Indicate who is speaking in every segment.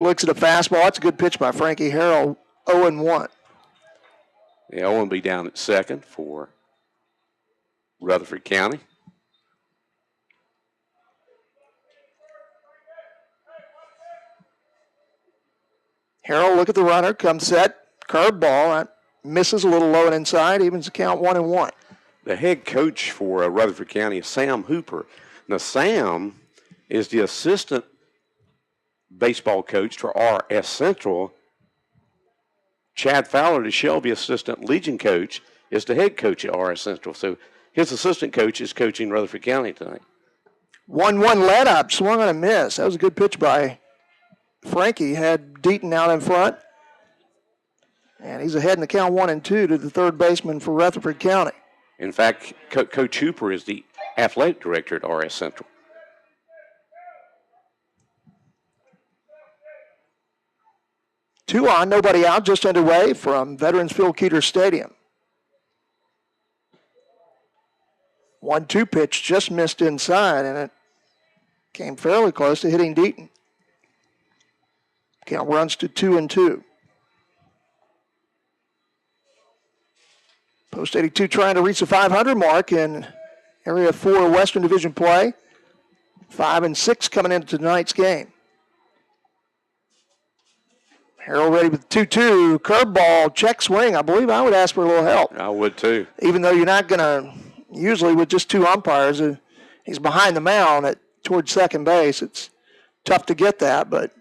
Speaker 1: Looks at a fastball. That's a good pitch by Frankie Harrell. 0-1.
Speaker 2: The 0 will be down at second for Rutherford County.
Speaker 1: Harrell, look at the runner. Comes set. Curveball. That misses a little low and inside. Evens the count 1-1.
Speaker 2: The head coach for Rutherford County is Sam Hooper. Now, Sam is the assistant baseball coach for RS Central. Chad Fowler, the Shelby assistant Legion coach, is the head coach at RS Central. So his assistant coach is coaching Rutherford County tonight.
Speaker 1: 1-1 let up. Swung on a miss. That was a good pitch by Frankie. Had Deaton out in front. And he's ahead in the count 1-2 to the third baseman for Rutherford County.
Speaker 2: In fact, Coach Hooper is the athletic director at RS Central.
Speaker 1: Two on, nobody out, just underway from Veterans Field Keeter Stadium. 1-2 pitch just missed inside, and it came fairly close to hitting Deaton. Count runs to 2-2. Post 82 trying to reach the 500 mark in Area 4 Western Division play. 5-6 coming into tonight's game. Harrell ready with 2-2. Curveball, check swing. I believe I would ask for a little help.
Speaker 2: I would too.
Speaker 1: Even though you're not going to, usually with just two umpires, he's behind the mound towards second base. It's tough to get that, but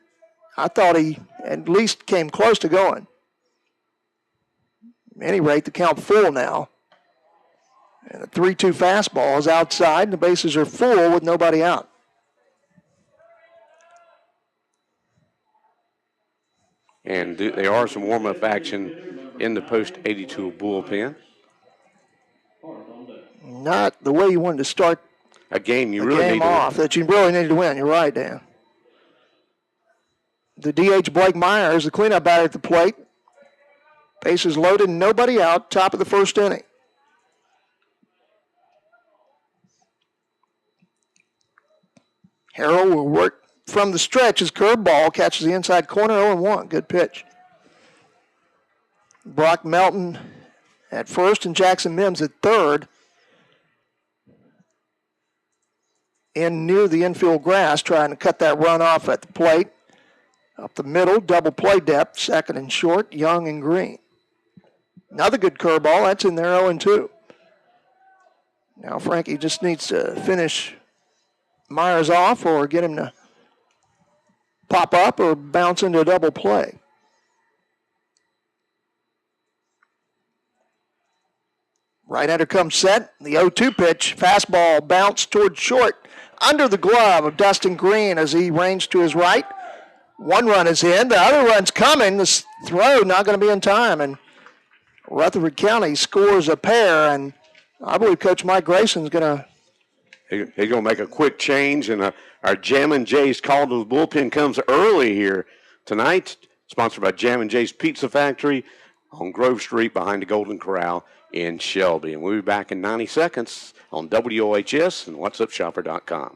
Speaker 1: I thought he at least came close to going. At any rate, the count full now. And the 3-2 fastball is outside, and the bases are full with nobody out.
Speaker 2: And there are some warm-up action in the post 82 bullpen.
Speaker 1: Not the way you wanted to start
Speaker 2: a game. You
Speaker 1: a
Speaker 2: really
Speaker 1: game
Speaker 2: need
Speaker 1: off
Speaker 2: to
Speaker 1: that you really needed to win. You're right, Dan. The DH Blake Myers, the cleanup batter at the plate. Bases loaded, nobody out, top of the first inning. Harrell will work from the stretch. His curveball catches the inside corner, 0-1. Good pitch. Brock Melton at first and Jackson Mims at third. In near the infield grass, trying to cut that run off at the plate. Up the middle, double play depth, second and short, Young and Green. Another good curveball, that's in there, 0-2. Now Frankie just needs to finish Myers off or get him to pop up or bounce into a double play. Right-hander comes set, the 0-2 pitch, fastball bounced toward short, under the glove of Dustin Green as he ranged to his right. One run is in, the other run's coming, this throw not going to be in time, and Rutherford County scores a pair, and I believe Coach Mike Grayson's going to...
Speaker 2: He's going to make a quick change, and our Jammin' Jay's call to the bullpen comes early here tonight, sponsored by Jammin' Jay's Pizza Factory on Grove Street behind the Golden Corral in Shelby. And we'll be back in 90 seconds on WOHS and What'sUpShopper.com.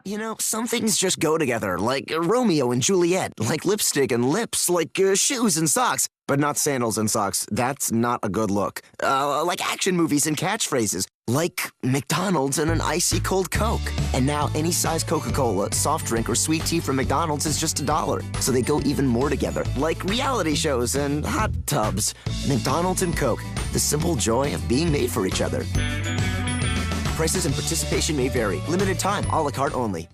Speaker 3: You know, some things just go together, like Romeo and Juliet, like lipstick and lips, like shoes and socks, but not sandals and socks. That's not a good look. Like action movies and catchphrases, like McDonald's and an icy cold Coke. And now any size Coca-Cola, soft drink, or sweet tea from McDonald's is just $1. So they go even more together, like reality shows and hot tubs. McDonald's and Coke, the simple joy of being made for each other. Prices and participation may vary. Limited time, a la carte only.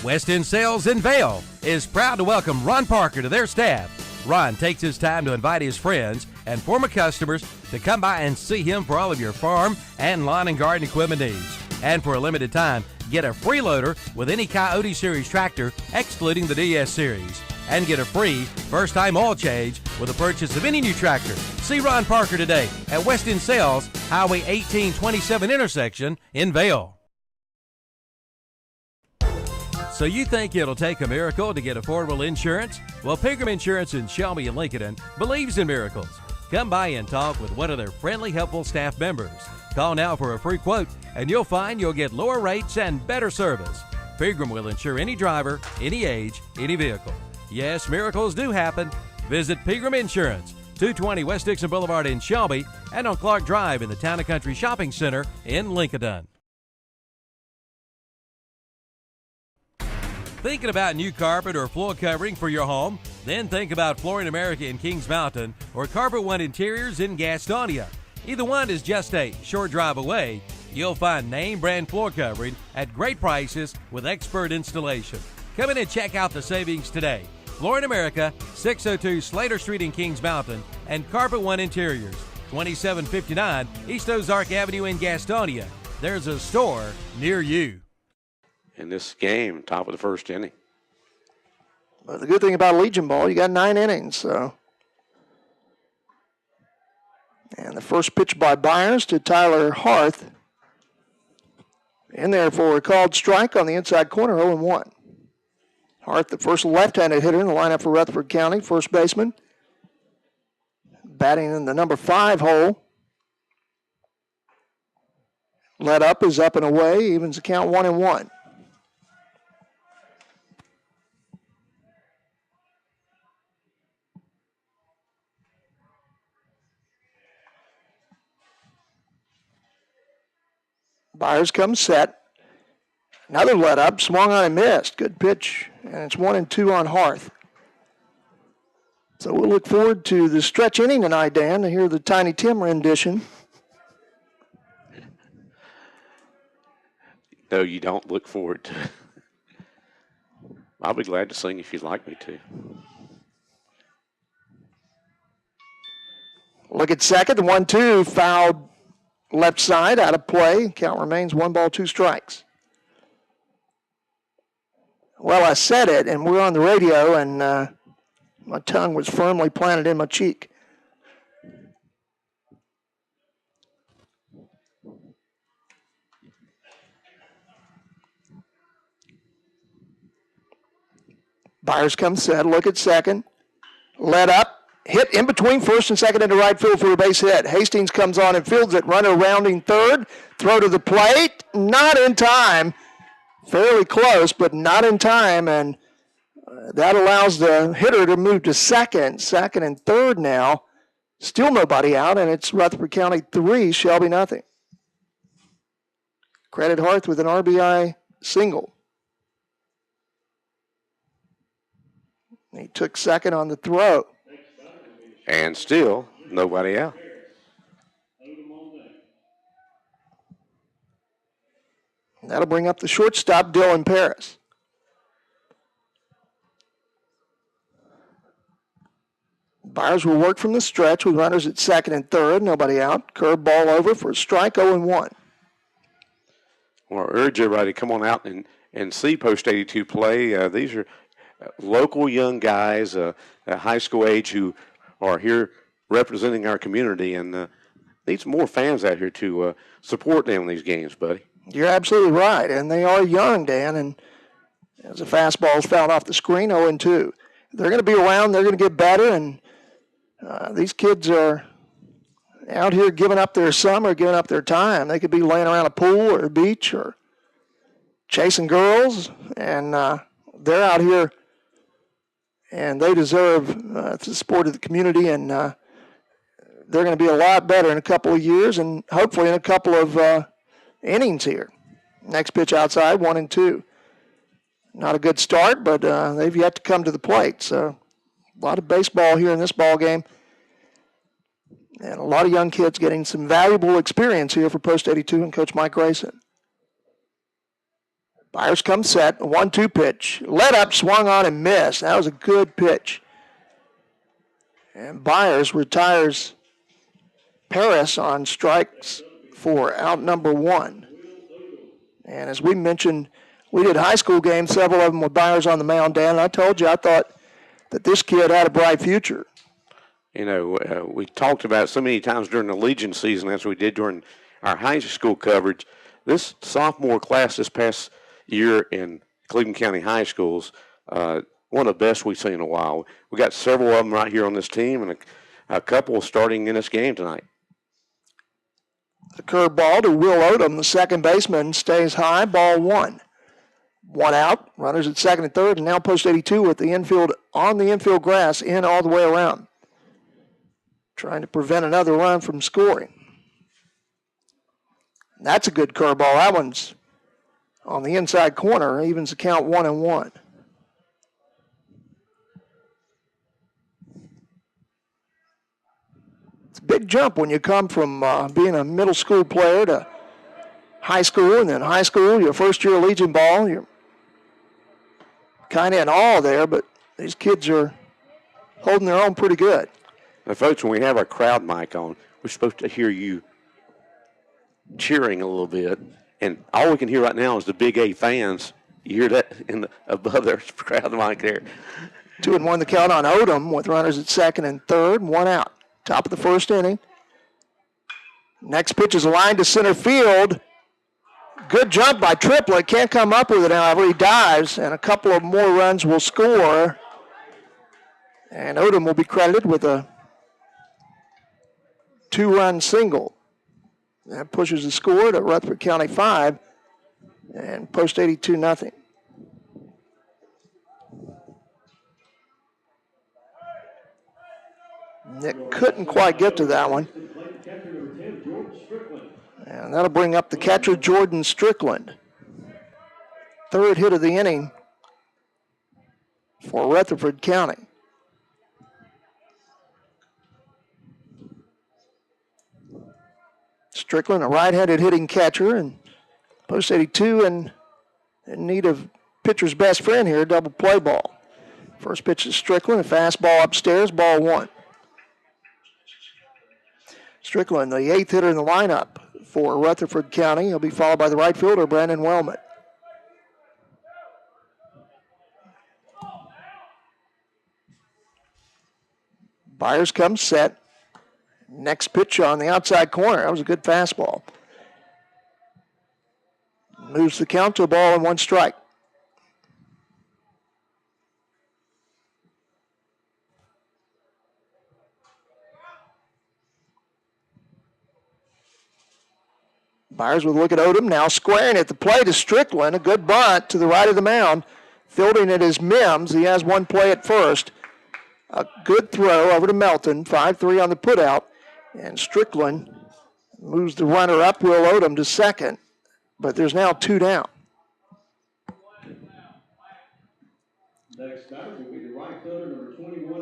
Speaker 4: West End Sales in Vail is proud to welcome Ron Parker to their staff. Ron takes his time to invite his friends and former customers to come by and see him for all of your farm and lawn and garden equipment needs. And for a limited time, get a free loader with any Coyote Series tractor, excluding the DS Series. And get a free first-time oil change with the purchase of any new tractor. See Ron Parker today at West End Sales, Highway 1827 intersection in Vail. So you think it'll take a miracle to get affordable insurance? Well, Pilgrim Insurance in Shelby and Lincoln believes in miracles. Come by and talk with one of their friendly, helpful staff members. Call now for a free quote, and you'll find you'll get lower rates and better service. Pegram will insure any driver, any age, any vehicle. Yes, miracles do happen. Visit Pegram Insurance, 220 West Dixon Boulevard in Shelby, and on Clark Drive in the Town and Country Shopping Center in Lincoln. Thinking about new carpet or floor covering for your home? Then think about Flooring America in Kings Mountain or Carpet One Interiors in Gastonia. Either one is just a short drive away. You'll find name brand floor covering at great prices with expert installation. Come in and check out the savings today. Flooring America, 602 Slater Street in Kings Mountain, and Carpet One Interiors, 2759 East Ozark Avenue in Gastonia. There's a store near you.
Speaker 2: In this game, top of the first inning.
Speaker 1: But the good thing about Legion ball, you got 9 innings. So, and the first pitch by Byers to Tyler Harth. In there for a called strike on the inside corner, 0-1. Hart, the first left-handed hitter in the lineup for Rutherford County, first baseman. Batting in the number 5 hole. Let up is up and away, evens the count 1-1. Byers comes set. Another let up, swung on and missed. Good pitch, and it's 1-2 on Harth. So we'll look forward to the stretch inning tonight, Dan, to hear the Tiny Tim rendition.
Speaker 2: No, you don't look forward to it. I'll be glad to sing if you'd like me to.
Speaker 1: Look at second, the 1-2, fouled left side, out of play. Count remains 1 ball, 2 strikes. Well, I said it, and we're on the radio, and my tongue was firmly planted in my cheek. Byers comes set, look at second. Let up, hit in between first and second into right field for a base hit. Hastings comes on and fields it, runner rounding third. Throw to the plate, not in time. Fairly close, but not in time, and that allows the hitter to move to second and third now. Still nobody out, and it's Rutherford County 3, Shelby nothing. Credit Harth with an RBI single. He took second on the throw.
Speaker 2: And still nobody out.
Speaker 1: That'll bring up the shortstop, Dylan Paris. Byers will work from the stretch with runners at second and third. Nobody out. Curve ball over for a strike, 0-1.
Speaker 2: Well, I urge everybody to come on out and see Post 82 play. These are local young guys at high school age who are here representing our community, and need some more fans out here to support them in these games, buddy.
Speaker 1: You're absolutely right, and they are young, Dan, and as the fastball is fouled off the screen, 0-2. They're going to be around, they're going to get better, and these kids are out here giving up their summer, giving up their time. They could be laying around a pool or a beach or chasing girls, and they're out here, and they deserve the support of the community, and they're going to be a lot better in a couple of years, and hopefully in a couple of innings here. Next pitch outside, 1-2. Not a good start, but they've yet to come to the plate. So a lot of baseball here in this ball game. And a lot of young kids getting some valuable experience here for Post 82 and Coach Mike Grayson. Byers comes set, a 1-2 pitch. Let up, swung on and missed. That was a good pitch. And Byers retires Paris on strikes for out number 1. And as we mentioned, we did high school games, several of them with Byers on the mound, Dan. And I told you I thought that this kid had a bright future.
Speaker 2: You know, we talked about it so many times during the Legion season, as we did during our high school coverage. This sophomore class this past year in Cleveland County high schools, one of the best we've seen in a while. We got several of them right here on this team, and a couple starting in this game tonight.
Speaker 1: The curveball to Will Odom, the second baseman, stays high. Ball one. One out. Runners at second and third, and now post 82 with the infield on the infield grass in all the way around. Trying to prevent another run from scoring. That's a good curveball. That one's on the inside corner. Evens the count 1-1. It's a big jump when you come from being a middle school player to high school, and then high school, your first year Legion ball. You're kind of in awe there, but these kids are holding their own pretty good.
Speaker 2: Now, folks, when we have our crowd mic on, we're supposed to hear you cheering a little bit, and all we can hear right now is the Big A fans. You hear that above their crowd mic there.
Speaker 1: 2-1 the count on Odom with runners at second and third, one out. Top of the first inning. Next pitch is a line to center field. Good jump by Triplett. Can't come up with it, however. He dives, and a couple of more runs will score. And Odom will be credited with a 2-run single. That pushes the score to Rutherford County 5 and post 82-0. Nick couldn't quite get to that one. And that'll bring up the catcher, Jordan Strickland. Third hit of the inning for Rutherford County. Strickland, a right-handed hitting catcher, and post 82 in need of pitcher's best friend here, double play ball. First pitch to Strickland, a fastball upstairs, ball one. Strickland, the eighth hitter in the lineup for Rutherford County. He'll be followed by the right fielder, Brandon Wellman. Byers comes set. Next pitch on the outside corner. That was a good fastball. Moves the count to a ball and one strike. Byers with a look at Odom, now squaring at the plate is Strickland. A good bunt to the right of the mound. Fielding it is Mims. He has one play at first. A good throw over to Melton. 5-3 on the putout. And Strickland moves the runner up, Will Odom, to second. But there's now two down.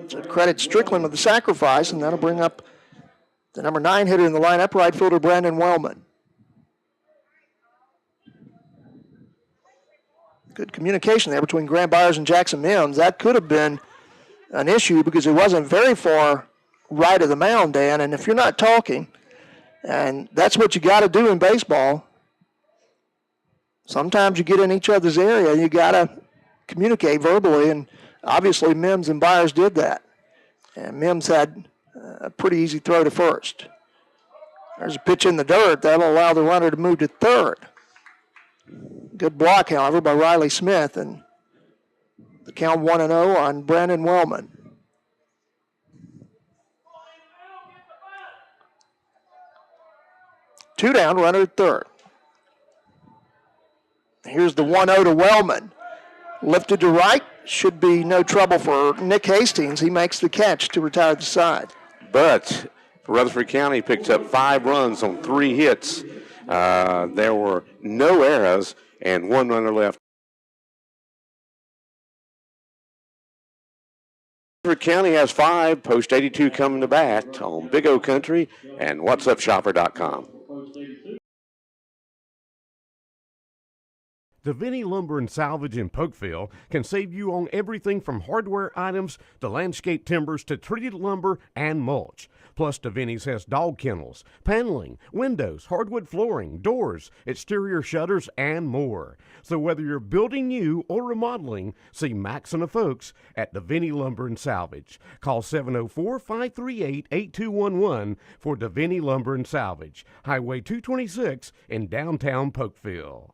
Speaker 1: So credit Strickland with the sacrifice, and that'll bring up the number 9 hitter in the lineup, right fielder Brandon Wellman. Good communication there between Grant Byers and Jackson Mims. That could have been an issue because it wasn't very far right of the mound, Dan. And if you're not talking, and that's what you got to do in baseball, sometimes you get in each other's area. You got to communicate verbally, and obviously Mims and Byers did that. And Mims had a pretty easy throw to first. There's a pitch in the dirt. That'll allow the runner to move to third. Good block, however, by Riley Smith, and the count 1-0 on Brandon Wellman. Two down, runner at third. Here's the 1-0 to Wellman. Lifted to right, should be no trouble for Nick Hastings. He makes the catch to retire the side.
Speaker 2: But Rutherford County picked up 5 runs on 3 hits. There were no errors and 1 runner left. Rutherford County has 5, post 82 coming to bat on Big O Country and whatsupshopper.com.
Speaker 5: Davini Lumber and Salvage in Polkville can save you on everything from hardware items to landscape timbers to treated lumber and mulch. Plus, Davini's has dog kennels, paneling, windows, hardwood flooring, doors, exterior shutters, and more. So whether you're building new or remodeling, see Max and the folks at Davini Lumber and Salvage. Call 704-538-8211 for Davini Lumber and Salvage, Highway 226 in downtown Polkville.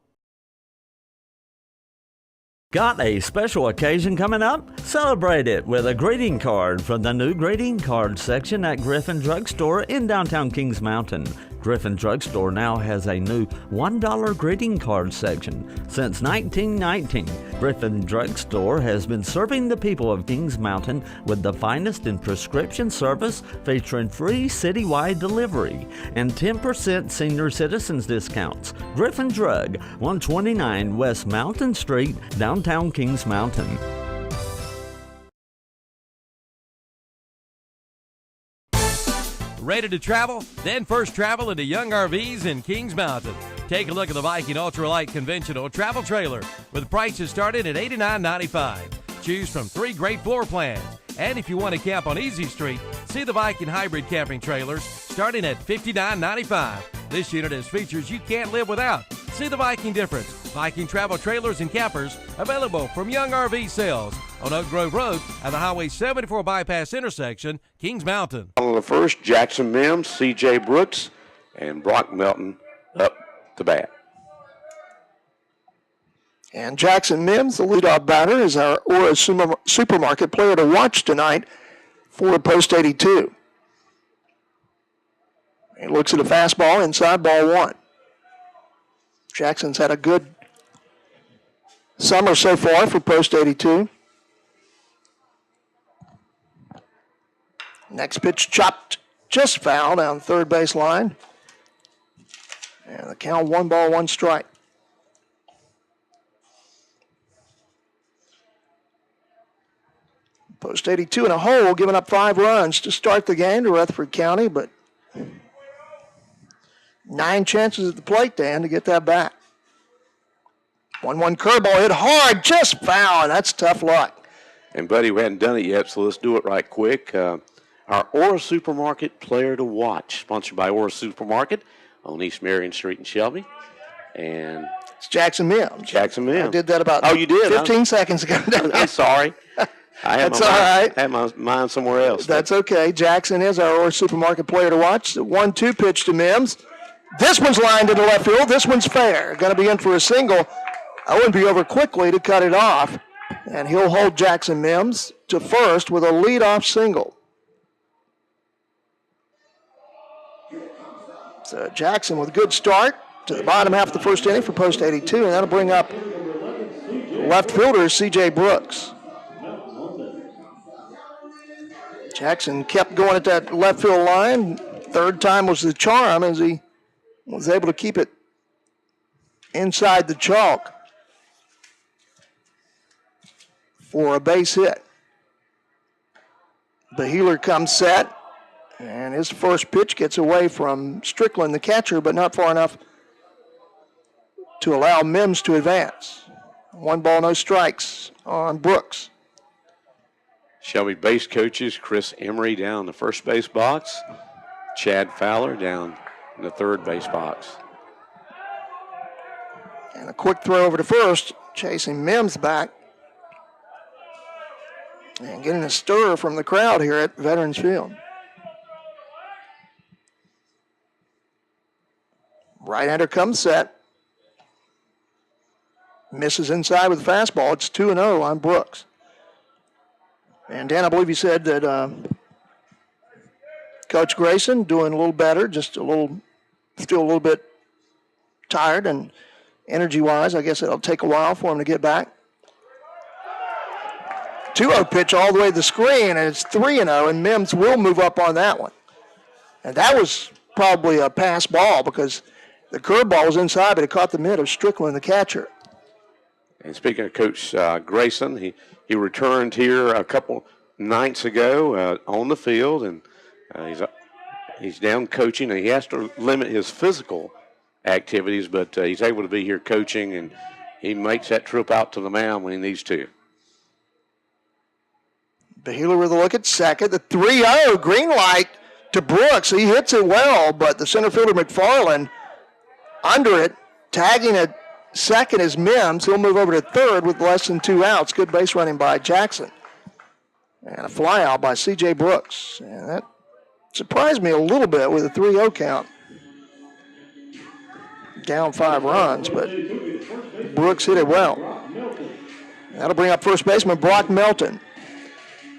Speaker 6: Got a special occasion coming up? Celebrate it with a greeting card from the new greeting card section at Griffin Drugstore in downtown Kings Mountain. Griffin Drugstore now has a new $1 greeting card section. Since 1919, Griffin Drugstore has been serving the people of Kings Mountain with the finest in prescription service, featuring free citywide delivery and 10% senior citizens discounts. Griffin Drug, 129 West Mountain Street, downtown Kings Mountain.
Speaker 4: Ready to travel? Then first travel into Young RVs in Kings Mountain. Take a look at the Viking Ultralight Conventional Travel Trailer with prices starting at $89.95. Choose from 3 great floor plans. And if you want to camp on Easy Street, see the Viking Hybrid Camping Trailers starting at $59.95. This unit has features you can't live without. See the Viking difference. Viking Travel Trailers and Campers available from Young RV Sales on Oak Grove Road at the Highway 74 bypass intersection, Kings Mountain.
Speaker 2: On the first, Jackson Mims, C.J. Brooks, and Brock Melton up to bat.
Speaker 1: And Jackson Mims, the leadoff batter, is our Aura Supermarket player to watch tonight for Post 82. He looks at a fastball, inside, ball 1. Jackson's had a good summer so far for Post 82. Next pitch chopped, just foul down third base line. And the count 1 ball, 1 strike. Post 82 in a hole, giving up 5 runs to start the game to Rutherford County, but 9 chances at the plate, Dan, to get that back. 1-1 curveball hit hard, just foul, and that's tough luck.
Speaker 2: And, Buddy, we hadn't done it yet, so let's do it right quick. Our Aura Supermarket player to watch, sponsored by Aura Supermarket on East Marion Street in Shelby. And
Speaker 1: it's Jackson Mims.
Speaker 2: Jackson Mims.
Speaker 1: I did that about
Speaker 2: 15
Speaker 1: seconds ago.
Speaker 2: I'm sorry.
Speaker 1: That's all right.
Speaker 2: I had my mind somewhere else.
Speaker 1: That's okay. Jackson is our Aura Supermarket player to watch. The 1-2 pitch to Mims. This one's lined into left field. This one's fair. Going to be in for a single. Owen be over quickly to cut it off. And he'll hold Jackson Mims to first with a leadoff single. So Jackson with a good start to the bottom half of the first inning for Post 82, and that'll bring up left fielder C.J. Brooks. Jackson kept going at that left field line. Third time was the charm as he was able to keep it inside the chalk for a base hit. The healer comes set. And his first pitch gets away from Strickland, the catcher, but not far enough to allow Mims to advance. 1 ball, no strikes on Brooks.
Speaker 2: Shelby base coaches Chris Emery down the first base box. Chad Fowler down in the third base box.
Speaker 1: And a quick throw over to first, chasing Mims back. And getting a stir from the crowd here at Veterans Field. Right-hander comes set. Misses inside with a fastball. It's 2-0 on Brooks. And Dan, I believe you said that Coach Grayson doing a little better, still a little bit tired and energy-wise. I guess it'll take a while for him to get back. 2-0 pitch all the way to the screen, and it's 3-0, and Mims will move up on that one. And that was probably a pass ball because the curveball was inside, but it caught the mid of Strickland, the catcher.
Speaker 2: And speaking of Coach Grayson, he returned here a couple nights ago on the field, and he's down coaching, and he has to limit his physical activities, but he's able to be here coaching, and he makes that trip out to the mound when he needs to.
Speaker 1: Behealer with a look at second. The 3-0 green light to Brooks. He hits it well, but the center fielder McFarland under it, tagging at second is Mims. He'll move over to third with less than 2 outs. Good base running by Jackson. And a fly out by C.J. Brooks. And that surprised me a little bit with a 3-0 count. Down 5 runs, but Brooks hit it well. That'll bring up first baseman Brock Melton.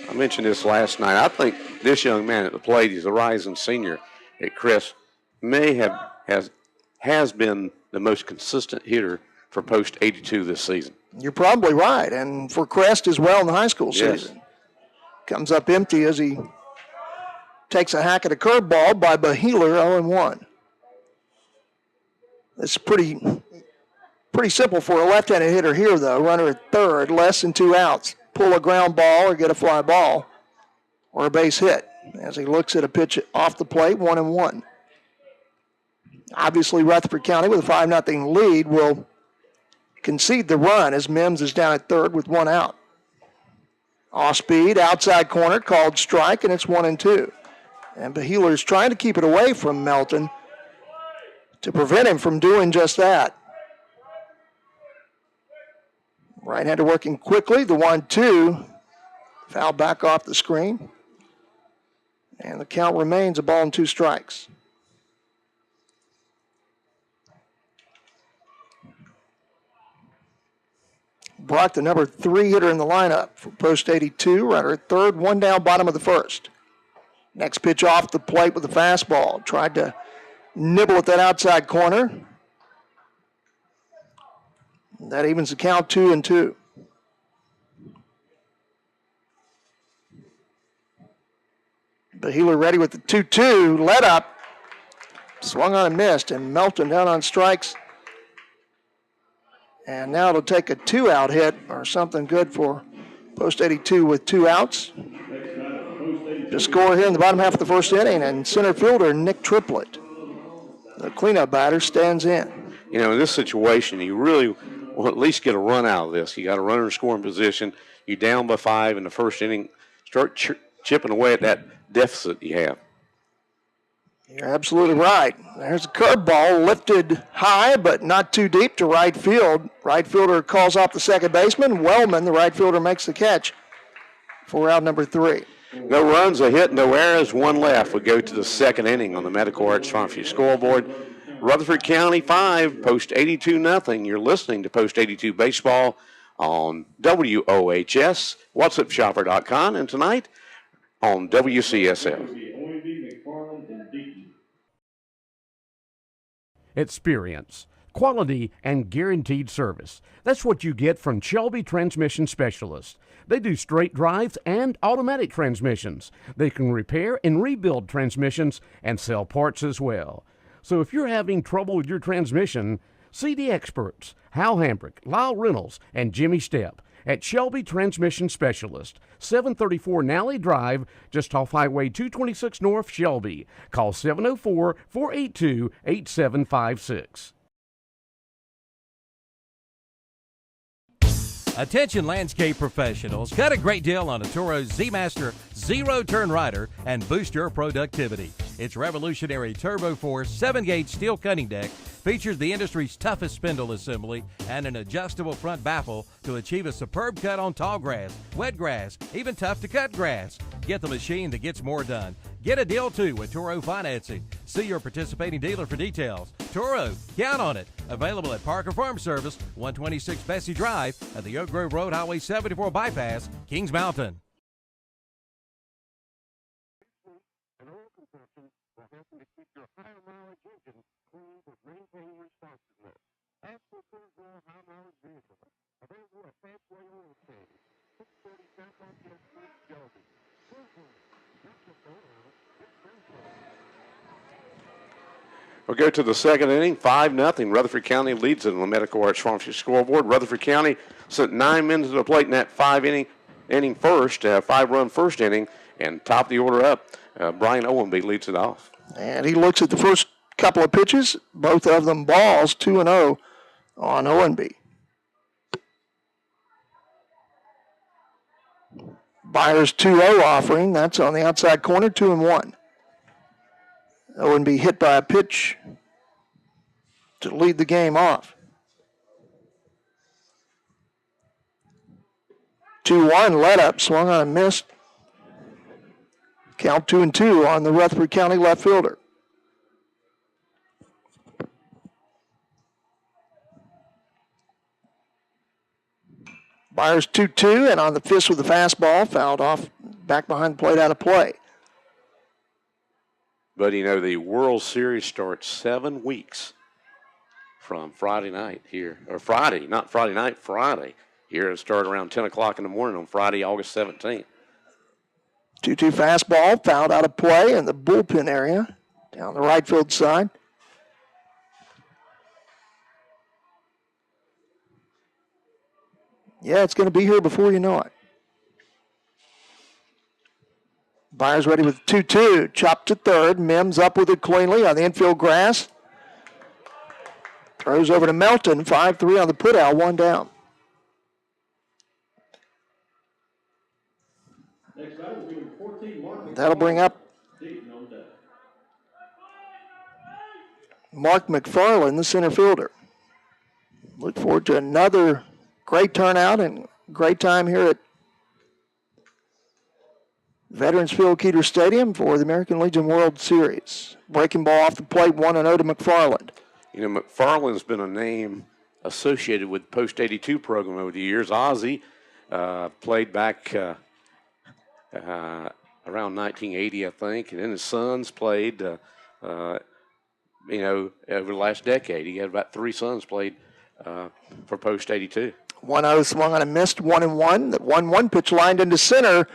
Speaker 2: I mentioned this last night. I think this young man at the plate, he's a rising senior at Chris, has been the most consistent hitter for post 82 this season.
Speaker 1: You're probably right, and for Crest as well in the high school
Speaker 2: Yes.
Speaker 1: season. Comes up empty as he takes a hack at a curveball by Baheeler, 0-1. It's pretty simple for a left-handed hitter here, though. Runner at third, less than 2 outs. Pull a ground ball or get a fly ball or a base hit as he looks at a pitch off the plate, 1-1. Obviously, Rutherford County with a 5-0 lead will concede the run as Mims is down at third with 1 out. Off speed, outside corner, called strike, and it's 1-2. And Baheeler is trying to keep it away from Melton to prevent him from doing just that. Right-hander working quickly, the 1-2. Foul back off the screen. And the count remains a ball and 2 strikes. Brock, the number 3 hitter in the lineup for post 82. Runner at third, 1 down, bottom of the first. Next pitch off the plate with the fastball. Tried to nibble at that outside corner. That evens the count 2-2. Baheeler ready with the 2-2. Let up. Swung on and missed, and Melton down on strikes. And now it'll take a 2-out hit or something good for post 82 with 2 outs. The score here in the bottom half of the first inning, and center fielder Nick Triplett, the cleanup batter, stands in.
Speaker 2: You know, in this situation, you really will at least get a run out of this. You got a runner in scoring position. You're down by 5 in the first inning. Start chipping away at that deficit you have.
Speaker 1: You're absolutely right. There's a curveball lifted high, but not too deep to right field. Right fielder calls off the second baseman. Wellman, the right fielder, makes the catch for out number 3.
Speaker 2: No runs, a hit, no errors, 1 left. We go to the second inning on the Medical Arts Pharmacy scoreboard. Rutherford County 5, post 82 nothing. You're listening to Post 82 Baseball on WOHS, WhatsAppShopper.com, and tonight on WCSF.
Speaker 5: Experience, quality, and guaranteed service. That's what you get from Shelby Transmission Specialists. They do straight drives and automatic transmissions. They can repair and rebuild transmissions and sell parts as well. So if you're having trouble with your transmission, see the experts, Hal Hambrick, Lyle Reynolds, and Jimmy Stepp at Shelby Transmission Specialist, 734 Nally Drive, just off Highway 226 North, Shelby. Call 704-482-8756.
Speaker 4: Attention landscape professionals, got a great deal on a Toro Z-Master zero-turn rider and boost your productivity. Its revolutionary Turbo Force 7-gauge steel cutting deck features the industry's toughest spindle assembly and an adjustable front baffle to achieve a superb cut on tall grass, wet grass, even tough-to-cut grass. Get the machine that gets more done. Get a deal, too, with Toro Financing. See your participating dealer for details. Toro, count on it. Available at Parker Farm Service, 126 Bessie Drive, at the Oak Grove Road Highway 74 bypass, Kings Mountain.
Speaker 2: We'll go to the second inning, 5-0. Rutherford County leads it on the Medical Arts Pharmacy scoreboard. Rutherford County sent 9 men to the plate in that 5-run first inning, and top the order up, Brian Owenby leads it off.
Speaker 1: And he looks at the first couple of pitches, both of them balls, 2-0 on Owenby. Byers 2-0 offering, that's on the outside corner, 2-1. Owenby hit by a pitch to lead the game off. 2-1 let up, swung on and missed. Count 2-2 on the Rutherford County left fielder. Byers 2-2, and on the fist with the fastball, fouled off back behind the plate, out of play.
Speaker 2: But, the World Series starts 7 weeks from Friday night here. Or Friday, not Friday night, Friday. Here it'll start around 10 o'clock in the morning on Friday, August 17th.
Speaker 1: 2-2 fastball, fouled out of play in the bullpen area, down the right field side. Yeah, it's going to be here before you know it. Byers ready with 2-2. Chopped to third. Mims up with it cleanly on the infield grass. Throws over to Melton. 5-3 on the putout. 1 down. That'll bring up Mark McFarland, the center fielder. Look forward to another great turnout and great time here at Veterans Field, Keeter Stadium for the American Legion World Series. Breaking ball off the plate, 1-0 to McFarland.
Speaker 2: McFarland's been a name associated with the Post 82 program over the years. Ozzie played back around 1980, I think, and then his sons played, over the last decade. He had about 3 sons played for Post 82.
Speaker 1: 1-0 swung on a missed 1-1. The 1-1 pitch lined into center.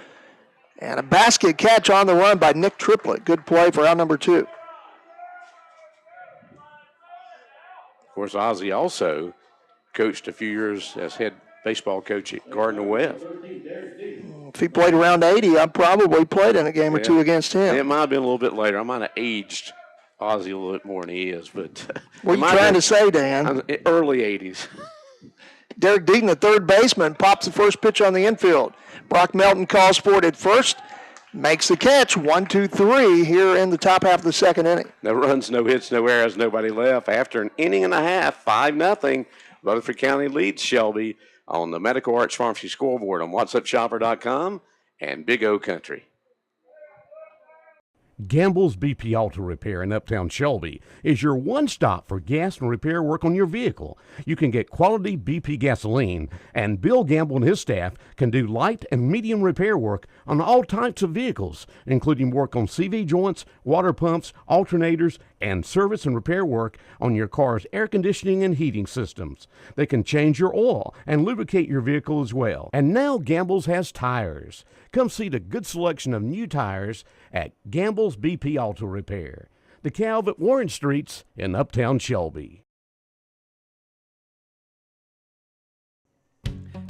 Speaker 1: And a basket catch on the run by Nick Triplett. Good play for out number 2.
Speaker 2: Of course, Ozzie also coached a few years as head baseball coach at Gardner-Webb.
Speaker 1: If he played around 80, I probably played in a game or 2 against him.
Speaker 2: It might have been a little bit later. I might have aged Ozzie a little bit more than he is. But
Speaker 1: what are you trying to say, Dan?
Speaker 2: Early 80s.
Speaker 1: Derek Deaton, the third baseman, pops the first pitch on the infield. Brock Melton calls for it at first, makes the catch. 1-2-3 here in the top half of the second inning.
Speaker 2: No runs, no hits, no errors, nobody left. After an inning and a half, 5-0, Rutherford County leads Shelby on the Medical Arts Pharmacy scoreboard on WhatsAppShopper.com and Big O Country.
Speaker 5: Gamble's BP Auto Repair in Uptown Shelby is your one-stop for gas and repair work on your vehicle. You can get quality BP gasoline, and Bill Gamble and his staff can do light and medium repair work on all types of vehicles, including work on CV joints, water pumps, alternators, and service and repair work on your car's air conditioning and heating systems. They can change your oil and lubricate your vehicle as well. And now Gamble's has tires. Come see the good selection of new tires at Gamble's BP Auto Repair, the Calv at Warren Streets in Uptown Shelby.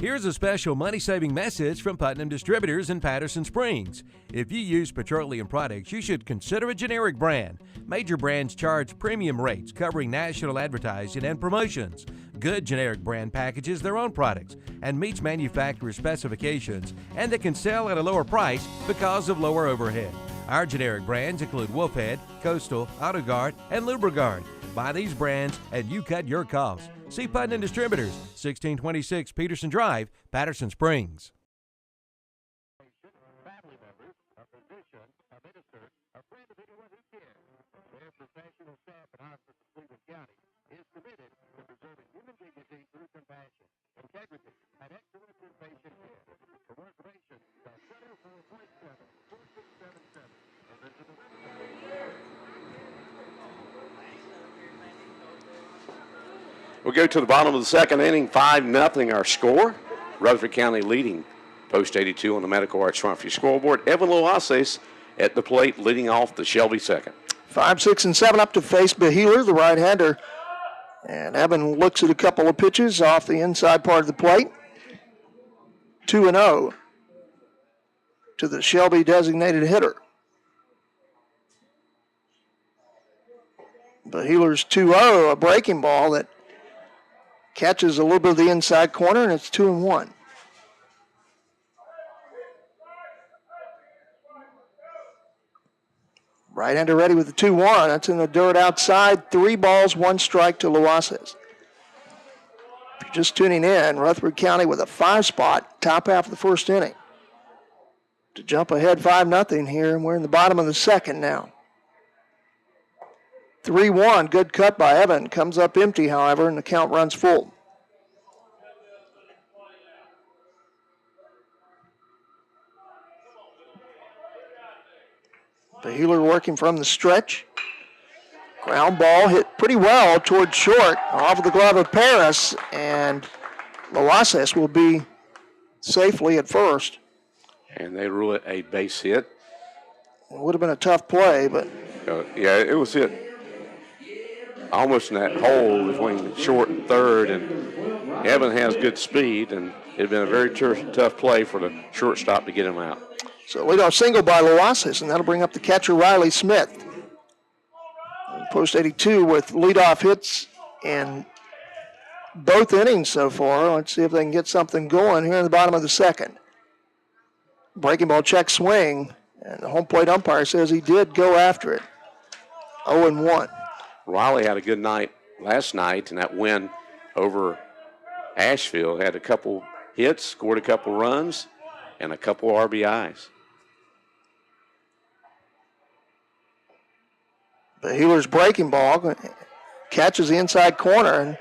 Speaker 4: Here's a special money-saving message from Putnam Distributors in Patterson Springs. If you use petroleum products, you should consider a generic brand. Major brands charge premium rates covering national advertising and promotions. Good generic brand packages their own products and meets manufacturer specifications, and they can sell at a lower price because of lower overhead. Our generic brands include Wolfhead, Coastal, AutoGuard, and Lubriguard. Buy these brands and you cut your costs. See Putnam Distributors, 1626 Peterson Drive, Patterson Springs.
Speaker 7: Family members, a physician, a minister, a friend of anyone who cares. Their professional staff at Hospice of Cleveland County is committed to preserving human dignity through compassion, integrity, and excellence in patient care. For more information, dial 704.7-4677 or visit the website.
Speaker 2: We'll go to the bottom of the second inning, 5-0 our score. Rutherford County leading Post 82 on the Medical Arts Pharmacy scoreboard. Evan Loases at the plate leading off the Shelby second.
Speaker 1: 5, 6, and 7 up to face Beheeler, the right-hander. And Evan looks at a couple of pitches off the inside part of the plate. 2-0 to the Shelby designated hitter. Beheeler's 2-0, a breaking ball that catches a little bit of the inside corner, and it's 2-1. Right-hander ready with the 2-1. That's in the dirt outside. 3 balls, 1 strike to Loases. If you're just tuning in, Rutherford County with a 5 spot, top half of the first inning. To jump ahead 5-0 here, and we're in the bottom of the second now. 3-1, good cut by Evan. Comes up empty, however, and the count runs full. Beheeler working from the stretch. Ground ball hit pretty well towards short, off of the glove of Paris, and Loases will be safely at first.
Speaker 2: And they rule it a base hit.
Speaker 1: It would have been a tough play, but
Speaker 2: Yeah, it was hit almost in that hole between short and third, and Evan has good speed, and it had been a very tough play for the shortstop to get him out.
Speaker 1: so leadoff single by Loases, and that'll bring up the catcher Riley Smith. Post 82 with leadoff hits in both innings so far. Let's see if they can get something going here in the bottom of the second. Breaking ball check swing, and the home plate umpire says he did go after it. 0-1.
Speaker 2: Riley had a good night last night, and that win over Asheville had a couple hits, scored a couple runs, and a couple RBIs.
Speaker 1: Beheeler's breaking ball catches the inside corner, and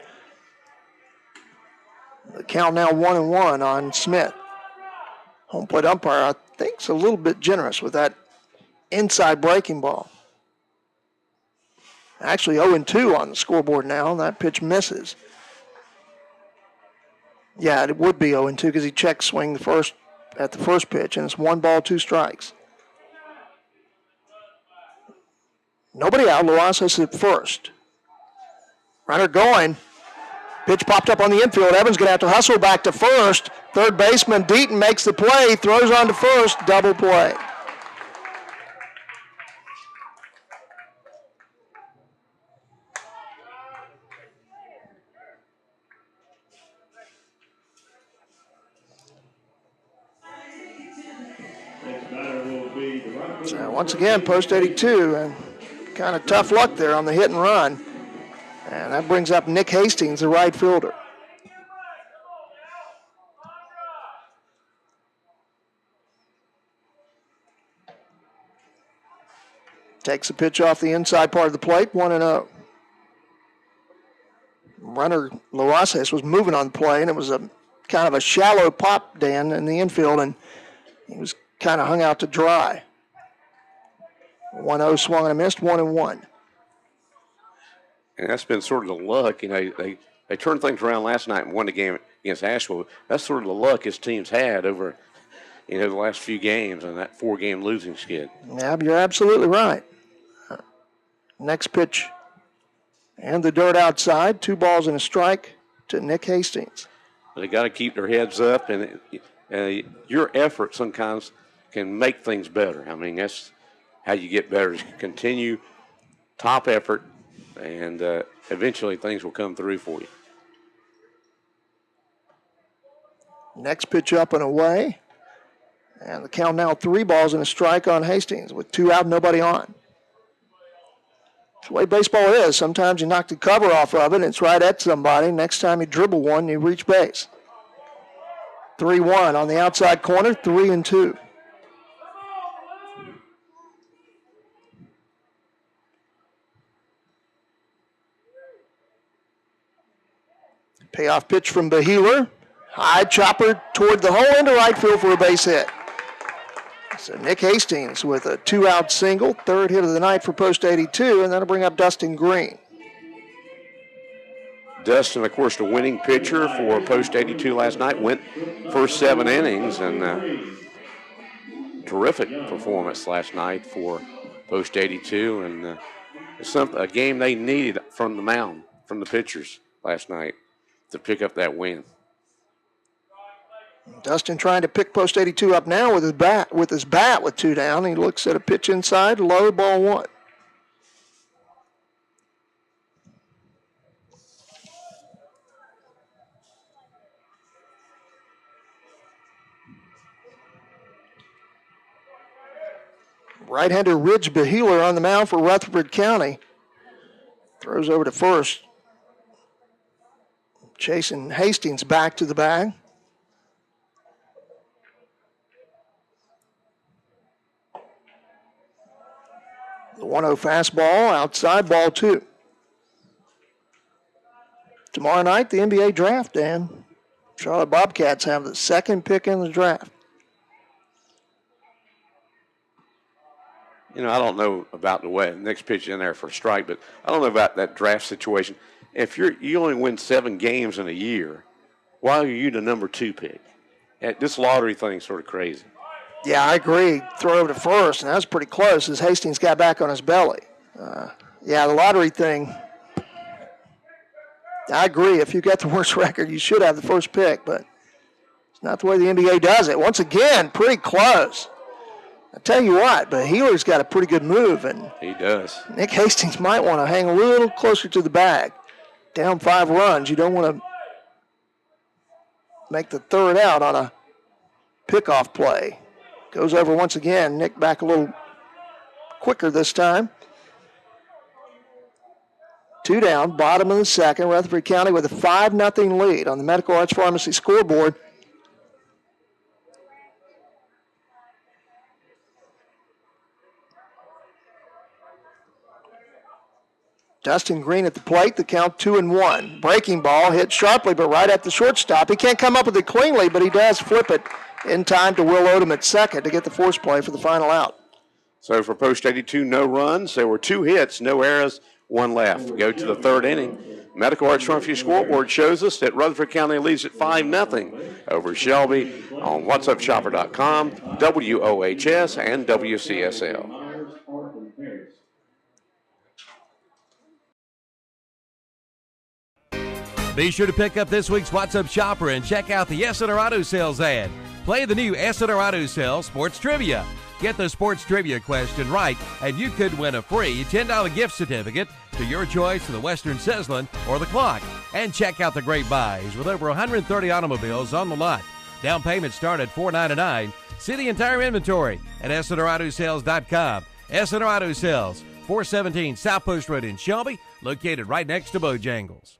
Speaker 1: the count now 1-1 on Smith. Home plate umpire, I think, is a little bit generous with that inside breaking ball. Actually 0-2 on the scoreboard now, and that pitch misses. Yeah, it would be 0-2 because he checked swing at the first pitch, and it's 1 ball, 2 strikes. Nobody out. Loases at first. Runner going. Pitch popped up on the infield. Evans going to have to hustle back to first. Third baseman Deaton makes the play, throws on to first, double play. So once again, post 82, and kind of tough luck there on the hit and run. And that brings up Nick Hastings, the right fielder. Takes a pitch off the inside part of the plate, 1-0. Runner Loases was moving on the play, and it was a kind of a shallow pop, Dan, in the infield, and he was kind of hung out to dry. 1-0 swung and a missed, 1-1.
Speaker 2: And that's been sort of the luck. You know, they turned things around last night and won the game against Asheville. That's sort of the luck his team's had over, you know, the last few games and that 4-game losing skid.
Speaker 1: Yeah, you're absolutely right. Next pitch and the dirt outside. 2 balls and a strike to Nick Hastings.
Speaker 2: They got to keep their heads up, and your effort sometimes can make things better. I mean, that's how you get better. Is continue top effort, and eventually things will come through for you.
Speaker 1: Next pitch up and away. And the count now 3 balls and a strike on Hastings with 2 out, nobody on. That's the way baseball is. Sometimes you knock the cover off of it and it's right at somebody. Next time you dribble one, you reach base. 3-1 on the outside corner, 3-2. Payoff pitch from Beheeler. High chopper toward the hole into right field for a base hit. So Nick Hastings with a 2-out single, 3rd hit of the night for post 82, and that'll bring up Dustin Green.
Speaker 2: Dustin, of course, the winning pitcher for post 82 last night, went first 7 innings, and terrific performance last night for post 82, and it's a game they needed from the mound, from the pitchers last night to pick up that win.
Speaker 1: Dustin trying to pick post 82 up now with his bat with 2 down. He looks at a pitch inside, low, ball 1. Right-hander Ridge Beheeler on the mound for Rutherford County. Throws over to first. Chasing Hastings back to the bag. The 1-0 fastball, outside, ball 2. Tomorrow night, the NBA draft, Dan. Charlotte Bobcats have the 2nd pick in the draft.
Speaker 2: I don't know about the way next pitch in there for a strike, but I don't know about that draft situation. If you only win 7 games in a year, why are you the number 2 pick? This lottery thing's sort of crazy.
Speaker 1: Yeah, I agree. Throw over to first, and that was pretty close as Hastings got back on his belly. Yeah, the lottery thing, I agree. If you got the worst record, you should have the first pick, but it's not the way the NBA does it. Once again, pretty close. I tell you what, but Healer's got a pretty good move, and
Speaker 2: he does.
Speaker 1: Nick Hastings might want to hang a little closer to the bag. Down 5 runs, you don't want to make the third out on a pickoff play. Goes over once again. Nick back a little quicker this time. 2 down, bottom of the second. Rutherford County with a 5-0 lead on the Medical Arts Pharmacy scoreboard. Dustin Green at the plate, the count 2-1. Breaking ball hit sharply, but right at the shortstop. He can't come up with it cleanly, but he does flip it in time to Will Odom at second to get the force play for the final out.
Speaker 2: So for Post 82, no runs. There were 2 hits, no errors, 1 left. We go to the 3rd inning. Medical Arts Pharmacy scoreboard shows us that Rutherford County leads at 5-0 over Shelby on whatsupshopper.com, WOHS, and WCSL.
Speaker 4: Be sure to pick up this week's What's Up Shopper and check out the Essener Auto Sales ad. Play the new Essener Auto Sales Sports Trivia. Get the sports trivia question right, and you could win a free $10 gift certificate to your choice of the Western Sizzlin' or the Clock. And check out the great buys with over 130 automobiles on the lot. Down payments start at $4.99. See the entire inventory at EssenerAutoSales.com. Essener Auto Sales, 417 South Post Road in Shelby, located right next to Bojangles.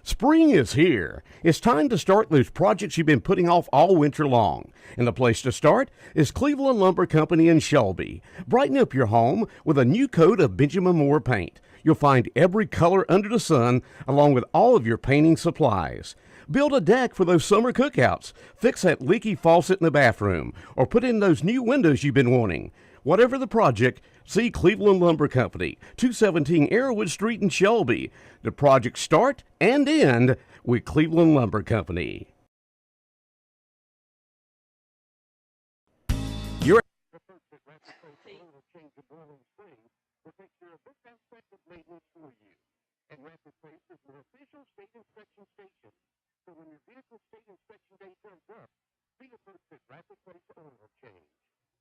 Speaker 5: Spring is here. It's time to start those projects you've been putting off all winter long. And the place to start is Cleveland Lumber Company in Shelby. Brighten up your home with a new coat of Benjamin Moore paint. You'll find every color under the sun along with all of your painting supplies. Build a deck for those summer cookouts. Fix that leaky faucet in the bathroom. Or put in those new windows you've been wanting. Whatever the project, see Cleveland Lumber Company, 217 Arrowwood Street in Shelby. The projects start and end with Cleveland Lumber Company.
Speaker 7: And Rapid Place is an official state inspection station. So when your vehicle's state inspection day comes up, be the first that Rapid Place oil will change.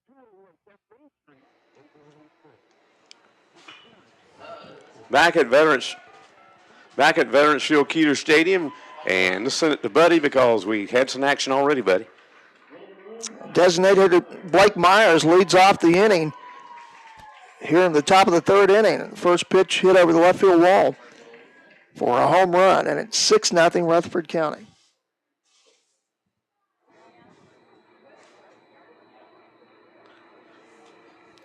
Speaker 7: 201 South Main Street in Berlin Springs.
Speaker 2: Back at Veterans Field Keeter Stadium, and let's send it to Buddy because we had some action already, Buddy.
Speaker 1: Designated hitter Blake Myers leads off the inning here in the top of the 3rd inning. The first pitch hit over the left field wall for a home run, and it's 6-0 Rutherford County.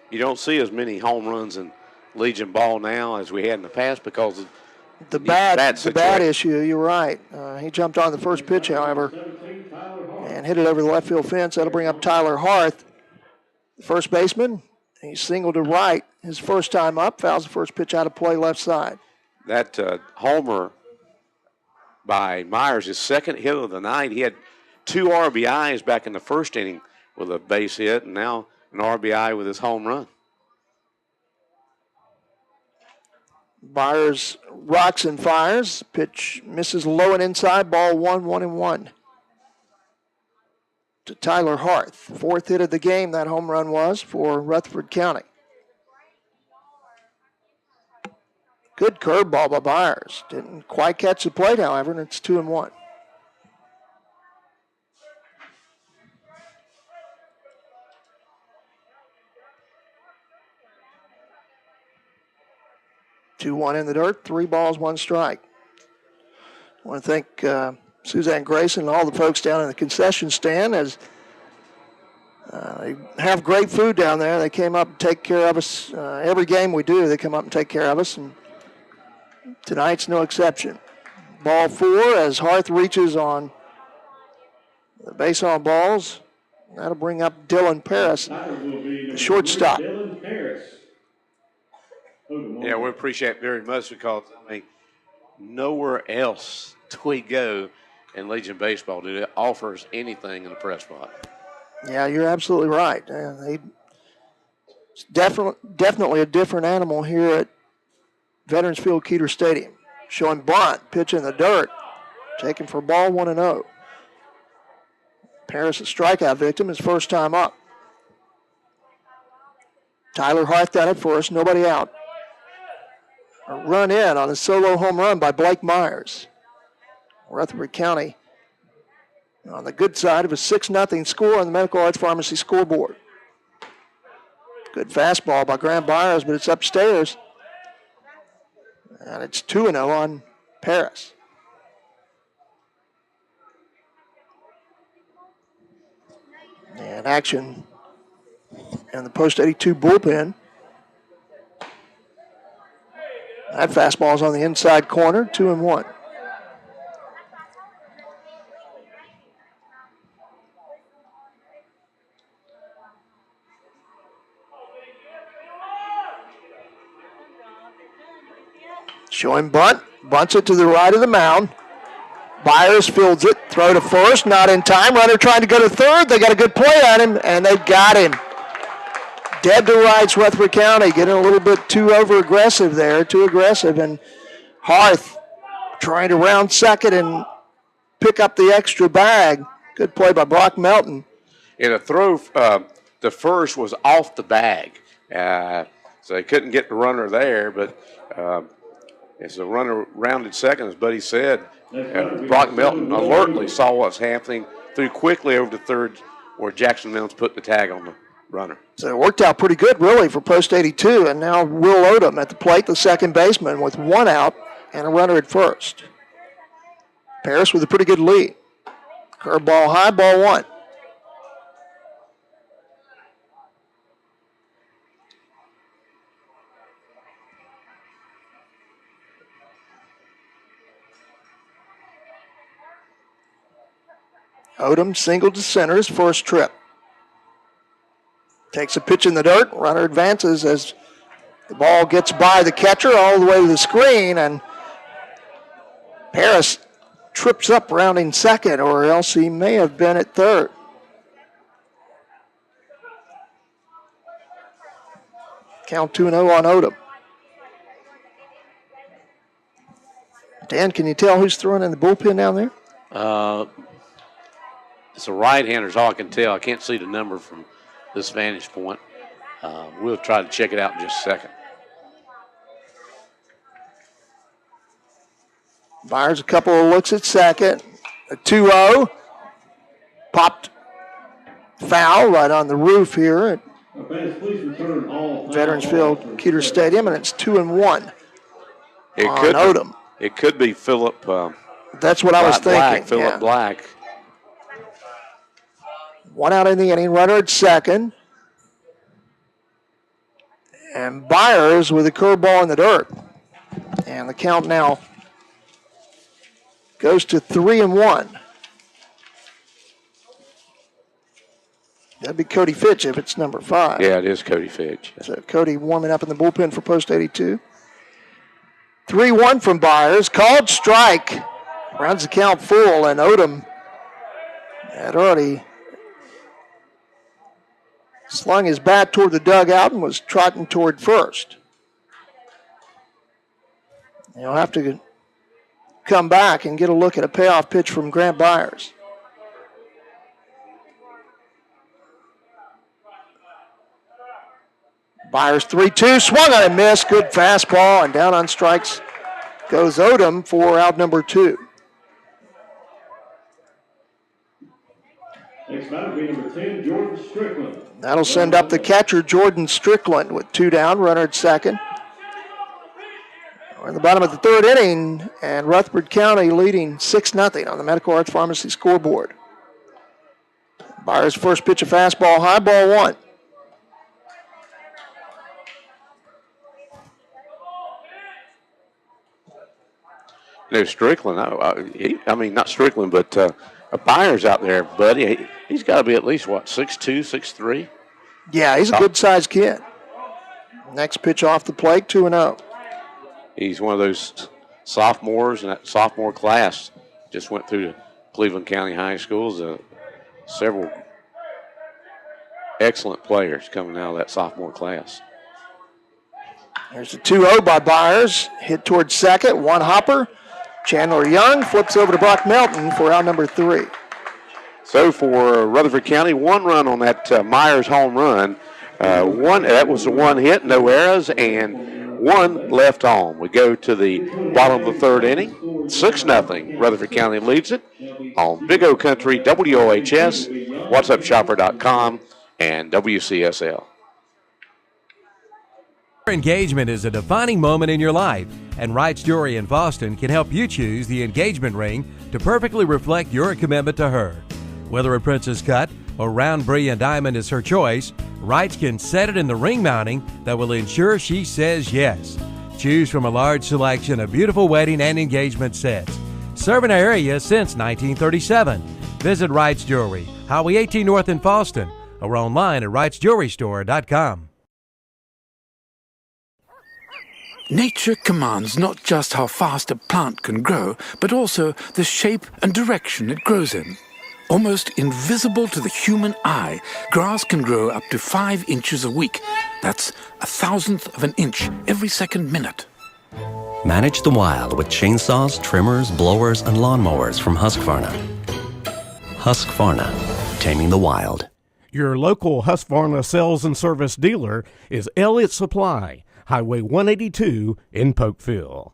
Speaker 2: You don't see as many home runs in Legion ball now as we had in the past because of
Speaker 1: the bat issue. You're right. He jumped on the first pitch, however, and hit it over the left field fence. That'll bring up Tyler Harth, the first baseman. He singled to right his first time up, fouls the first pitch out of play left side.
Speaker 2: That homer by Myers, his second hit of the night. He had 2 RBIs back in the first inning with a base hit, and now an RBI with his home run.
Speaker 1: Byers rocks and fires. Pitch misses low and inside. Ball 1-1-1 to Tyler Harth. 4th hit of the game, that home run was for Rutherford County. Good curveball by Byers. Didn't quite catch the plate, however, and it's 2-1. Two-one in the dirt, 3 balls, 1 strike. I want to thank Suzanne Grayson and all the folks down in the concession stand as they have great food down there. They came up and take care of us. Every game we do, they come up and take care of us, and tonight's no exception. Ball 4 as Harth reaches on the base on balls. That'll bring up Dylan Paris, the shortstop.
Speaker 2: Yeah, we appreciate it very much because, I mean, nowhere else do we go in Legion Baseball do it offers anything in the press box.
Speaker 1: Yeah, you're absolutely right. It's definitely a different animal here at Veterans Field Keeter Stadium. Showing bunt, pitch in the dirt, taken for ball 1-0. Paris, a strikeout victim, his first time up. Tyler Hart got it for us, nobody out. A run in on a solo home run by Blake Myers. Rutherford County on the good side of a 6-0 score on the Medical Arts Pharmacy scoreboard. Good fastball by Graham Byers, but it's upstairs. And it's 2-0 on Paris. And action in the post 82 bullpen. That fastball's on the inside corner, 2-1. Showing bunt, bunts it to the right of the mound. Byers fields it, throw to first, not in time. Runner trying to go to third. They got a good play on him, and they got him. Dead to rights, Rutherford County getting a little bit too over-aggressive there, too aggressive. And Harth trying to round second and pick up the extra bag. Good play by Brock Melton.
Speaker 2: And a throw to first was off the bag. So they couldn't get the runner there, but as the runner rounded second, as Buddy said, Brock Melton alertly saw what's happening, threw quickly over to third where Jackson Mills put the tag on the runner.
Speaker 1: So it worked out pretty good, really, for post 82. And now Will Odom at the plate, the second baseman, with one out and a runner at first. Paris with a pretty good lead. Curveball high, ball one. Odom singled to center his first trip. Takes a pitch in the dirt. Runner advances as the ball gets by the catcher all the way to the screen, and Paris trips up rounding second, or else he may have been at third. Count 2-0 on Odom. Dan, can you tell who's throwing in the bullpen down there?
Speaker 2: It's a right-hander is all I can tell. I can't see the number from this vantage point. We'll try to check it out in just a second.
Speaker 1: Byers a couple of looks at second. A 2-0. Popped foul right on the roof here at Veterans Field Keeter Stadium, and it's 2-1 on Odom.
Speaker 2: It could be Philip.
Speaker 1: That's what I was thinking.
Speaker 2: Philip Black.
Speaker 1: One out in the inning, runner at second. And Byers with a curveball in the dirt. And the count now goes to 3-1. That'd be Cody Fitch if it's number 5.
Speaker 2: Yeah, it is Cody Fitch.
Speaker 1: So Cody warming up in the bullpen for post 82. 3-1 from Byers. Called strike. Rounds the count full, and Odom had already slung his bat toward the dugout and was trotting toward first. He'll have to come back and get a look at a payoff pitch from Grant Byers. Byers 3-2, swung on and missed. Good fastball, and down on strikes goes Odom for out number 2.
Speaker 8: Next batter will be number 10, Jordan Strickland.
Speaker 1: That'll send up the catcher, Jordan Strickland, with 2 down, runner at second. We're in the bottom of the third inning, and Rutherford County leading 6-0 on the Medical Arts Pharmacy scoreboard. Byers' first pitch, a fastball high, ball 1.
Speaker 2: No, Strickland. I mean, not Strickland, but Byers out there, buddy. He's got to be at least, 6'2", 6'3"?
Speaker 1: Yeah, he's a good-sized kid. Next pitch off the plate, 2-0.
Speaker 2: He's one of those sophomores in that sophomore class. Just went through the Cleveland County High Schools. Several excellent players coming out of that sophomore class.
Speaker 1: There's a 2-0 by Byers. Hit towards second, one hopper. Chandler Young flips over to Brock Melton for out number 3.
Speaker 2: So for Rutherford County, 1 run on that Myers home run. That was the 1 hit, no errors, and 1 left on. We go to the bottom of the 3rd inning. 6-0. Rutherford County leads it on Big O Country, WOHS, WhatsUpShopper.com, and WCSL.
Speaker 4: Engagement is a defining moment in your life, and Wright's Jewelry in Boston can help you choose the engagement ring to perfectly reflect your commitment to her. Whether a princess cut or round brilliant diamond is her choice, Wright's can set it in the ring mounting that will ensure she says yes. Choose from a large selection of beautiful wedding and engagement sets. Serving our area since 1937. Visit Wright's Jewelry, Highway 18 North in Boston, or online at wrightsjewelrystore.com.
Speaker 9: Nature commands not just how fast a plant can grow, but also the shape and direction it grows in. Almost invisible to the human eye, grass can grow up to 5 inches a week. That's 1/1000th of an inch every second minute.
Speaker 10: Manage the wild with chainsaws, trimmers, blowers, and lawnmowers from Husqvarna. Husqvarna, taming the wild.
Speaker 5: Your local Husqvarna sales and service dealer is Elliott Supply, Highway 182 in Polkville.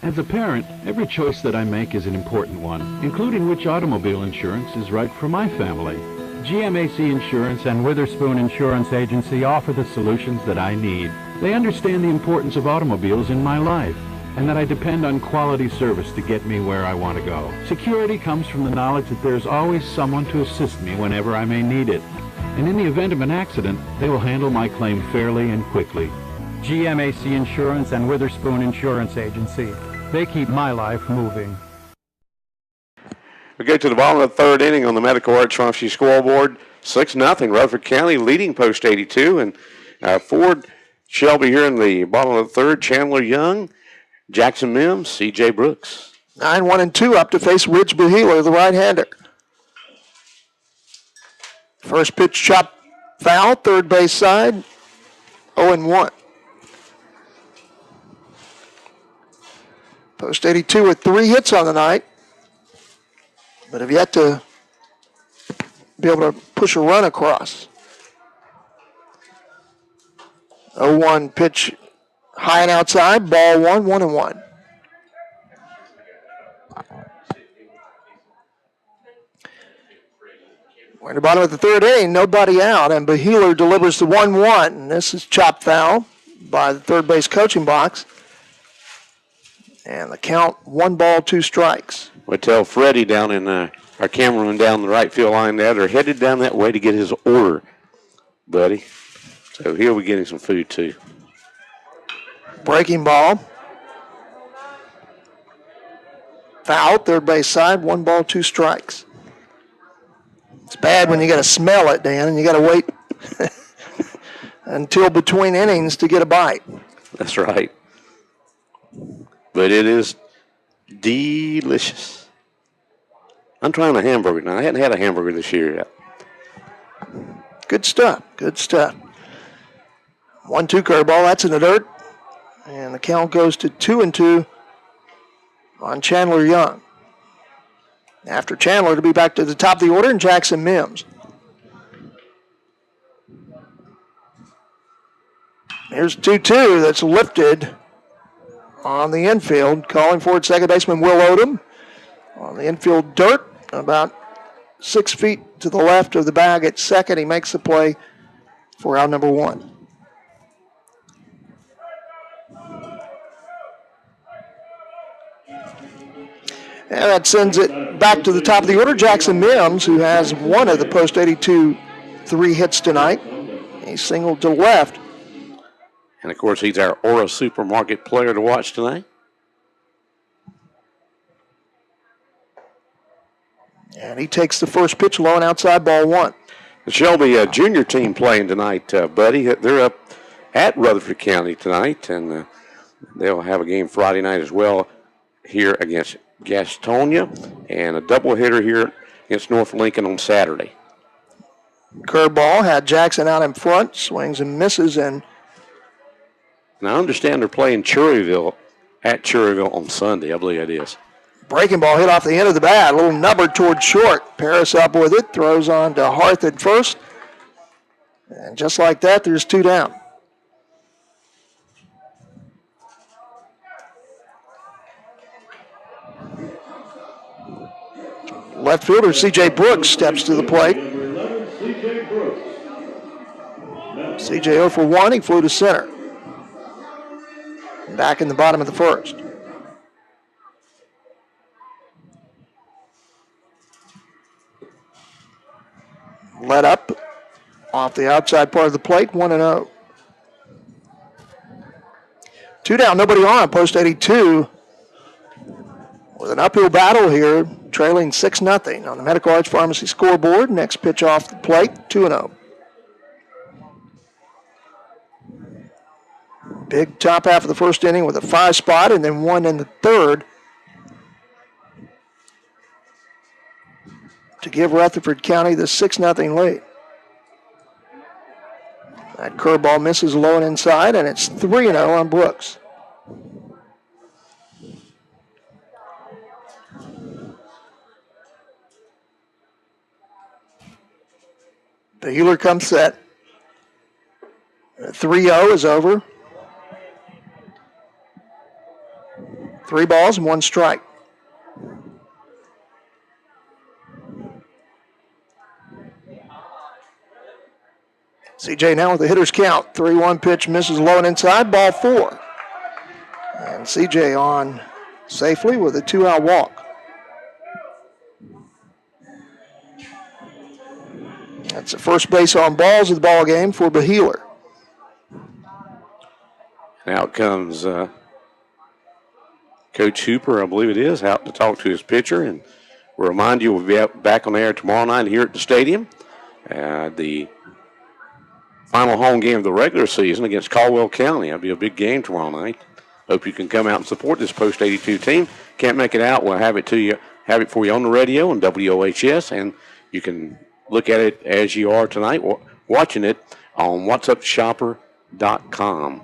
Speaker 8: As a parent, every choice that I make is an important one, including which automobile insurance is right for my family. GMAC Insurance and Witherspoon Insurance Agency offer the solutions that I need. They understand the importance of automobiles in my life, and that I depend on quality service to get me where I want to go. Security comes from the knowledge that there's always someone to assist me whenever I may need it. And in the event of an accident, they will handle my claim fairly and quickly. GMAC Insurance and Witherspoon Insurance Agency. They keep my life moving.
Speaker 2: We go to the bottom of the 3rd inning on the Medical Arts Pharmacy scoreboard. 6-0. Rutherford County leading post 82. And Ford Shelby here in the bottom of the 3rd. Chandler Young, Jackson Mims, C.J. Brooks.
Speaker 1: 9-1-2 up to face Ridge Behealer, the right-hander. First pitch chop foul, third base side, 0-1. Post 82 with 3 hits on the night, but have yet to be able to push a run across. 0-1 pitch high and outside, ball 1, 1-1. We're at the bottom of the 3rd inning, nobody out, and Behealer delivers the 1-1. And this is chopped foul by the third base coaching box. And the count, 1 ball, 2 strikes.
Speaker 2: We tell Freddie down in our cameraman down the right field line there, they're headed down that way to get his order, buddy. So he'll be getting some food too.
Speaker 1: Breaking ball. Foul, third base side, 1 ball, 2 strikes. It's bad when you got to smell it, Dan, and you got to wait until between innings to get a bite.
Speaker 2: That's right. But it is delicious. I'm trying a hamburger now. I hadn't had a hamburger this year yet.
Speaker 1: Good stuff. Good stuff. 1-2 curveball. That's in the dirt. And the count goes to 2-2 on Chandler Young. After Chandler, to be back to the top of the order, and Jackson Mims. Here's 2-2 that's lifted on the infield. Calling for it, second baseman Will Odom. On the infield dirt, about 6 feet to the left of the bag at second. He makes the play for out number 1. And that sends it back to the top of the order. Jackson Mims, who has one of the post 82 3 hits tonight. He singled to left.
Speaker 2: And, of course, he's our Aura Supermarket player to watch tonight.
Speaker 1: And he takes the first pitch low and outside, ball one.
Speaker 2: The Shelby junior team playing tonight, buddy. They're up at Rutherford County tonight, and they'll have a game Friday night as well here against Gastonia, and a doubleheader here against North Lincoln on Saturday.
Speaker 1: Curveball had Jackson out in front, swings and misses, and
Speaker 2: I understand they're playing Cherryville at Cherryville on Sunday. I believe it is.
Speaker 1: breaking ball hit off the end of the bat. A little number towards short. Paris up with it, throws on to Harth at first. And just like that, there's two down. Left fielder C.J. Brooks steps to the plate. C.J. 0 for 1. He flew to center. Back in the bottom of the first. Let up off the outside part of the plate, 1-0. Two down, nobody on, post 82. With an uphill battle here, trailing 6-0 on the Medical Arts Pharmacy scoreboard. Next pitch off the plate, 2-0. Big top half of the first inning with a 5 spot and then one in the third to give Rutherford County the 6-0 lead. That curveball misses low and inside, and it's 3-0 on Brooks. The Healer comes set. 3-0 is over. 3 balls and 1 strike. CJ now with the hitter's count. 3-1 pitch misses low and inside, ball 4. And CJ on safely with a 2-out walk. That's the first base on balls of the ball game for Beheeler.
Speaker 2: Out comes Coach Hooper, I believe it is, out to talk to his pitcher. And we'll remind you, we'll be back on the air tomorrow night here at the stadium. The final home game of the regular season against Caldwell County. That'll be a big game tomorrow night. Hope you can come out and support this Post 82 team. Can't make it out, we'll have it for you on the radio on WOHS, and you can look at it as you are tonight, watching it on whatsupshopper.com.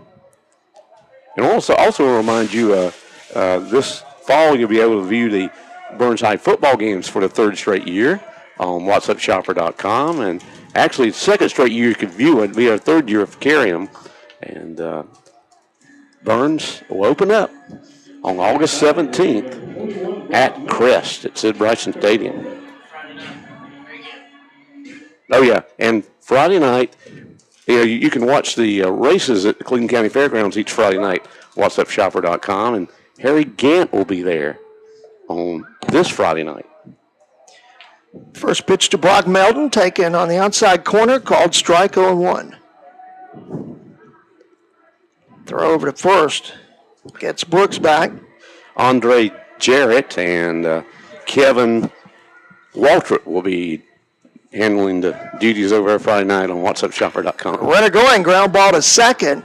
Speaker 2: And also remind you, this fall you'll be able to view the Burnside football games for the 3rd straight year on whatsupshopper.com. And actually, the 2nd straight year you can view it. It'll be our 3rd year of carrying them. And Burns will open up on August 17th at Crest at Sid Bryson Stadium. Oh, yeah, and Friday night, you can watch the races at the Cleveland County Fairgrounds each Friday night, whatsupshopper.com, and Harry Gant will be there on this Friday night.
Speaker 1: First pitch to Brock Melton, taken on the outside corner, called strike 0-1. Throw over to first, gets Brooks back.
Speaker 2: Andre Jarrett and Kevin Waltrip will be handling the duties over Friday night on whatsupshopper.com.
Speaker 1: Runner going, ground ball to second.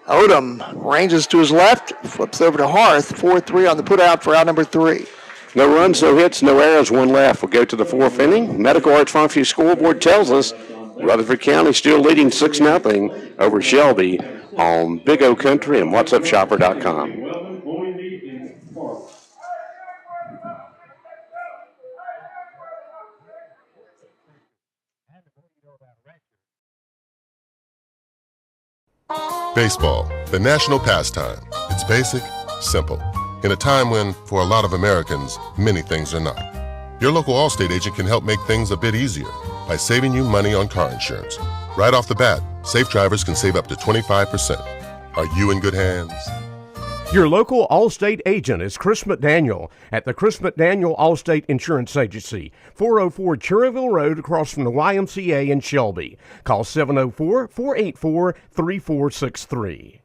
Speaker 1: Odom ranges to his left, flips over to Harth. 4-3 on the putout for out number 3.
Speaker 2: No runs, no hits, no errors, 1 left. We'll go to the 4th inning. Medical Arts Pharmacy scoreboard tells us Rutherford County still leading 6-0 over Shelby on Big O Country and whatsupshopper.com.
Speaker 11: Baseball, the national pastime. It's basic, simple. In a time when, for a lot of Americans, many things are not. Your local Allstate agent can help make things a bit easier by saving you money on car insurance. Right off the bat, safe drivers can save up to 25%. Are you in good hands?
Speaker 5: Your local Allstate agent is Chris McDaniel at the Chris McDaniel Allstate Insurance Agency, 404 Cherryville Road across from the YMCA in Shelby. Call 704-484-3463.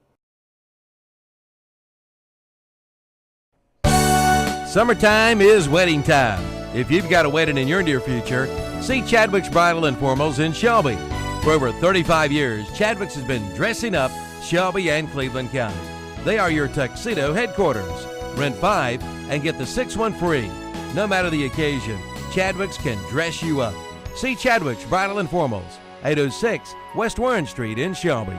Speaker 4: Summertime is wedding time. If you've got a wedding in your near future, see Chadwick's Bridal and Formals in Shelby. For over 35 years, Chadwick's has been dressing up Shelby and Cleveland County. They are your tuxedo headquarters. Rent 5 and get the 6th one free. No matter the occasion, Chadwick's can dress you up. See Chadwick's Bridal and Formals, 806 West Warren Street in Shelby.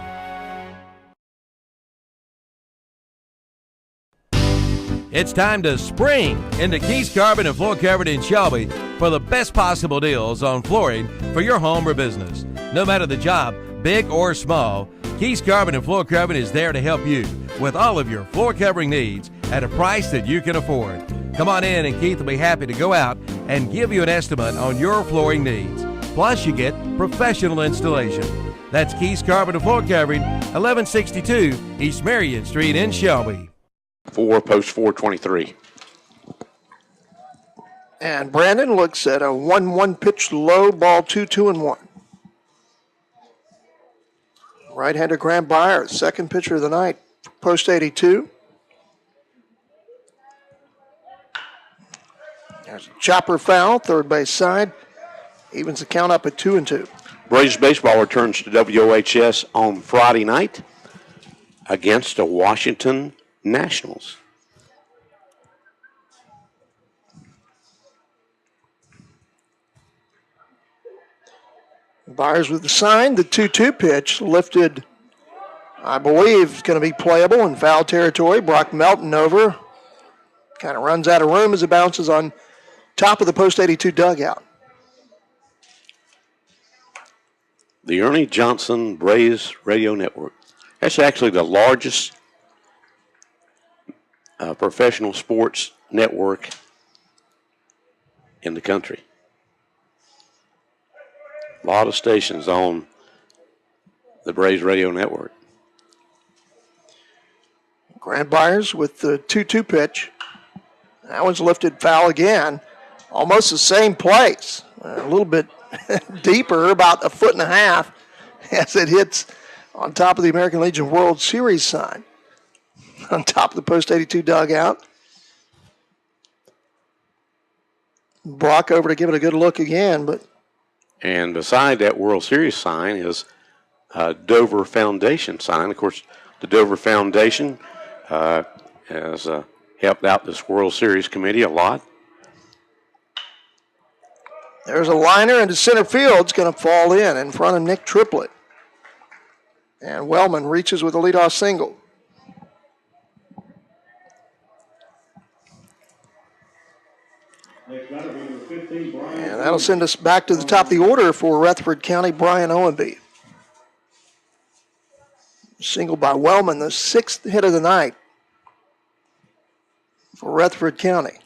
Speaker 4: It's time to spring into Keys Carbon and Floor Covered in Shelby for the best possible deals on flooring for your home or business. No matter the job, big or small, Keys Carbon and Floor Covering is there to help you with all of your floor covering needs at a price that you can afford. Come on in and Keith will be happy to go out and give you an estimate on your flooring needs. Plus, you get professional installation. That's Keys Carbon and Floor Covering, 1162 East Marion Street in Shelby.
Speaker 2: 4, post 423.
Speaker 1: And Brandon looks at a 1-1 pitch low, ball 2-2-1. Right-hander Grant Byers, second pitcher of the night, post 82. There's a chopper foul, third base side. Evens the count up at 2-2.
Speaker 2: Braves baseball returns to WOHS on Friday night against the Washington Nationals.
Speaker 1: Byers with the sign, the 2-2 pitch lifted, I believe, going to be playable in foul territory. Brock Melton over. Kind of runs out of room as it bounces on top of the post 82 dugout.
Speaker 2: The Ernie Johnson Braves Radio Network. That's actually the largest professional sports network in the country. A lot of stations on the Braves Radio Network.
Speaker 1: Grant Byers with the 2-2 pitch. That one's lifted foul again. Almost the same place. A little bit deeper, about 1.5 feet, as it hits on top of the American Legion World Series sign. On top of the post 82 dugout. Brock over to give it a good look again, but.
Speaker 2: And beside that World Series sign is a Dover Foundation sign. Of course, the Dover Foundation has helped out this World Series committee a lot.
Speaker 1: There's a liner into center field. It's going to fall in front of Nick Triplett. And Wellman reaches with a leadoff single. And that'll send us back to the top of the order for Rutherford County, Brian Owenby. Single by Wellman, the 6th hit of the night for Rutherford County.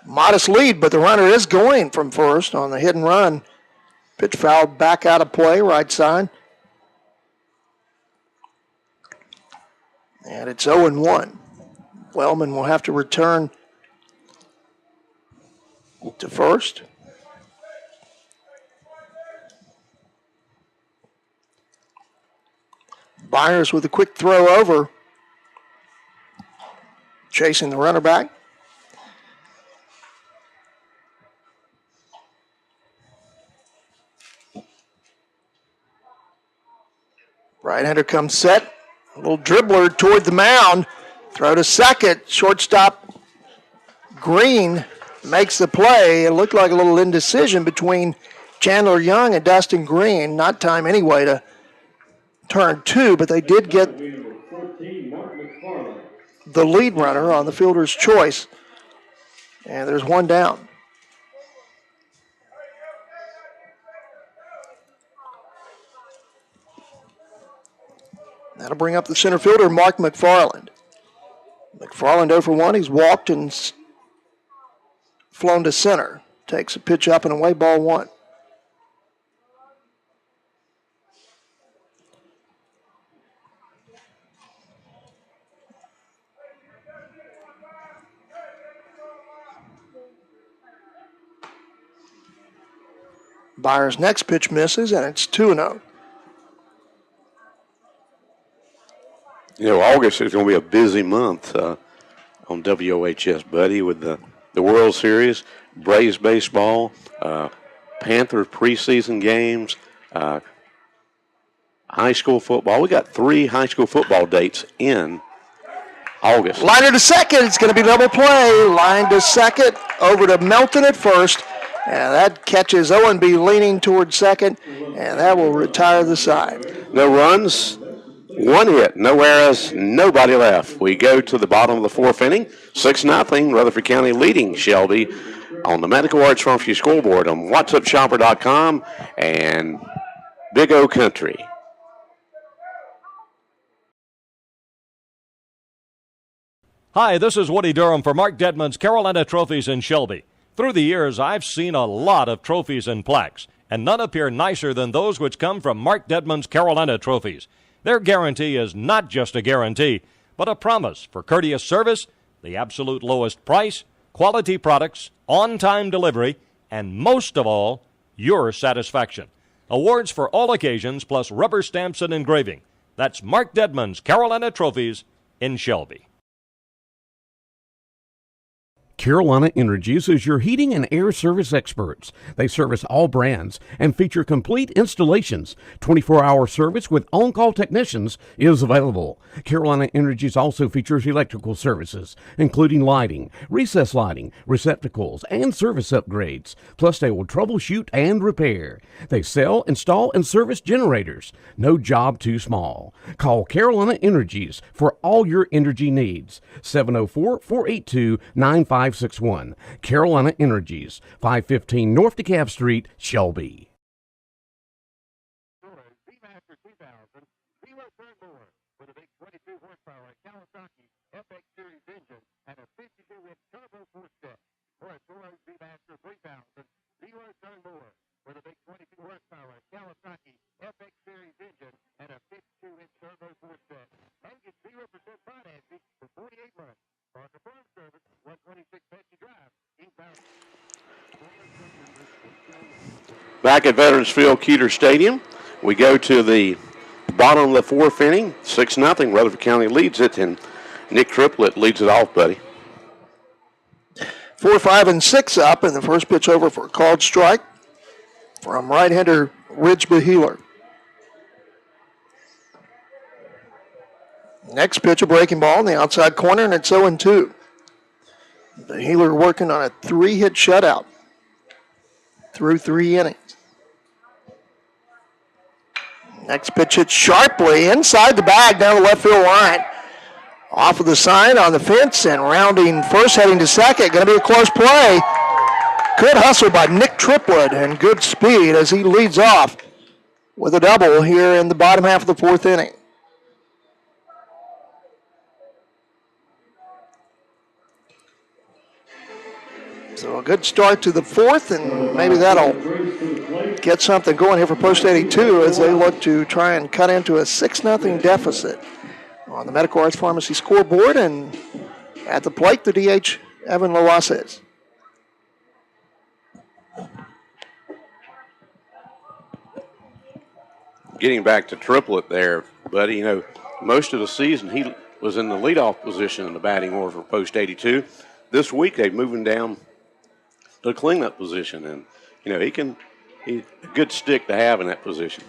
Speaker 1: Modest lead, but the runner is going from first on the hit and run. Pitch fouled back out of play, right side. And it's 0-1. Wellman will have to return to first. Byers with a quick throw over. Chasing the runner back. Right-hander comes set. A little dribbler toward the mound. Throw to second. Shortstop Green makes the play. It looked like a little indecision between Chandler Young and Dustin Green. Not time anyway to turn two, but they did get the lead runner on the fielder's choice. And there's one down. That'll bring up the center fielder, Mark McFarland. McFarland 0 for 1. He's walked and flown to center. Takes a pitch up and away, ball 1. Byers' next pitch misses, and it's 2-0.
Speaker 2: August is going to be a busy month on WOHS, buddy, with the World Series, Braves baseball, Panthers preseason games, high school football. We got 3 high school football dates in August.
Speaker 1: Liner to second. It's going to be double play. Line to second. Over to Melton at first. And that catches Owenby leaning towards second. And that will retire the side.
Speaker 2: No runs, 1 hit, no errors, nobody left. We go to the bottom of the 4th inning. 6-0. Rutherford County leading Shelby on the Medical Arts Pharmacy scoreboard on whatsupshopper.com and Big O Country.
Speaker 12: Hi, this is Woody Durham for Mark Dedman's Carolina Trophies in Shelby. Through the years, I've seen a lot of trophies and plaques, and none appear nicer than those which come from Mark Dedman's Carolina Trophies. Their guarantee is not just a guarantee, but a promise for courteous service, the absolute lowest price, quality products, on-time delivery, and most of all, your satisfaction. Awards for all occasions, plus rubber stamps and engraving. That's Mark Dedman's Carolina Trophies in Shelby.
Speaker 5: Carolina Energies is your heating and air service experts. They service all brands and feature complete installations. 24-hour service with on-call technicians is available. Carolina Energies also features electrical services, including lighting, recess lighting, receptacles, and service upgrades. Plus, they will troubleshoot and repair. They sell, install, and service generators. No job too small. Call Carolina Energies for all your energy needs. 704-482-9561. Carolina Energies, 515 North DeKalb Street, Shelby.
Speaker 7: Seamaster 2000, 0 turn more with a big 22 horsepower Kawasaki FX Series engine and a 52-inch turbo four-step. For a Toro Seamaster 3000, 0 turn more with a big 22 horsepower Kawasaki FX Series engine and a 52-inch turbo four-step. And get 0% financing for 48 months. On the farm service, 126 Betsy Drive, eastbound.
Speaker 2: Back at Veterans Field, Keeter Stadium, we go to the bottom of the 4th inning. 6-0. Rutherford County leads it, and Nick Triplett leads it off, buddy.
Speaker 1: 4, 5, and 6 up, and the first pitch over for a called strike from right-hander Ridge Beheeler. Next pitch, a breaking ball in the outside corner, and it's 0-2. The Healer working on a 3-hit shutout through 3 innings. Next pitch hits sharply inside the bag down the left field line. Off of the sign on the fence and rounding first, heading to second. Going to be a close play. Good hustle by Nick Triplett and good speed as he leads off with a double here in the bottom half of the 4th inning. So a good start to the 4th, and maybe that'll get something going here for Post 82 as they look to try and cut into a 6-0 deficit on the Medical Arts Pharmacy scoreboard. And at the plate, the DH, Evan Loases.
Speaker 2: Getting back to Triplett there, buddy, most of the season he was in the leadoff position in the batting order for Post 82. This week they've moved him down to the cleanup position, and he's a good stick to have in that position.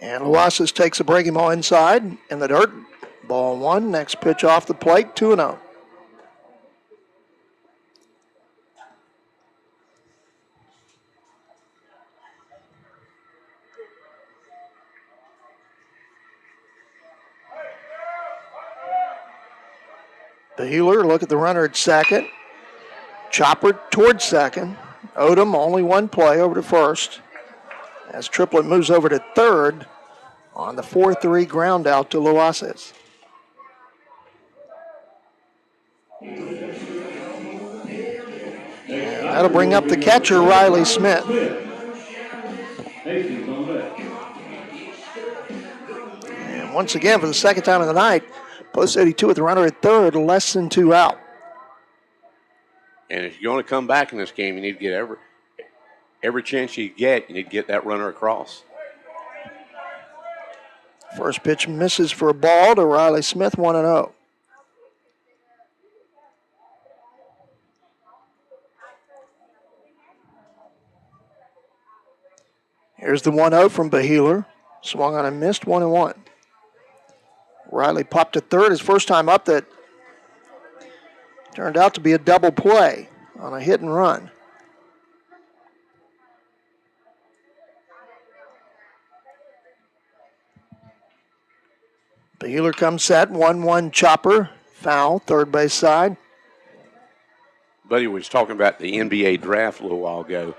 Speaker 1: And Loases takes a breaking ball inside in the dirt. Ball 1. Next pitch off the plate, 2-0. The Healer look at the runner at second. Chopper towards second. Odom only one play over to first. As Triplett moves over to third on the 4-3 ground out to Loases. And that'll bring up the catcher, Riley Smith. And once again, for the second time of the night, Post 82 with the runner at third, less than 2 out.
Speaker 2: And if you're going to come back in this game, you need to get every chance you get, you need to get that runner across.
Speaker 1: First pitch misses for a ball to Riley Smith, 1-0. Here's the 1-0 from Beheeler. Swung on and missed, 1-1. Riley popped to third his first time up. That turned out to be a double play on a hit and run. Beheeler comes set, 1-1 chopper, foul, third base side.
Speaker 2: Buddy was talking about the NBA draft a little while ago.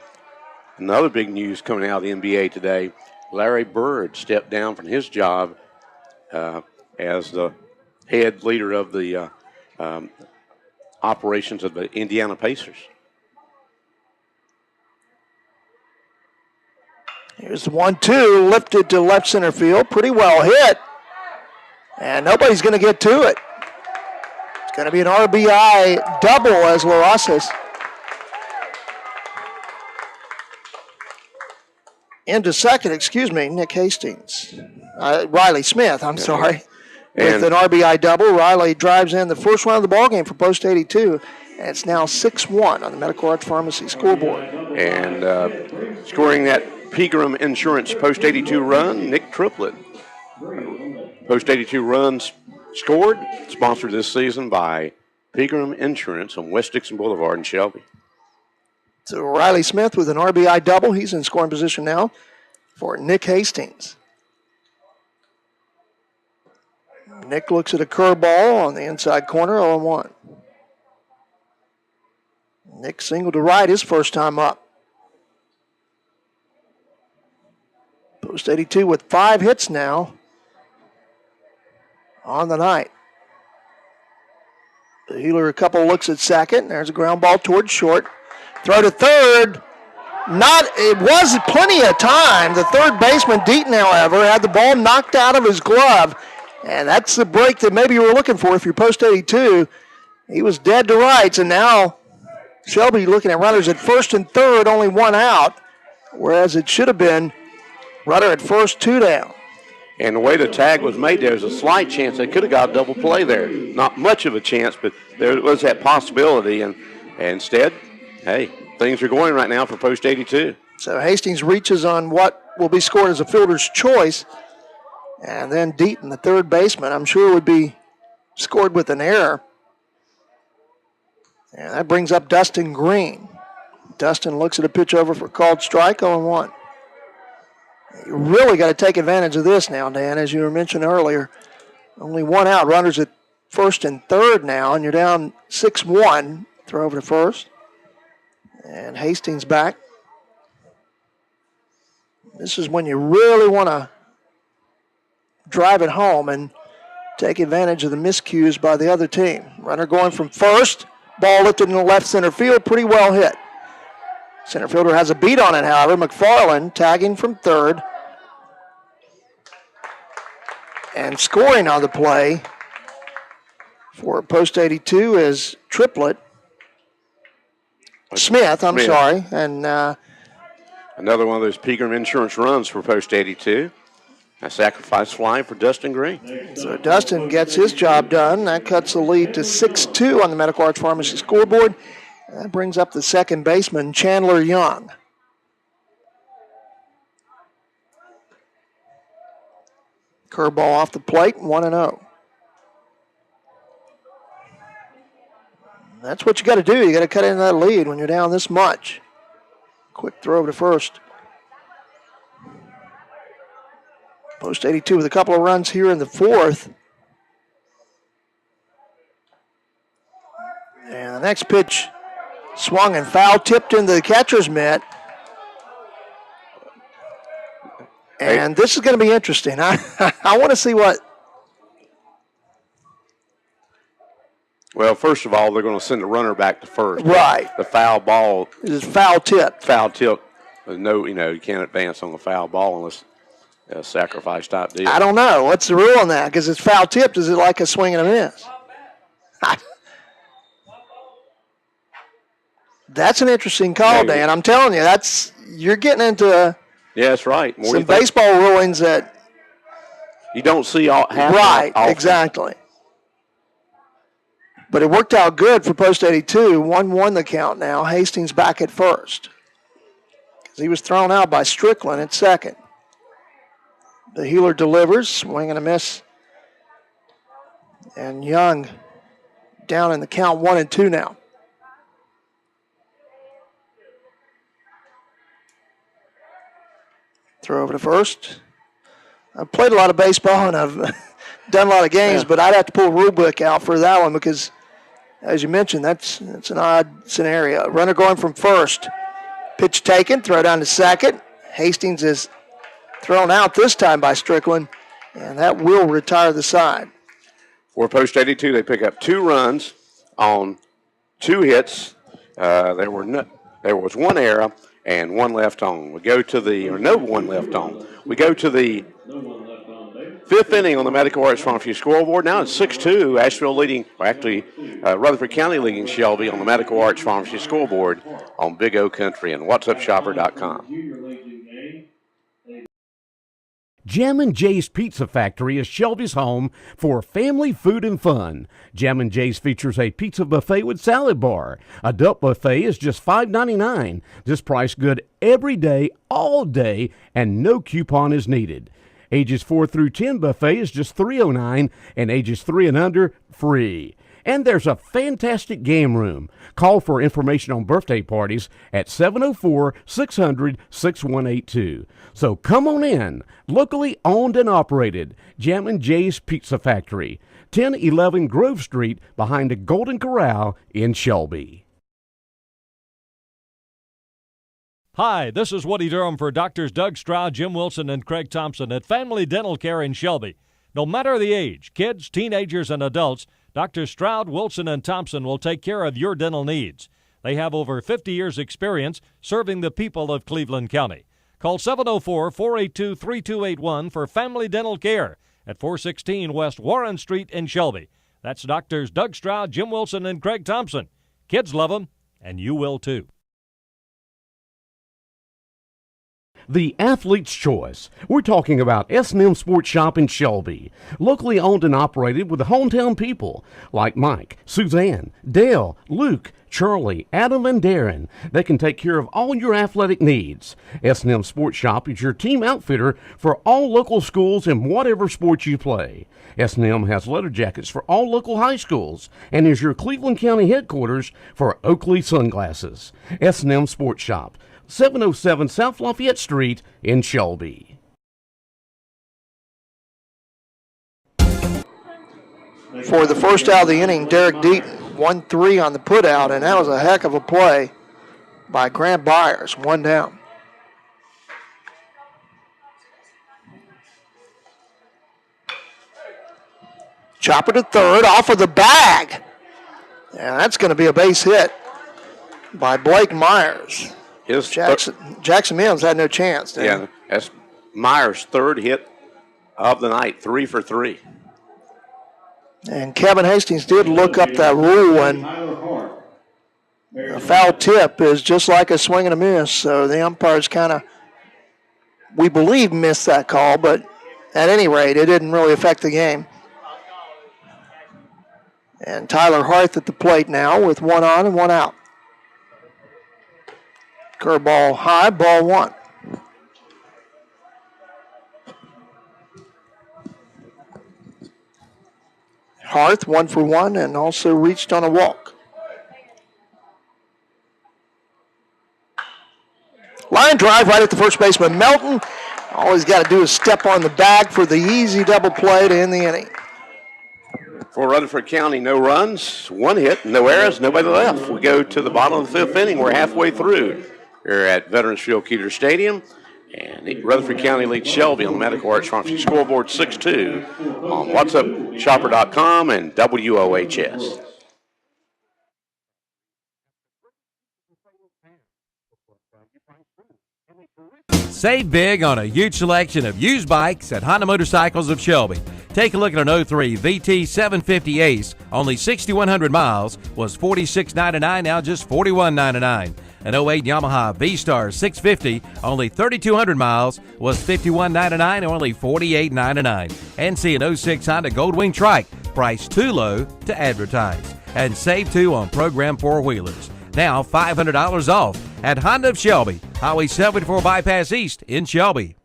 Speaker 2: Another big news coming out of the NBA today, Larry Bird stepped down from his job as the head leader of the operations of the Indiana Pacers.
Speaker 1: Here's the 1-2, lifted to left center field, pretty well hit. And nobody's going to get to it. It's going to be an RBI double as Larosas into second, Nick Hastings. Riley Smith, I'm sorry. With an RBI double, Riley drives in the first run of the ballgame for Post 82. And it's now 6-1 on the Medical Arts Pharmacy scoreboard.
Speaker 2: And scoring that Pegram Insurance Post 82 run, Nick Triplett. Post 82 runs scored, sponsored this season by Pegram Insurance on West Dixon Boulevard in Shelby.
Speaker 1: So Riley Smith with an RBI double. He's in scoring position now for Nick Hastings. Nick looks at a curveball on the inside corner, 0-1. Nick singled to right his first time up. Post 82 with 5 hits now on the night. The Healer a couple looks at second. There's a ground ball towards short. Throw to third. It was plenty of time. The third baseman, Deaton, however, had the ball knocked out of his glove. And that's the break that maybe you were looking for if you're Post 82. He was dead to rights, and now Shelby looking at runners at first and third, only 1 out, whereas it should have been runner at first, 2 down.
Speaker 2: And the way the tag was made, there was a slight chance they could have got a double play there. Not much of a chance, but there was that possibility. And instead, hey, things are going right now for Post 82.
Speaker 1: So Hastings reaches on what will be scored as a fielder's choice. And then Deaton, the third baseman, I'm sure would be scored with an error. And that brings up Dustin Green. Dustin looks at a pitch over for called strike, 0-1. You really got to take advantage of this now, Dan, as you were mentioning earlier. Only 1 out, runners at first and third now, and you're down 6-1. Throw over to first. And Hastings back. This is when you really want to drive it home and take advantage of the miscues by the other team. Runner going from first, ball lifted in the left center field, pretty well hit. Center fielder has a beat on it, however. McFarland tagging from third. And scoring on the play for Post 82 is Triplett. Smith, I'm sorry. And
Speaker 2: another one of those Pegram Insurance runs for Post 82. A sacrifice fly for Dustin Green.
Speaker 1: So Dustin gets his job done. That cuts the lead to 6-2 on the Medical Arts Pharmacy scoreboard. That brings up the second baseman, Chandler Young. Curveball off the plate, 1-0. That's what you got to do. You got to cut into that lead when you're down this much. Quick throw to first. Post 82 with a couple of runs here in the fourth. And the next pitch swung and foul, tipped into the catcher's mitt. And this is going to be interesting. I want to see what.
Speaker 2: Well, first of all, they're going to send the runner back to first.
Speaker 1: Right.
Speaker 2: The foul ball.
Speaker 1: It is foul tip.
Speaker 2: Foul tip. No, you can't advance on the foul ball unless a sacrifice type deal.
Speaker 1: I don't know. What's the rule on that? Because it's foul tipped. Is it like a swing and a miss? That's an interesting call, Dan. I'm telling you, you're getting into
Speaker 2: yeah, that's right.
Speaker 1: some baseball rulings that
Speaker 2: you don't see all half
Speaker 1: Right,
Speaker 2: often.
Speaker 1: exactly. But it worked out good for Post 82. 1-1 the count now. Hastings back at first. Because he was thrown out by Strickland at second. The Healer delivers, swing and a miss. And Young down in the count 1-2 now. Throw over to first. I've played a lot of baseball and I've done a lot of games, but I'd have to pull a rule book out for that one because, as you mentioned, that's an odd scenario. Runner going from first. Pitch taken, throw down to second. Hastings is thrown out this time by Strickland, and that will retire the side.
Speaker 2: For Post 82, they pick up 2 runs on 2 hits. There was 1 error and 1 left on. We go to the, or no 1 left on. We go to the 5th inning on the Medical Arts Pharmacy scoreboard. Now it's 6-2. Asheville leading, Rutherford County leading Shelby on the Medical Arts Pharmacy scoreboard on Big O Country and whatsupshopper.com.
Speaker 5: Jammin' Jay's Pizza Factory is Shelby's home for family food and fun. Jammin' Jay's features a pizza buffet with salad bar. Adult buffet is just $5.99. This price good every day, all day, and no coupon is needed. Ages 4 through 10 buffet is just $3.09, and ages 3 and under, free. And there's a fantastic game room. Call for information on birthday parties at 704-600-6182. So come on in. Locally owned and operated, Jammin' Jay's Pizza Factory, 1011 Grove Street behind the Golden Corral in Shelby.
Speaker 12: Hi, this is Woody Durham for Doctors Doug Stroud, Jim Wilson, and Craig Thompson at Family Dental Care in Shelby. No matter the age, kids, teenagers, and adults, Dr. Stroud, Wilson, and Thompson will take care of your dental needs. They have over 50 years' experience serving the people of Cleveland County. Call 704-482-3281 for Family Dental Care at 416 West Warren Street in Shelby. That's Doctors Doug Stroud, Jim Wilson, and Craig Thompson. Kids love them, and you will too.
Speaker 5: The Athlete's Choice. We're talking about S&M Sports Shop in Shelby. Locally owned and operated with the hometown people like Mike, Suzanne, Dale, Luke, Charlie, Adam, and Darren. They can take care of all your athletic needs. S&M Sports Shop is your team outfitter for all local schools in whatever sport you play. S&M has letter jackets for all local high schools and is your Cleveland County headquarters for Oakley Sunglasses. S&M Sports Shop, 707 South Lafayette Street in Shelby.
Speaker 1: For the first out of the inning, Derek Deaton, 1-3 on the putout, and that was a heck of a play by Grant Byers, 1 down. Chopper to third, off of the bag. And that's going to be a base hit by Blake Myers. Jackson Mills had no chance.
Speaker 2: That's Myers' 3rd hit of the night, 3 for 3.
Speaker 1: And Kevin Hastings did look up that rule, and a foul tip is just like a swing and a miss. So the umpires kind of, we believe, missed that call, but at any rate, it didn't really affect the game. And Tyler Harth at the plate now with 1 on and 1 out. Curveball high, ball 1. Harth 1 for 1 and also reached on a walk. Line drive right at the first baseman, Melton. All he's got to do is step on the bag for the easy double play to end the inning.
Speaker 2: For Rutherford County, no runs, 1 hit, no errors, nobody left. We go to the bottom of the 5th inning. We're halfway through. We're at Veterans Field Keeter Stadium, and Rutherford County leads Shelby on the Medical Arts Pharmacy scoreboard 6-2 on whatsupshopper.com and WOHS.
Speaker 4: Save big on a huge selection of used bikes at Honda Motorcycles of Shelby. Take a look at an 03 VT 750 Ace, only 6,100 miles, was $46.99, now just $41.99. An '08 Yamaha V-Star 650, only 3,200 miles, was $51.99, only $48.99. And see an '06 Honda Goldwing Trike, priced too low to advertise. And save too on program four-wheelers. Now $500 off at Honda of Shelby, Highway 74 Bypass East in Shelby.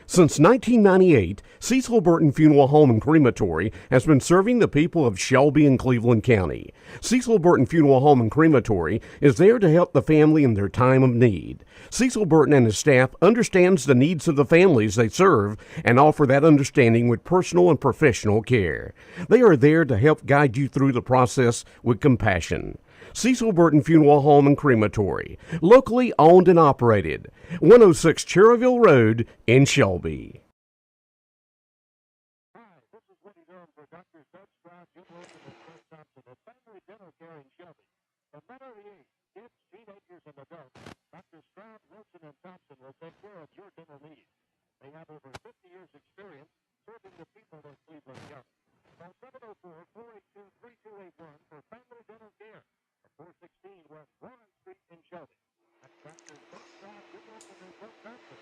Speaker 5: Since 1998, Cecil Burton Funeral Home and Crematory has been serving the people of Shelby and Cleveland County. Cecil Burton Funeral Home and Crematory is there to help the family in their time of need. Cecil Burton and his staff understands the needs of the families they serve and offer that understanding with personal and professional care. They are there to help guide you through the process with compassion. Cecil Burton Funeral Home and Crematory, locally owned and operated, 106 Cherryville Road in Shelby.
Speaker 7: Hi, this is Woody Durham for Dr. Seth Stroud, Jim Wilson, and Chris Thompson at Family Dental Care in Shelby. No matter the age, kids, teenagers, and adults, Dr. Stroud, Wilson, and Thompson will take care of your dental needs. They have over 50 years' experience serving the people of Cleveland County. Call 704-482-3281 for Family Dental Care. 416 West Warren Street in Shelby. That's Dr. Seth Stroud, Jim Wilson, and Chris Thompson.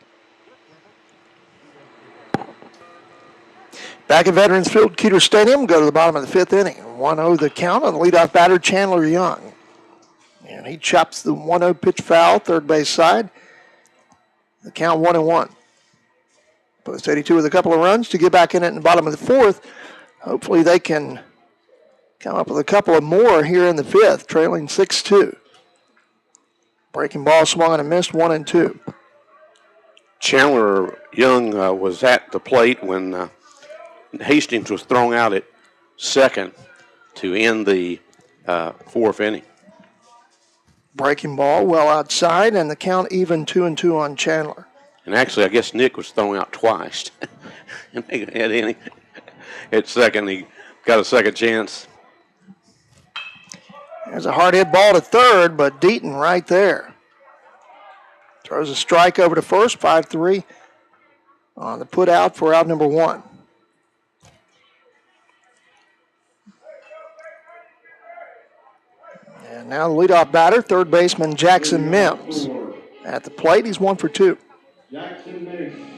Speaker 1: Back at Veterans Field, Keeter Stadium, go to the bottom of the fifth inning. 1-0 the count on the leadoff batter, Chandler Young. And he chops the 1-0 pitch foul, third base side. The count 1-1. Post 82 with a couple of runs to get back in it in the bottom of the fourth. Hopefully they can come up with a couple of more here in the fifth, trailing 6-2. Breaking ball swung and a missed, 1-2.
Speaker 2: Chandler Young was at the plate when Hastings was thrown out at second to end the fourth inning.
Speaker 1: Breaking ball well outside, and the count even 2-2 on Chandler.
Speaker 2: And actually, I guess Nick was thrown out twice. At second, he got a second chance.
Speaker 1: There's a hard hit ball to third, but Deaton right there. Throws a strike over to first, 5-3 on the put out for out number one. And now the leadoff batter, third baseman Jackson Mims. At the plate, he's 1 for 2.
Speaker 13: Jackson Mims.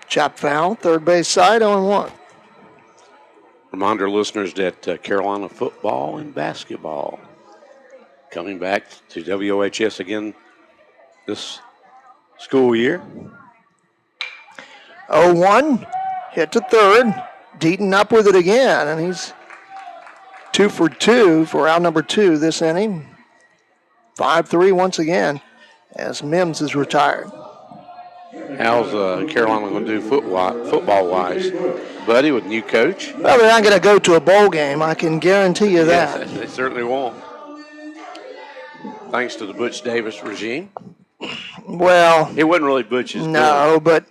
Speaker 1: Chop foul, third base side, 0-1.
Speaker 2: Reminder listeners that Carolina football and basketball coming back to WOHS again this school year.
Speaker 1: 0-1, hit to third. Deaton up with it again, and he's 2 for 2 for out number 2 this inning. 5-3 once again as Mims is retired.
Speaker 2: How's Carolina going to do football-wise, buddy, with new coach?
Speaker 1: Well, they're not going to go to a bowl game. I can guarantee you that.
Speaker 2: Yes, they certainly won't. Thanks to the Butch Davis regime.
Speaker 1: Well,
Speaker 2: it wasn't really Butch's.
Speaker 1: No, but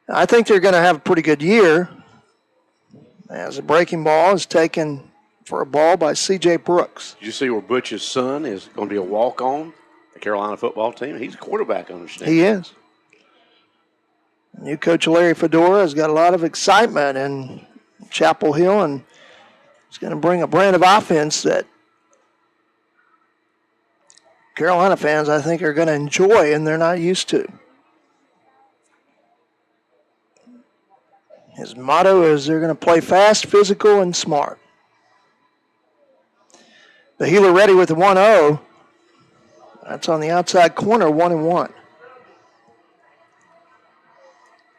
Speaker 1: I think they're going to have a pretty good year. As a breaking ball is taken for a ball by C.J. Brooks.
Speaker 2: Did you see where Butch's son is going to be a walk-on the Carolina football team? He's a quarterback, I understand.
Speaker 1: He is. New coach Larry Fedora has got a lot of excitement in Chapel Hill, and he's going to bring a brand of offense that Carolina fans, I think, are going to enjoy, and they're not used to. His motto is they're going to play fast, physical, and smart. The Healer ready with the 1-0. That's on the outside corner, 1-1.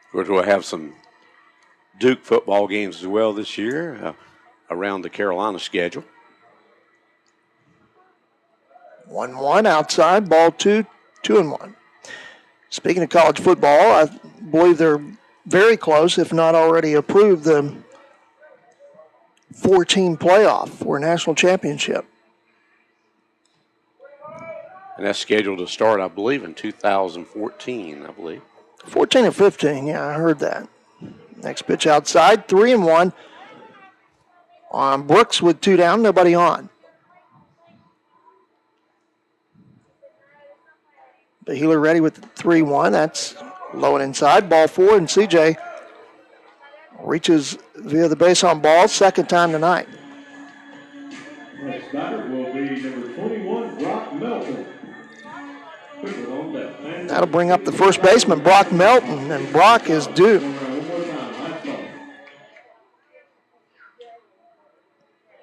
Speaker 2: Of course, we'll have some Duke football games as well this year around the Carolina schedule.
Speaker 1: 1-1 outside, ball 2, 2-1. Speaking of college football, I believe they're very close, if not already approved, the 4-team playoff for a national championship.
Speaker 2: And that's scheduled to start, I believe, in 2014, I believe.
Speaker 1: 14 or 15, yeah, I heard that. Next pitch outside, 3-1. On Brooks with 2 down, nobody on. The Healer ready with the 3-1. That's low and inside. Ball 4, and CJ reaches via the base on ball, second time tonight.
Speaker 7: Next batter will be number 21, Brock Melton.
Speaker 1: That'll bring up the first baseman, Brock Melton, and Brock is due.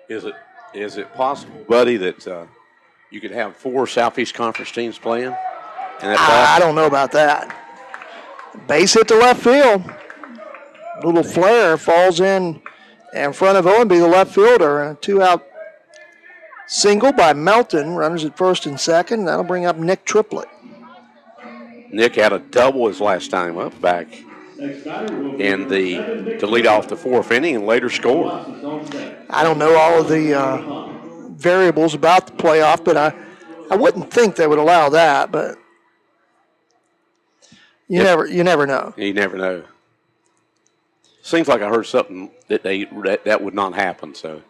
Speaker 2: Is it possible, Buddy, that you could have 4 Southeast Conference teams playing?
Speaker 1: I don't know about that. Base hit to left field. Little flare falls in front of Owenby, the left fielder, and a 2-out single by Melton. Runners at first and second. That'll bring up Nick Triplett.
Speaker 2: Nick had a double his last time up back to lead off the 4th inning and later scored.
Speaker 1: I don't know all of the variables about the playoff, but I wouldn't think they would allow that, but you never know.
Speaker 2: You never know. Seems like I heard something that would not happen. So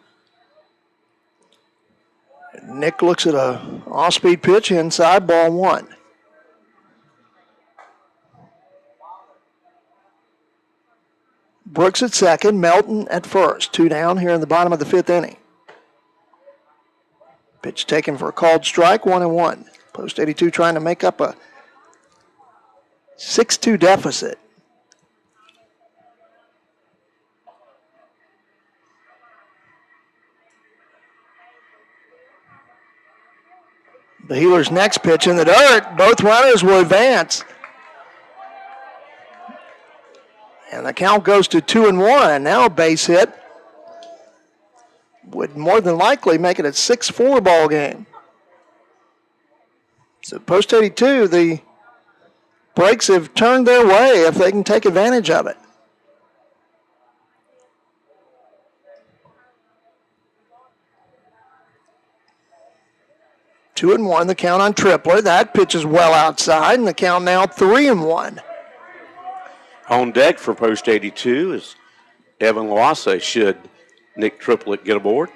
Speaker 1: Nick looks at a off-speed pitch inside, ball 1. Brooks at second, Melton at first. 2 down here in the bottom of the 5th inning. Pitch taken for a called strike, 1-1. Post 82 trying to make up a 6-2 deficit. The Healer's next pitch in the dirt. Both runners will advance. And the count goes to 2-1. Now a base hit would more than likely make it a 6-4 ball game. So post 82, the Breaks have turned their way if they can take advantage of it. Two and one, the count on Triplett. That pitch is well outside, and the count now 3-1.
Speaker 2: On deck for post 82 is Evan Loasa. Should Nick Triplett get aboard?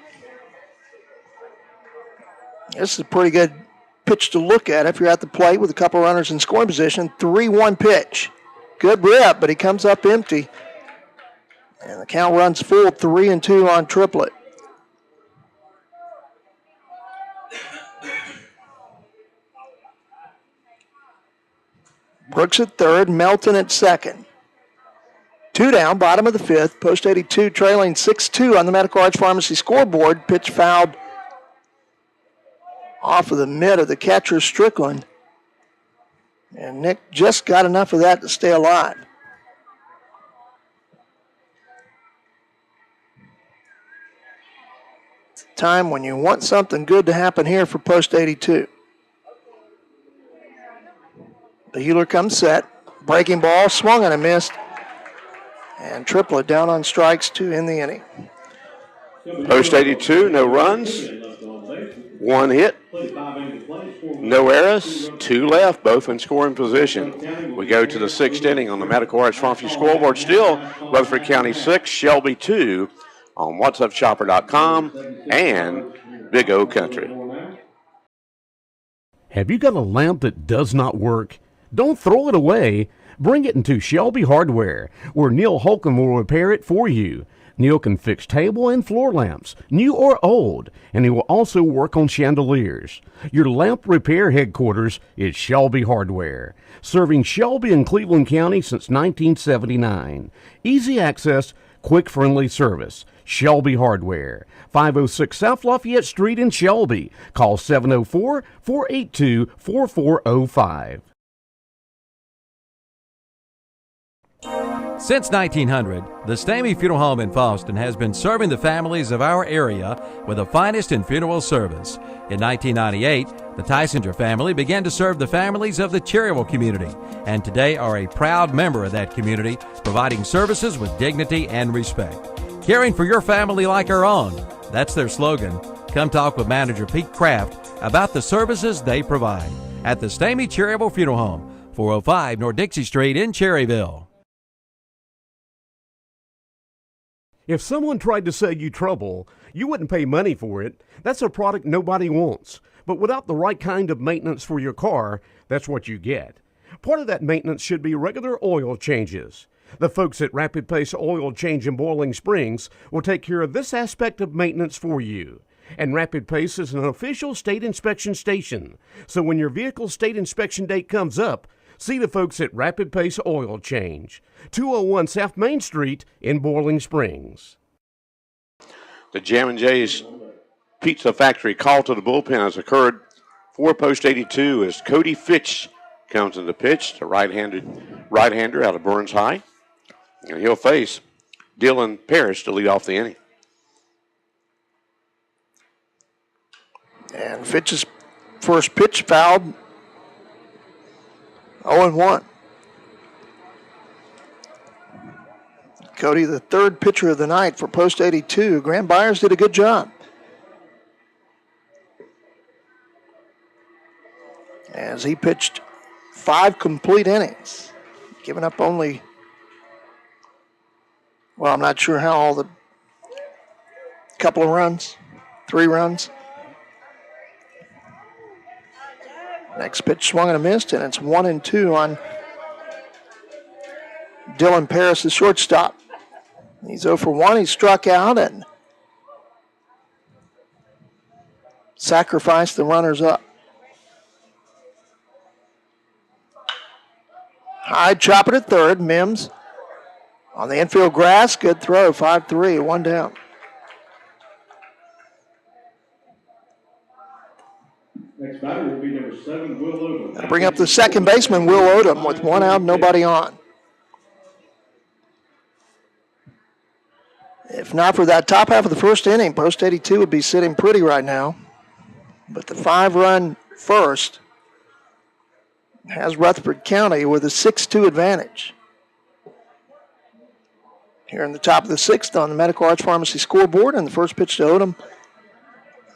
Speaker 1: This is a pretty good pitch to look at if you're at the plate with a couple runners in scoring position. 3-1 pitch. Good rip, but he comes up empty. And the count runs full, 3-2 on Triplett. Brooks at third, Melton at second. 2 down, bottom of the 5th. Post 82 trailing 6-2 on the Medical Arts Pharmacy scoreboard. Pitch fouled off of the mid of the catcher, Strickland. And Nick just got enough of that to stay alive. It's a time when you want something good to happen here for post 82. The Healer comes set. Breaking ball, swung and a missed. And Triplett down on strikes to end the inning.
Speaker 2: Post 82, no runs, 1 hit, no errors, 2 left, both in scoring position. We go to the 6th inning on the Medical Arts Pharmacy scoreboard. Still, Rutherford County 6, Shelby 2 on whatsupshopper.com and Big O Country.
Speaker 5: Have you got a lamp that does not work? Don't throw it away. Bring it into Shelby Hardware, where Neil Holcomb will repair it for you. Neil can fix table and floor lamps, new or old, and he will also work on chandeliers. Your lamp repair headquarters is Shelby Hardware, serving Shelby and Cleveland County since 1979. Easy access, quick, friendly service. Shelby Hardware, 506 South Lafayette Street in Shelby. Call 704-482-4405.
Speaker 4: Since 1900, the Stamey Funeral Home in Fallston has been serving the families of our area with the finest in funeral service. In 1998, the Tysinger family began to serve the families of the Cherryville community, and today are a proud member of that community, providing services with dignity and respect. Caring for your family like our own, that's their slogan. Come talk with manager Pete Kraft about the services they provide at the Stamey Cherryville Funeral Home, 405 North Dixie Street in Cherryville.
Speaker 5: If someone tried to sell you trouble, you wouldn't pay money for it. That's a product nobody wants. But without the right kind of maintenance for your car, that's what you get. Part of that maintenance should be regular oil changes. The folks at Rapid Pace Oil Change in Boiling Springs will take care of this aspect of maintenance for you. And Rapid Pace is an official state inspection station. So when your vehicle's state inspection date comes up, see the folks at Rapid Pace Oil Change, 201 South Main Street in Boiling Springs.
Speaker 2: The Jammin' Jay's Pizza Factory call to the bullpen has occurred for post 82 as Cody Fitch comes in the pitch, the right-hander out of Burns High. And he'll face Dylan Parrish to lead off the inning.
Speaker 1: And Fitch's first pitch fouled. 0-1. Cody, the third pitcher of the night for post 82. Graham Byers did a good job. As he pitched 5 complete innings, giving up only, well, I'm not sure how all the couple of runs, 3 runs. Next pitch swung and a missed, and it's 1-2 on Dylan Parrish, the shortstop. He's 0 for 1. He struck out and sacrificed the runners up. Hyde chopping at third. Mims on the infield grass. Good throw. 5-3. 1 down.
Speaker 13: Next batter will be number 7, Will Odom.
Speaker 1: That'll bring up the second baseman, Will Odom, with 1 out, nobody on. If not for that top half of the first inning, post 82 would be sitting pretty right now. But the 5-run first has Rutherford County with a 6-2 advantage. Here in the top of the 6th on the Medical Arts Pharmacy scoreboard, and the first pitch to Odom,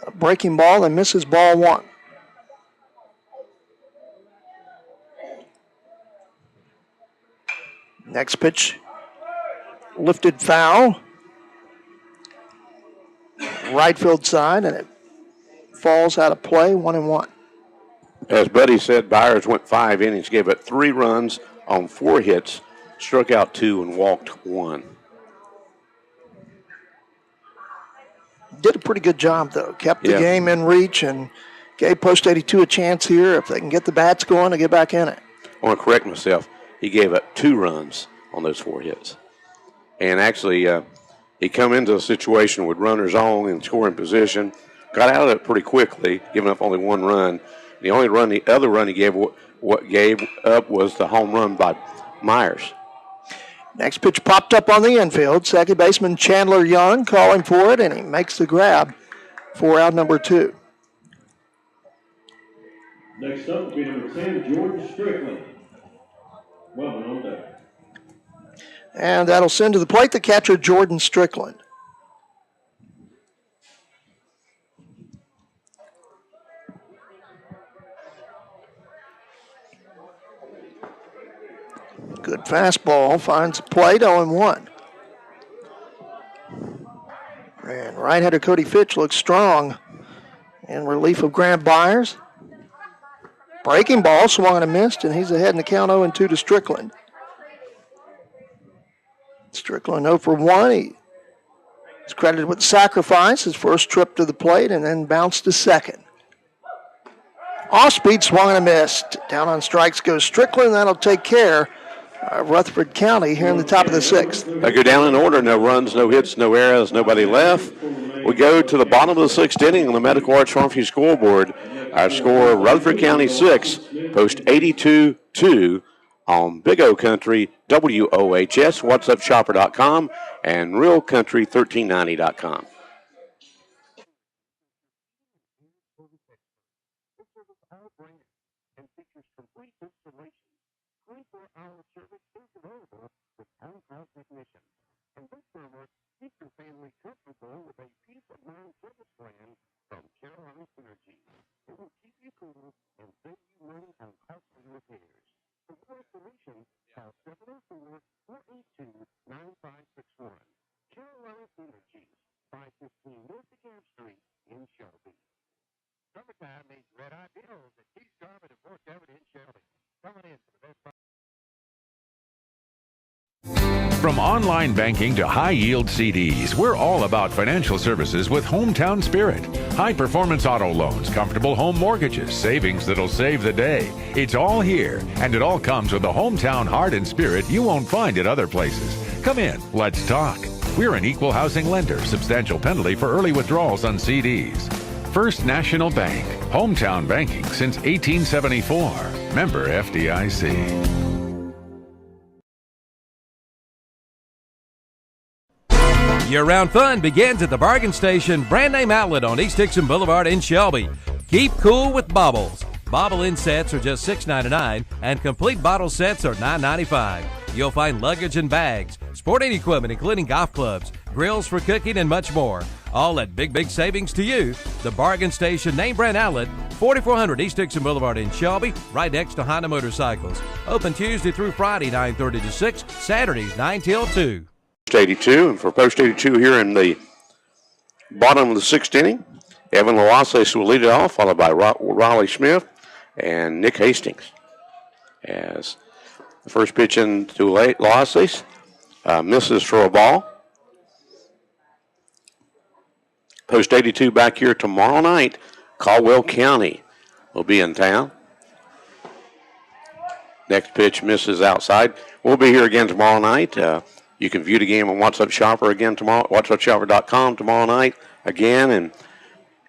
Speaker 1: a breaking ball and misses ball 1. Next pitch, lifted foul. Right field side, and it falls out of play, 1-1.
Speaker 2: As Buddy said, Byers went 5 innings, gave up 3 runs on 4 hits, struck out 2 and walked 1.
Speaker 1: Did a pretty good job, though. Kept the game in reach and gave post 82 a chance here. If they can get the bats going to get back in it.
Speaker 2: I want to correct myself. He gave up 2 runs on those 4 hits. And actually, he come into a situation with runners on in scoring position, got out of it pretty quickly, giving up only 1 run. The other run he gave up was the home run by Myers.
Speaker 1: Next pitch popped up on the infield. Second baseman Chandler Young calling for it, and he makes the grab for out number 2.
Speaker 13: Next up will be number 10, Jordan Strickland. Well, on deck.
Speaker 1: And that'll send to the plate the catcher, Jordan Strickland. Good fastball, finds the plate, 0-1. And right-hander Cody Fitch looks strong in relief of Graham Byers. Breaking ball, swung and a missed, and he's ahead in the count 0-2 to Strickland. Strickland 0 for 1. He's credited with sacrifice, his first trip to the plate, and then bounced to second. Off speed, swung and a missed. Down on strikes goes Strickland. That'll take care of Rutherford County here in the top of the 6th.
Speaker 2: They go down in order. No runs, no hits, no errors, nobody left. We go to the bottom of the 6th inning on the Medical Arts Pharmacy scoreboard. Our score, Rutherford County 6, post 82-2 on Big O Country, WOHS, WhatsUpShopper.com, and RealCountry1390.com.
Speaker 7: And this summer, keep your family comfortable with a peace of mind service plan from Carolina Energy. It will keep you cool and save you money on costly repairs. For more information, call 704-482-9561. Carolina Energy, 515 North DeKalb Street in Shelby. summertime means red-eye bills at Keith Garment and Fort Everett in Shelby. Coming in for the best price.
Speaker 14: From online banking to high-yield CDs, we're all about financial services with Hometown Spirit. High-performance auto loans, comfortable home mortgages, savings that'll save the day. It's all here, and it all comes with a hometown heart and spirit you won't find at other places. Come in, let's talk. We're an equal housing lender. Substantial penalty for early withdrawals on CDs. First National Bank. Hometown banking since 1874. Member FDIC.
Speaker 4: Year-round fun begins at the Bargain Station Brand Name Outlet on East Dixon Boulevard in Shelby. Keep cool with baubles. Bobble-in sets are just $6.99 and complete bottle sets are $9.95. You'll find luggage and bags, sporting equipment including golf clubs, grills for cooking, and much more. All at big savings to you. The Bargain Station Name Brand Outlet, 4400 East Dixon Boulevard in Shelby, right next to Honda Motorcycles. Open Tuesday through Friday, 9:30 to 6, Saturdays, 9 till 2.
Speaker 2: Post 82, and for Post 82 here in the bottom of the sixth inning, Evan Loases will lead it off, followed by Riley Smith and Nick Hastings. As the first pitch into Loases misses for a ball. Post 82 back here tomorrow night. Caldwell County will be in town. Next pitch misses outside. We'll be here again tomorrow night. You can view the game on WhatsApp Shopper again tomorrow, WhatsAppShopper.com tomorrow night again, and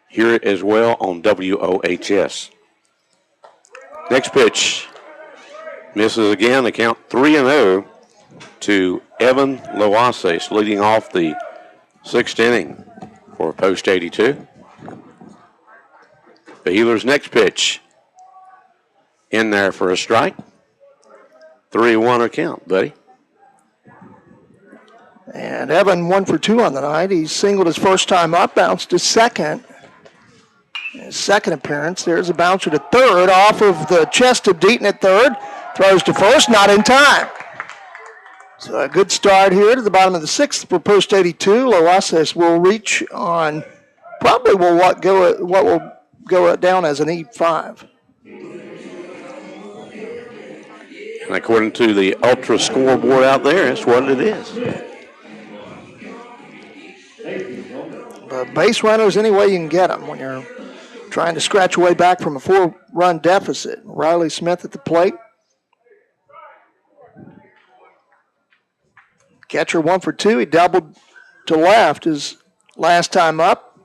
Speaker 2: hear it as well on WOHS. Next pitch misses again. The count 3-0 to Evan Loases, leading off the sixth inning for Post 82. The Healers' next pitch in there for a strike. 3-1 a count, buddy.
Speaker 1: And Evan 1 for 2 on the night. He singled his first time up, bounced to second. His second appearance. There's a bouncer to third off of the chest of Deaton at third. Throws to first, not in time. So a good start here to the bottom of the sixth for Post 82. Loases will reach on probably what will go down as an E5.
Speaker 2: And according to the Ultra scoreboard out there, that's what it is.
Speaker 1: Base runners any way you can get them when you're trying to scratch away back from a 4-run deficit. Riley Smith at the plate. Catcher 1 for 2. He doubled to left his last time up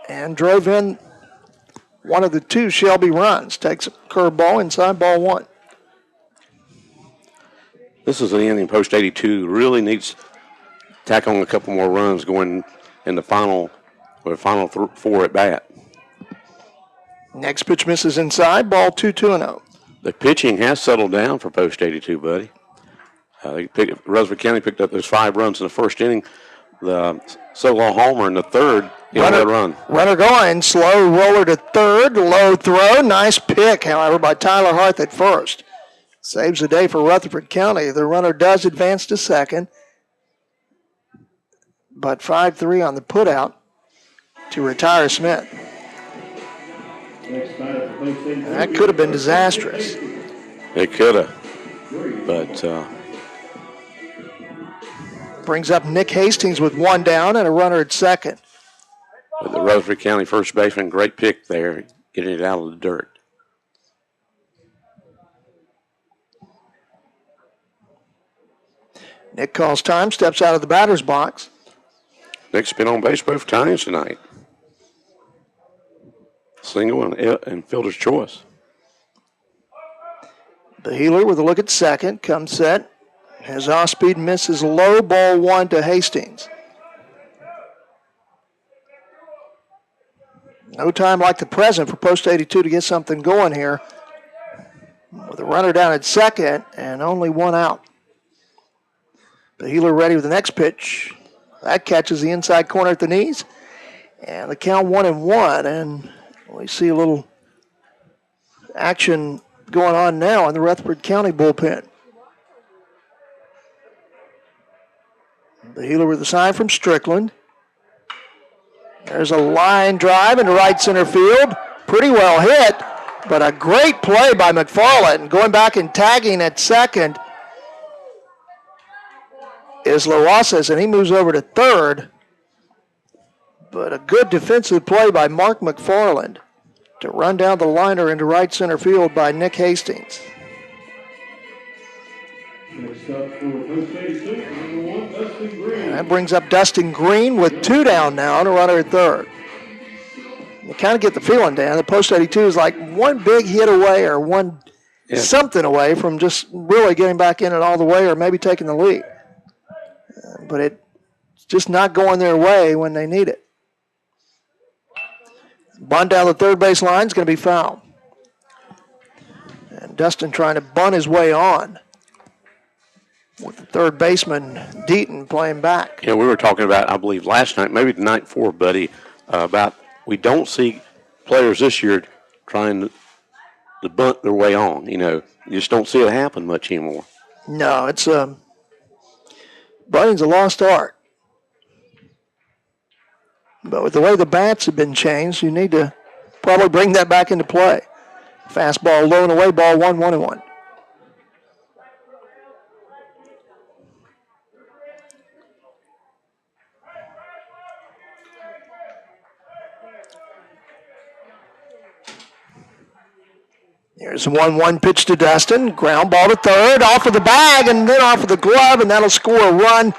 Speaker 1: and drove in one of the two Shelby runs. Takes a curveball inside, ball 1.
Speaker 2: This is an inning Post 82 really needs to tack on a couple more runs going in the final 4 at bat.
Speaker 1: Next pitch misses inside, ball 2-0.
Speaker 2: The pitching has settled down for Post 82, buddy. Rutherford County picked up those 5 runs in the first inning. The solo homer in the third, run.
Speaker 1: Runner going, slow roller to third, low throw, nice pick, however, by Tyler Harth at first. Saves the day for Rutherford County. The runner does advance to second, but 5-3 on the putout to retire Smith. That could have been disastrous.
Speaker 2: It could have, but
Speaker 1: brings up Nick Hastings with 1 down and a runner at second.
Speaker 2: But the Rutherford County first baseman, great pick there, getting it out of the dirt.
Speaker 1: Nick calls time, steps out of the batter's box.
Speaker 2: Nick's been on base both times tonight. Single and fielder's choice.
Speaker 1: The Healer with a look at second, comes set. His off-speed misses low, ball 1 to Hastings. No time like the present for Post 82 to get something going here. With a runner down at second and only 1 out. The Healer ready with the next pitch. That catches the inside corner at the knees. And the count 1-1. And we see a little action going on now in the Rutherford County bullpen. The Healer with a sign from Strickland. There's a line drive into right center field. Pretty well hit, but a great play by McFarland. Going back and tagging at second is Loases, and he moves over to third. But a good defensive play by Mark McFarland to run down the liner into right center field by Nick Hastings.
Speaker 13: Next up for Post 82, number 1, Dustin Green.
Speaker 1: And that brings up Dustin Green with 2 down now and a runner at third. You kind of get the feeling, Dan, that Post 82 is like one big hit away or one something away from just really getting back in it all the way or maybe taking the lead. But it's just not going their way when they need it. Bunt down the third base line is going to be foul. And Dustin trying to bunt his way on with the third baseman, Deaton, playing back.
Speaker 2: Yeah, we were talking about, I believe, last night, maybe the night before, Buddy, about we don't see players this year trying to bunt their way on. You know, you just don't see it happen much anymore.
Speaker 1: No, it's bunting's a lost art. But with the way the bats have been changed, you need to probably bring that back into play. Fastball low and away, ball 1-1-1. Here's a 1-1 pitch to Dustin. Ground ball to third, off of the bag, and then off of the glove, and that'll score a run.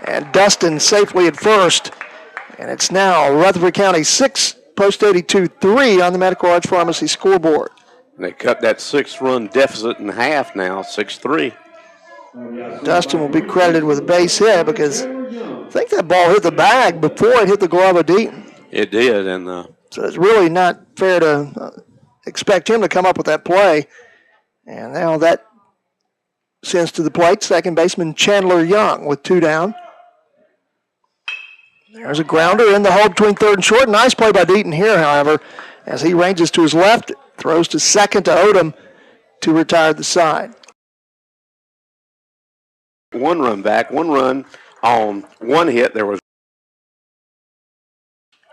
Speaker 1: And Dustin safely at first. And it's now Rutherford County 6, Post 82 3 on the Medical Arts Pharmacy scoreboard.
Speaker 2: And they cut that 6-run deficit in half now, 6-3.
Speaker 1: Dustin will be credited with a base hit because I think that ball hit the bag before it hit the glove of Deaton.
Speaker 2: It did, and
Speaker 1: so it's really not fair to expect him to come up with that play. And now that sends to the plate second baseman Chandler Young with 2 down. There's a grounder in the hole between third and short. Nice play by Deaton here, however, as he ranges to his left, throws to second to Odom to retire the side.
Speaker 2: 1 run back, 1 run on 1 hit. There was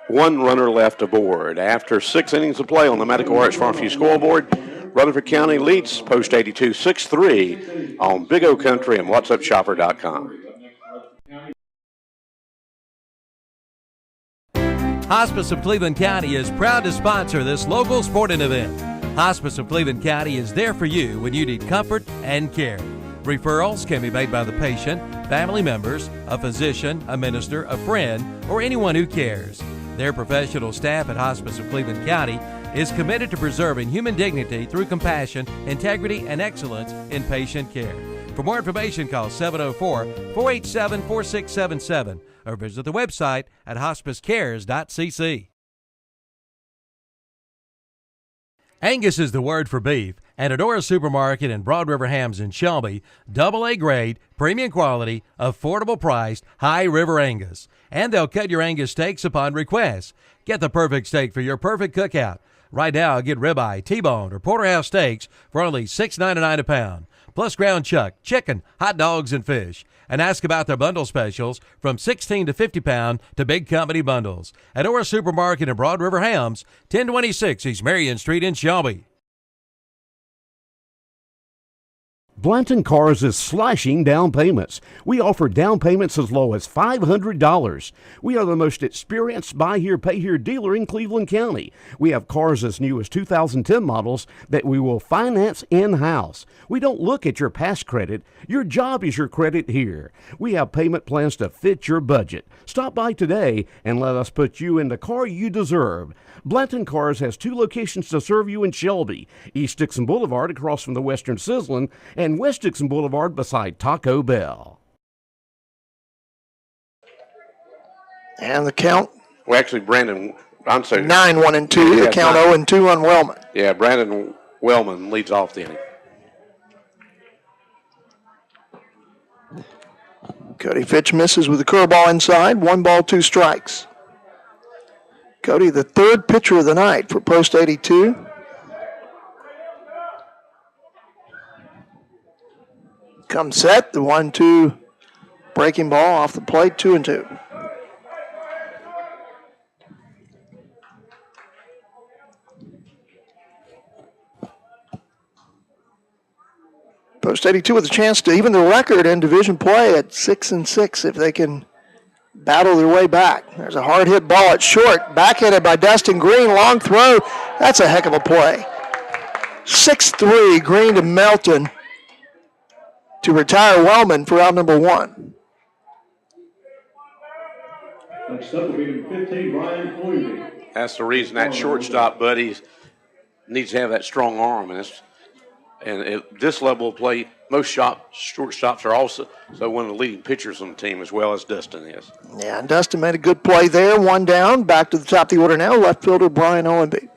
Speaker 2: 1 runner left aboard. After 6 innings of play on the Medical Arts Pharmacy scoreboard, Rutherford County leads Post 82 6-3 on Big O Country and WhatsUpShopper.com.
Speaker 4: Hospice of Cleveland County is proud to sponsor this local sporting event. Hospice of Cleveland County is there for you when you need comfort and care. Referrals can be made by the patient, family members, a physician, a minister, a friend, or anyone who cares. Their professional staff at Hospice of Cleveland County is committed to preserving human dignity through compassion, integrity, and excellence in patient care. For more information, call 704-487-4677 or visit the website at hospicecares.cc. Angus is the word for beef, and Adora Supermarket and Broad River Hams in Shelby, AA grade, premium quality, affordable priced, high river Angus. And they'll cut your Angus steaks upon request. Get the perfect steak for your perfect cookout. Right now, get ribeye, T-bone, or porterhouse steaks for only $6.99 a pound. Plus ground chuck, chicken, hot dogs, and fish. And ask about their bundle specials from 16 to 50 pound to big company bundles. At Adora Supermarket and Broad River Hams, 1026 East Marion Street in Shelby.
Speaker 5: Blanton Cars is slashing down payments. We offer down payments as low as $500. We are the most experienced buy here, pay here dealer in Cleveland County. We have cars as new as 2010 models that we will finance in-house. We don't look at your past credit. Your job is your credit here. We have payment plans to fit your budget. Stop by today and let us put you in the car you deserve. Blanton Cars has 2 locations to serve you in Shelby, East Dixon Boulevard across from the Western Sizzlin' and West Dixon Boulevard beside Taco Bell.
Speaker 1: And the count?
Speaker 2: Well, actually, Brandon, I'm sorry.
Speaker 1: 9-1-2. The count 0-2 on Wellman.
Speaker 2: Yeah, Brandon Wellman leads off the inning.
Speaker 1: Cody Fitch misses with the curveball inside. 1 ball, 2 strikes. Cody, the 3rd pitcher of the night for Post 82. Come set, the 1-2 breaking ball off the plate, 2-2. Post 82 with a chance to even the record in division play at 6-6 if they can battle their way back. There's a hard hit ball at short, backhanded by Dustin Green, long throw. That's a heck of a play. 6-3, Green to Melton to retire Wellman for out number 1.
Speaker 13: Next up will be number 15, Brian Floyd.
Speaker 2: That's the reason that shortstop, buddy, needs to have that strong arm. And at this level of play, most shortstops are also one of the leading pitchers on the team, as well as Dustin is.
Speaker 1: Yeah, and Dustin made a good play there. 1 down. Back to the top of the order now. Left fielder Brian Owenby.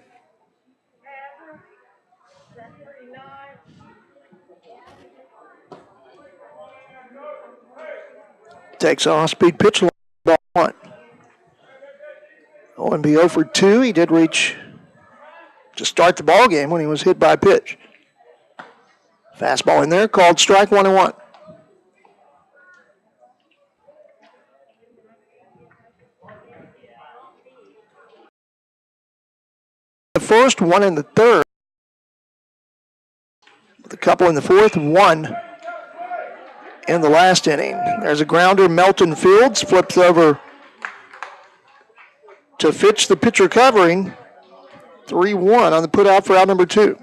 Speaker 1: Takes an off-speed pitch. Ball 1. Owenby 0 for 2. He did reach to start the ball game when he was hit by a pitch. Fastball in there, called strike 1-1. The first, 1 in the third. With a couple in the fourth, 1 in the last inning. There's a grounder. Melton Fields flips over to Fitch, the pitcher covering. 3-1 on the put out for out number 2.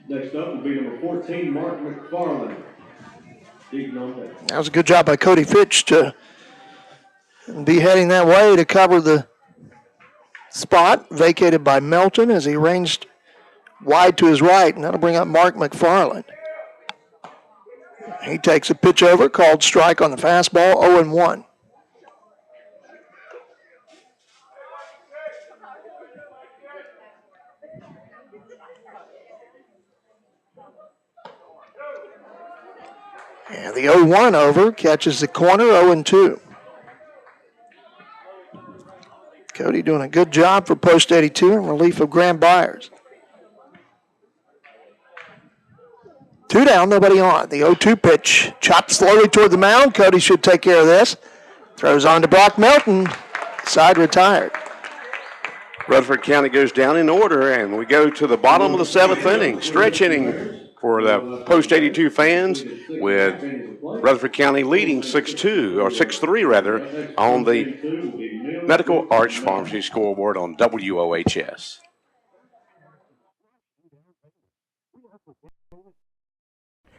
Speaker 13: Next up will be number 14, Mark McFarland.
Speaker 1: That was a good job by Cody Fitch to be heading that way to cover the spot vacated by Melton as he ranged wide to his right, and that'll bring up Mark McFarland. He takes a pitch over, called strike on the fastball, 0-1. And the 0-1 over catches the corner, 0-2. Cody doing a good job for Post 82 in relief of Graham Byers. 2 down, nobody on. The 0-2 pitch chopped slowly toward the mound. Cody should take care of this. Throws on to Brock Melton. Side retired.
Speaker 2: Rutherford County goes down in order, and we go to the bottom of the 7th inning. Stretch inning for the Post 82 fans, with Rutherford County leading 6-2, or 6-3 rather, on the Medical Arts Pharmacy scoreboard on WOHS.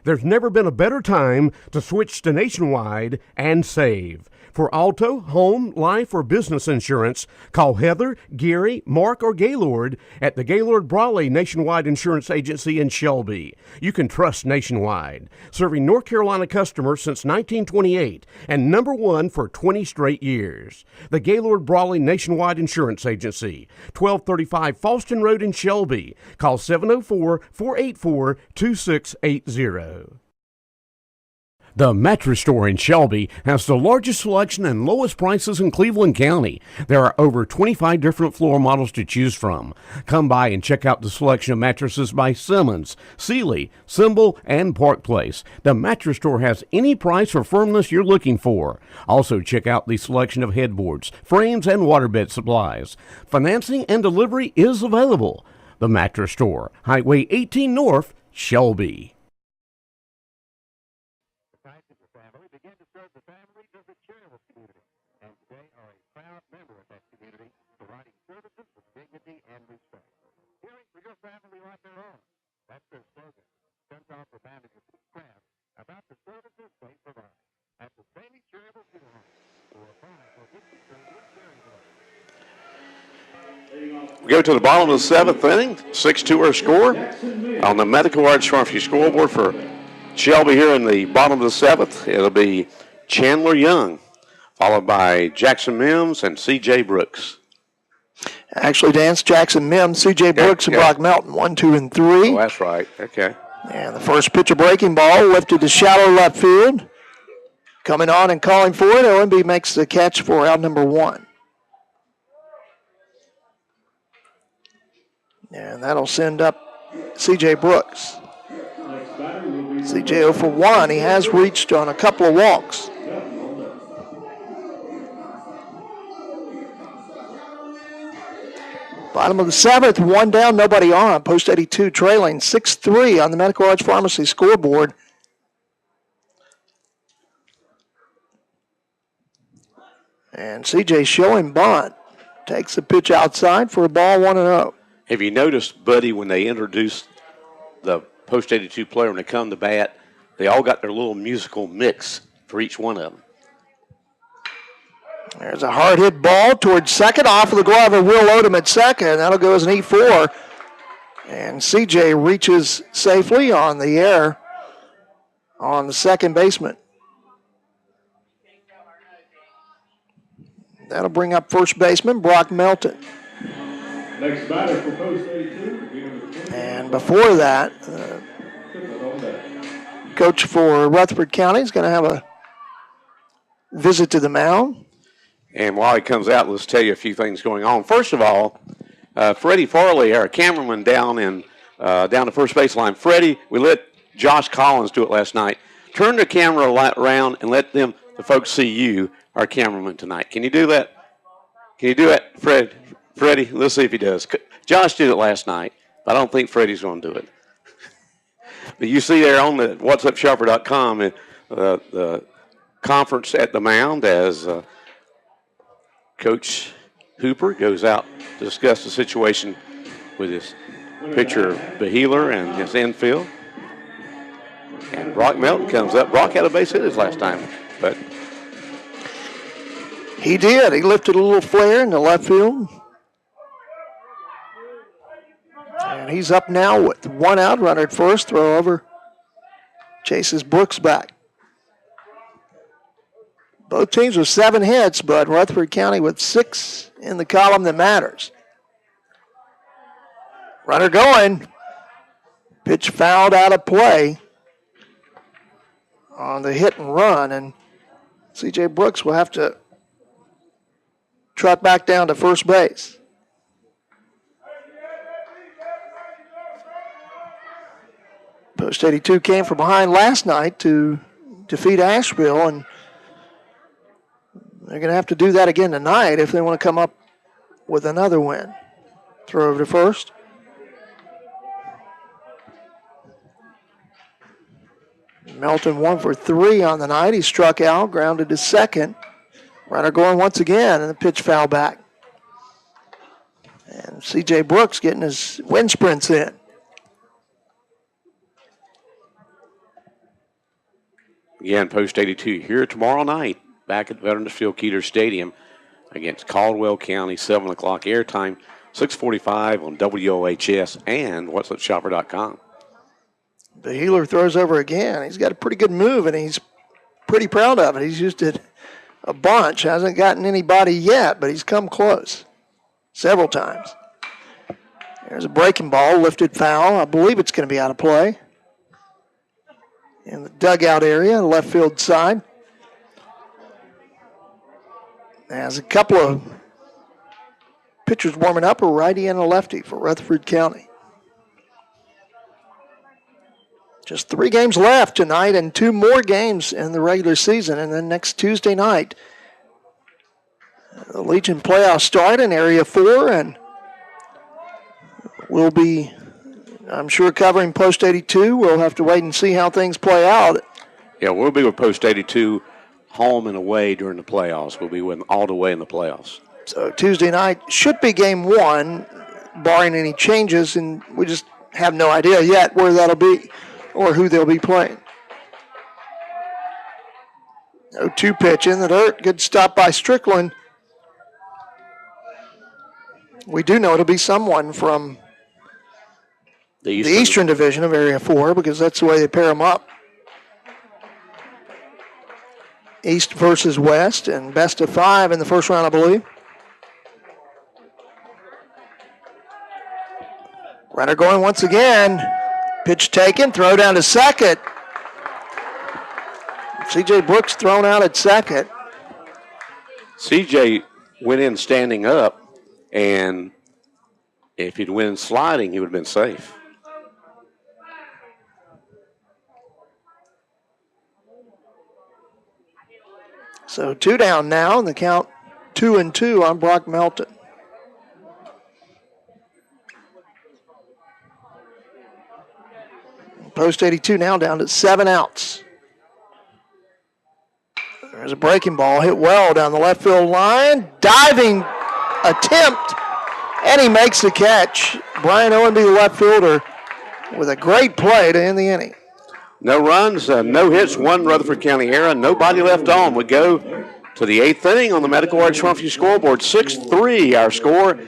Speaker 5: There's never been a better time to switch to Nationwide and save. For auto, home, life, or business insurance, call Heather, Gary, Mark, or Gaylord at the Gaylord Brawley Nationwide Insurance Agency in Shelby. You can trust Nationwide, serving North Carolina customers since 1928 and number 1 for 20 straight years. The Gaylord Brawley Nationwide Insurance Agency, 1235 Falston Road in Shelby. Call 704-484-2680. The Mattress Store in Shelby has the largest selection and lowest prices in Cleveland County. There are over 25 different floor models to choose from. Come by and check out the selection of mattresses by Simmons, Sealy, Symbol, and Park Place. The Mattress Store has any price or firmness you're looking for. Also check out the selection of headboards, frames, and waterbed supplies. Financing and delivery is available. The Mattress Store, Highway 18 North, Shelby.
Speaker 7: And respect. Caring for your family like their own. That's their slogan. Central for managers of craft about the services they provide. At the Bailey Charitable Funeral for a fine for
Speaker 2: We go to the bottom of the 7th inning. 6-2 our score on the Medical Arts Pharmacy scoreboard for Shelby here in the bottom of the 7th. It'll be Chandler Young, followed by Jackson Mims and C.J. Brooks.
Speaker 1: Actually, Dance, Jackson Mims, C.J. Brooks, and Brock Melton, 1, 2, and 3.
Speaker 2: Oh, that's right. Okay.
Speaker 1: And the first pitch, a breaking ball, lifted to shallow left field. Coming on and calling for it, OMB makes the catch for out number 1. And that'll send up C.J. Brooks. C.J. 0 for 1. He has reached on a couple of walks. Bottom of the 7th, one down, nobody on. Post 82 trailing 6-3 on the Medical Arts Pharmacy scoreboard. And C.J. Showing Bond takes the pitch outside for a ball 1-0.
Speaker 2: Have you noticed, Buddy, when they introduced the Post 82 player, when they come to bat, they all got their little musical mix for each one of them.
Speaker 1: There's a hard hit ball towards second, off of the glove of Will Odom at second. That'll go as an E4. And C.J. reaches safely on the air on the second baseman. That'll bring up first baseman Brock Melton.
Speaker 13: Next batter for Post 82.
Speaker 1: And before that, coach for Rutherford County is going to have a visit to the mound.
Speaker 2: And while he comes out, let's tell you a few things going on. First of all, Freddie Farley, our cameraman down the first baseline. Freddie, we let Josh Collins do it last night. Turn the camera around and let the folks see you, our cameraman, tonight. Can you do that? Can you do it, Freddie? Let's see if he does. Josh did it last night, but I don't think Freddie's going to do it. But you see there on the whatsupshopper.com the conference at the mound as Coach Hooper goes out to discuss the situation with his pitcher Beheeler and his infield. And Brock Melton comes up. Brock had a base hit his last time, but
Speaker 1: he did. He lifted a little flare in the left field. And he's up now with one out, runner at first, throw over. Chases Brooks back. Both teams with 7 hits, but Rutherford County with 6 in the column that matters. Runner going. Pitch fouled out of play on the hit and run, and C.J. Brooks will have to trot back down to first base. Post 82 came from behind last night to defeat Asheville, and they're going to have to do that again tonight if they want to come up with another win. Throw over to first. Melton 1 for 3 on the night. He struck out, grounded to second. Runner going once again, and the pitch foul back. And C.J. Brooks getting his wind sprints in.
Speaker 2: Again, Post 82 here tomorrow night back at Veterans Field Keeter Stadium against Caldwell County, 7 o'clock airtime, 6:45 on WOHS and whatsupshopper.com.
Speaker 1: The Healer throws over again. He's got a pretty good move, and he's pretty proud of it. He's used it a bunch. Hasn't gotten anybody yet, but he's come close several times. There's a breaking ball, lifted foul. I believe it's going to be out of play. In the dugout area, left field side. There's a couple of pitchers warming up, a righty and a lefty for Rutherford County. Just 3 games left tonight and 2 more games in the regular season. And then next Tuesday night, the Legion playoffs start in Area 4, and we'll be, I'm sure, covering Post 82. We'll have to wait and see how things play out.
Speaker 2: Yeah, we'll be with Post 82 home and away during the playoffs. We'll be with them all the way in the playoffs.
Speaker 1: So Tuesday night should be game 1, barring any changes, and we just have no idea yet where that'll be or who they'll be playing. 0-2 pitch in the dirt. Good stop by Strickland. We do know it'll be someone from the Eastern Division of Area 4 because that's the way they pair them up. East versus West, and best of 5 in the first round, I believe. Runner going once again. Pitch taken, throw down to second. C.J. Brooks thrown out at second.
Speaker 2: C.J. went in standing up, and if he'd went in sliding, he would have been safe.
Speaker 1: So 2 down now, and the count 2-2 on Brock Melton. Post 82 now down to 7 outs. There's a breaking ball hit well down the left field line. Diving attempt, and he makes the catch. Brian Owenby, the left fielder, with a great play to end the inning.
Speaker 2: No runs, no hits, one Rutherford County error, nobody left on. We go to the 8th inning on the Medical Arts Farmview scoreboard. 6-3 our score.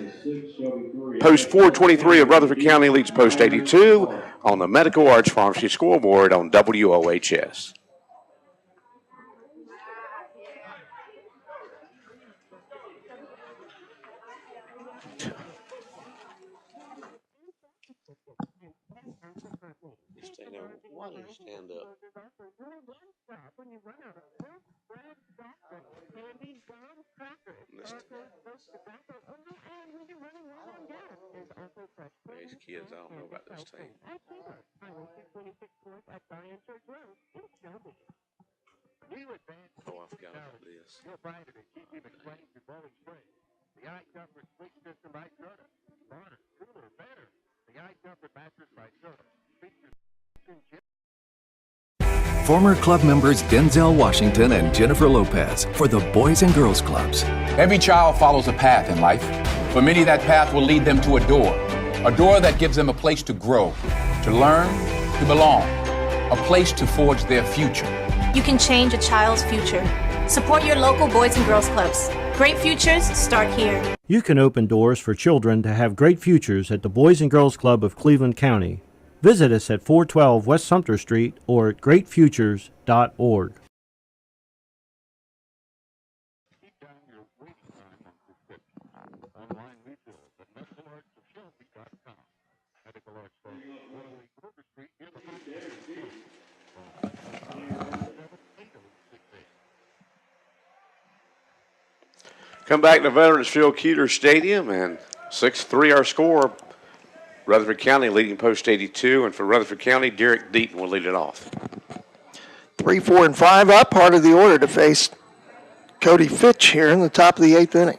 Speaker 2: Post 423 of Rutherford County leads Post 82 on the Medical Arts Farmview scoreboard on WOHS. Stand up. These kids, I don't know about this team. Oh, I forgot about this.
Speaker 7: The eye comfort sleep system by Soda. Smarter, cooler, better. The eye comfort mattress by Soda.
Speaker 15: Former club members Denzel Washington and Jennifer Lopez for the Boys and Girls Clubs.
Speaker 16: Every child follows a path in life. For many, that path will lead them to a door that gives them a place to grow, to learn, to belong, a place to forge their future.
Speaker 17: You can change a child's future. Support your local Boys and Girls Clubs. Great futures start here.
Speaker 18: You can open doors for children to have great futures at the Boys and Girls Club of Cleveland County. Visit us at 412 West Sumter Street or at greatfutures.org.
Speaker 2: Come back to Veterans Field, Keeler Stadium, and 6-3 our score. Rutherford County leading Post 82, and for Rutherford County, Derek Deaton will lead it off.
Speaker 1: 3, 4, and 5 up, part of the order to face Cody Fitch here in the top of the 8th inning.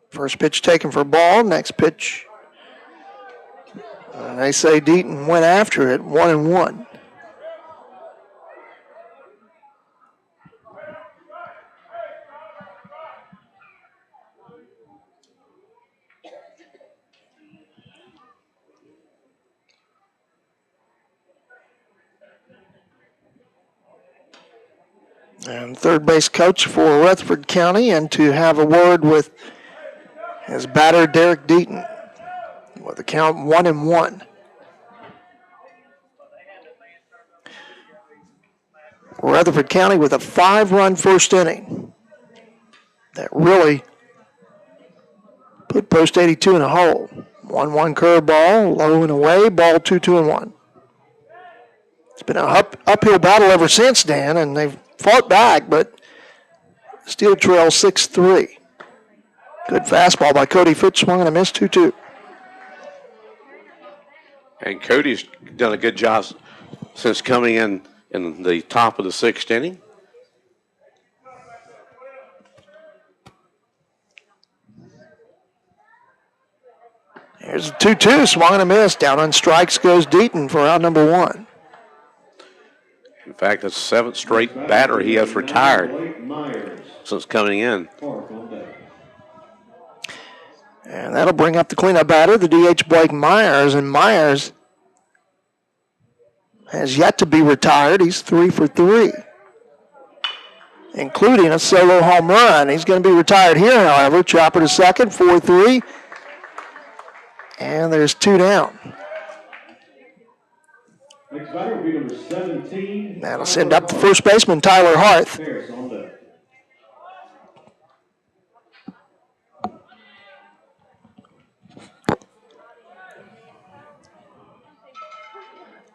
Speaker 1: First pitch taken for ball, next pitch. They say Deaton went after it, 1-1. And third base coach for Rutherford County, and to have a word with his batter, Derek Deaton, with the count 1-1. Rutherford County with a 5-run first inning that really put Post 82 in a hole. 1-1 curveball, low and away, ball 2-2-1. It's been an uphill battle ever since, Dan, and they've fought back, but still trail 6-3. Good fastball by Cody Fitch, swung and a miss, 2-2.
Speaker 2: And Cody's done a good job since coming in the top of the 6th inning.
Speaker 1: Here's a 2-2, swung and a miss. Down on strikes goes Deaton for out number 1.
Speaker 2: In fact, that's the 7th straight batter he has retired since coming in.
Speaker 1: And that'll bring up the cleanup batter, the DH Blake Myers. And Myers has yet to be retired. He's 3 for 3, including a solo home run. He's going to be retired here, however. Chopper to second, 4-3. And there's 2 down.
Speaker 13: Next batter will be number 17.
Speaker 1: That'll send up the first baseman, Tyler Harth.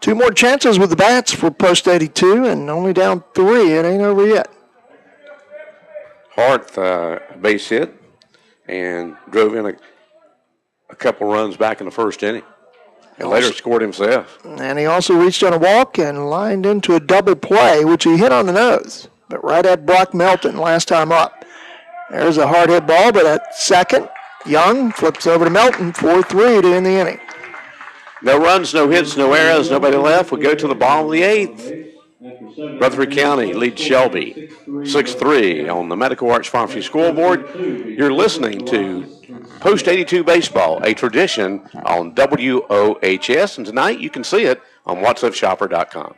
Speaker 1: Two more chances with the bats for Post 82, and only down 3. It ain't over yet.
Speaker 2: Hart base hit and drove in a couple runs back in the first inning. And later scored himself.
Speaker 1: And he also reached on a walk and lined into a double play, which he hit on the nose, but right at Brock Melton last time up. There's a hard hit ball, but at second, Young flips over to Melton, 4-3 to end the inning.
Speaker 2: No runs, no hits, no errors, nobody left. We go to the bottom of the eighth. Rutherford County leads Shelby 6-3 on the Medical Arts Pharmacy scoreboard. You're listening to Post 82 Baseball, a tradition on WOHS, and tonight you can see it on whatsupshopper.com.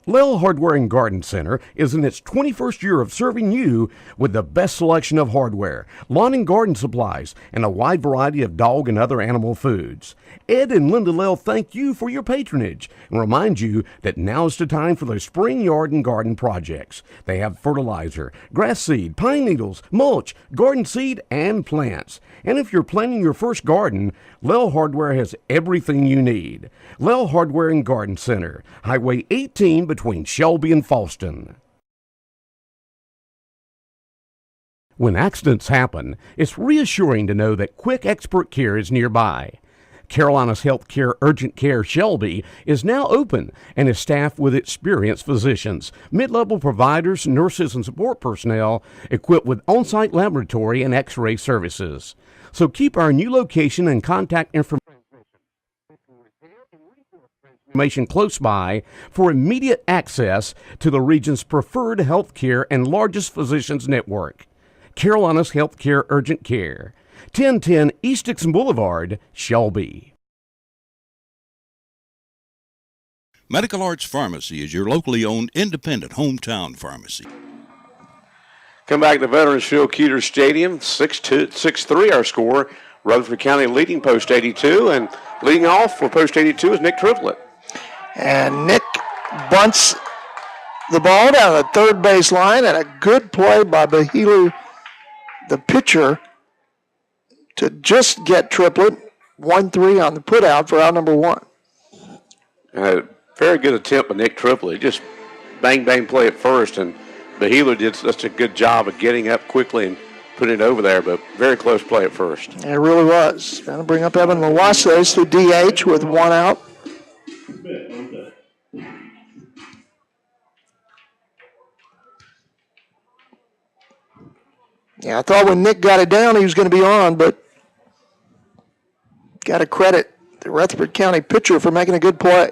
Speaker 5: Lil Hardware and Garden Center is in its 21st year of serving you with the best selection of hardware, lawn and garden supplies, and a wide variety of dog and other animal foods. Ed and Linda Lil thank you for your patronage and remind you that now is the time for their spring yard and garden projects. They have fertilizer, grass seed, pine needles, mulch, garden seed, and plants. And if you're planting your first garden, Lil Hardware has everything you need. Lil Hardware and Garden Center, Highway 18 between Shelby and Falston. When accidents happen, it's reassuring to know that quick expert care is nearby. Carolina's Healthcare Urgent Care Shelby is now open and is staffed with experienced physicians, mid-level providers, nurses, and support personnel equipped with on-site laboratory and x-ray services. So keep our new location and contact information close by for immediate access to the region's preferred health care and largest physicians network. Carolina's Healthcare Urgent Care, 1010 East Dixon Boulevard, Shelby.
Speaker 19: Medical Arts Pharmacy is your locally owned independent hometown pharmacy.
Speaker 2: Come back to Veterans Field, Keeter Stadium, 6-3 our score. Rutherford County leading Post 82, and leading off for Post 82 is Nick Triplett.
Speaker 1: And Nick bunts the ball down the third base line, and a good play by Bahilu, the pitcher, to just get Triplett. 1-3 on the putout for out number one.
Speaker 2: Very good attempt by Nick Triplett. Just bang, bang play at first, and Bahilu did such a good job of getting up quickly and putting it over there, but very close play at first.
Speaker 1: It really was. Going to bring up Evan Lawases to DH with one out. Yeah, I thought when Nick got it down he was going to be on, but got to credit the Rutherford County pitcher for making a good play.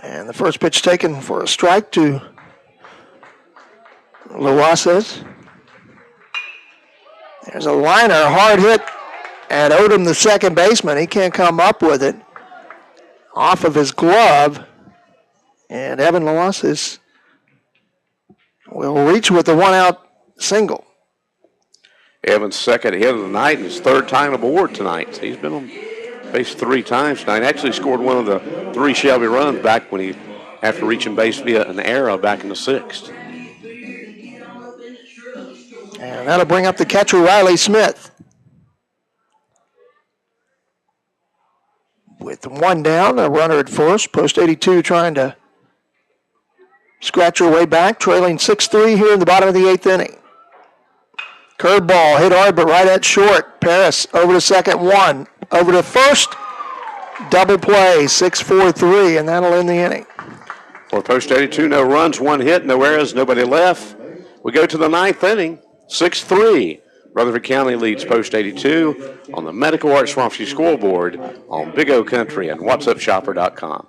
Speaker 1: And the first pitch taken for a strike to Lawases. There's a liner, hard hit at Odom, the second baseman. He can't come up with it. Off of his glove. And Evan Lawases will reach with the one-out single.
Speaker 2: Evan's second hit of the night and his third time aboard tonight. He's been on base 3 times tonight. Actually scored one of the 3 Shelby runs back when he, after reaching base via an error back in the 6th.
Speaker 1: And that'll bring up the catcher, Riley Smith. With one down, a runner at first. Post 82 trying to scratch her way back, trailing 6-3 here in the bottom of the 8th inning. Curveball hit hard, but right at short. Paris over to second, 1. Over to first, double play, 6-4-3, and that'll end the inning.
Speaker 2: For Post 82, no runs, 1 hit, no errors, nobody left. We go to the 9th inning, 6-3. Rutherford County leads Post 82 on the Medical Arts Pharmacy scoreboard on Big O Country and whatsupshopper.com.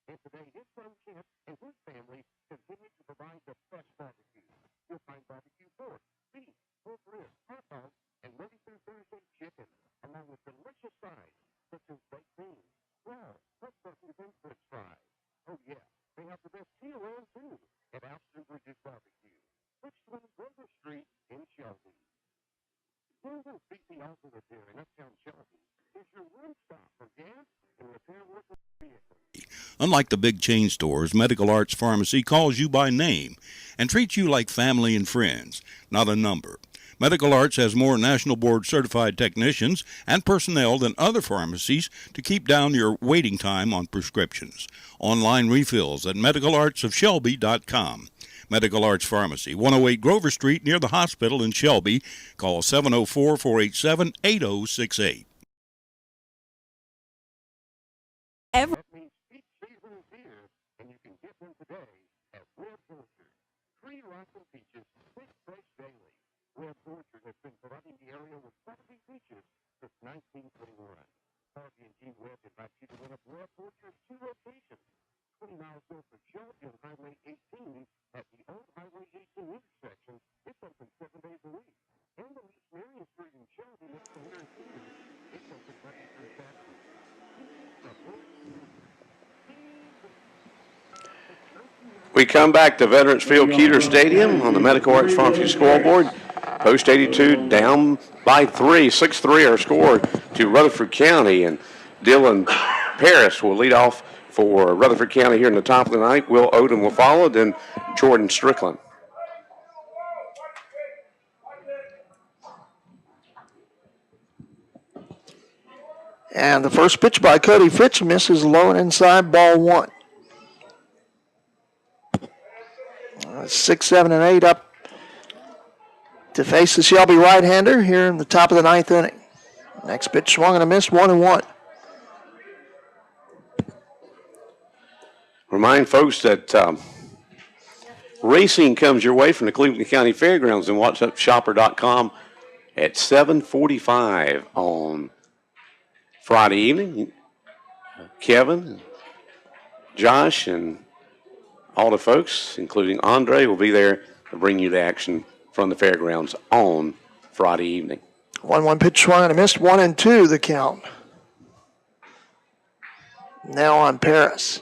Speaker 7: And today, his son Kent and his family continue to provide the best barbecue. You'll find barbecue pork, beef, pork ribs, hot dogs, and ready-to Thursday chicken, along with delicious sides such as baked beans, flour, cooked turkeys, and french fries. Oh, yeah, they have the best tea around, too, at Alston Bridges Barbecue, 620 Grover Street in Shelby. Golden CC Alternate here in Uptown Shelby is your one-stop for gas and repair work of vehicles.
Speaker 19: Unlike the big chain stores, Medical Arts Pharmacy calls you by name and treats you like family and friends, not a number. Medical Arts has more National Board certified technicians and personnel than other pharmacies to keep down your waiting time on prescriptions. Online refills at medicalartsofshelby.com. Medical Arts Pharmacy, 108 Grover Street near the hospital in Shelby. Call 704-487-8068.
Speaker 7: That means peak season is here, and you can get them today at Red Orchard. Tree ripened peaches, quick fresh daily. Red Orchard has been providing the area with quality peaches since 1921. Harvey and G. Webb invite you to win up Red Orchard's 2 locations. 20 miles north of Shelby on Highway 18 at the old Highway 18 intersection. It's open 7 days a week. And on East Marion Street in Shelby next to Harris Teeter, it's open Monday through Saturday.
Speaker 2: We come back to Veterans Field Keeter Stadium on the Medical Arts Pharmacy scoreboard. Post 82 down by 3, 6-3 our score to Rutherford County, and Dylan Paris will lead off for Rutherford County here in the top of the ninth. Will Odom will follow, then Jordan Strickland.
Speaker 1: And the first pitch by Cody Fitch misses low and inside, ball 1. 6, 7, and 8 up to face the Shelby right-hander here in the top of the ninth inning. Next pitch swung and a miss, 1-1.
Speaker 2: Remind folks that racing comes your way from the Cleveland County Fairgrounds and WhatsAppShopper.com at 7:45 on Friday evening. Kevin, Josh, and all the folks, including Andre, will be there to bring you the action from the fairgrounds on Friday evening.
Speaker 1: 1-1 pitch swung and a missed, 1-2 the count. Now on Paris.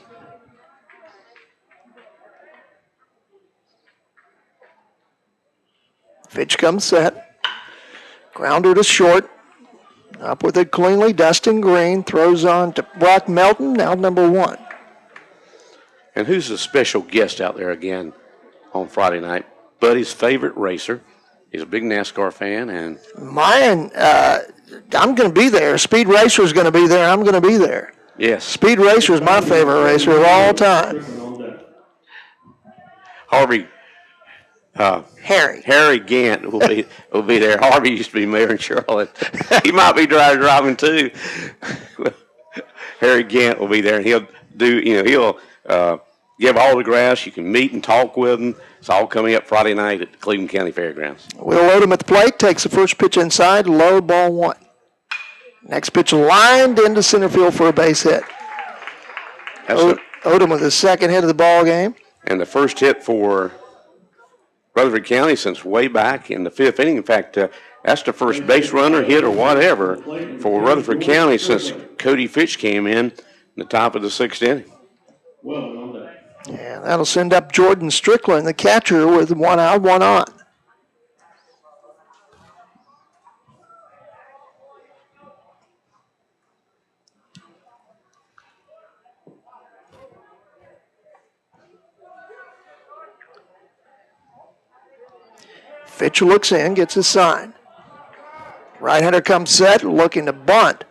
Speaker 1: Pitch comes set. Grounder to short. Up with it cleanly. Dustin Green throws on to Brock Melton, now number 1.
Speaker 2: And who's the special guest out there again on Friday night? Buddy's favorite racer. He's a big NASCAR fan. And
Speaker 1: mine, I'm going to be there. Speed Racer is going to be there. I'm going to be there.
Speaker 2: Yes.
Speaker 1: Speed Racer is my favorite racer of all time.
Speaker 2: Harvey. Harry Gant will be there. Harvey used to be mayor in Charlotte. He might be driving too. Harry Gant will be there, and he'll give autographs. You can meet and talk with him. It's all coming up Friday night at the Cleveland County Fairgrounds.
Speaker 1: Will Odom at the plate, takes the first pitch inside, low, ball 1. Next pitch lined into center field for a base hit. Odom with his second hit of the ball game.
Speaker 2: And the first hit for Rutherford County since way back in the 5th inning. In fact, that's the first base runner, hit, or whatever for Rutherford County since Cody Fitch came in the top of the 6th inning.
Speaker 1: Yeah, that'll send up Jordan Strickland, the catcher, with 1 out, 1 on. Fitch looks in, gets his sign. Right-hander comes set, looking to bunt.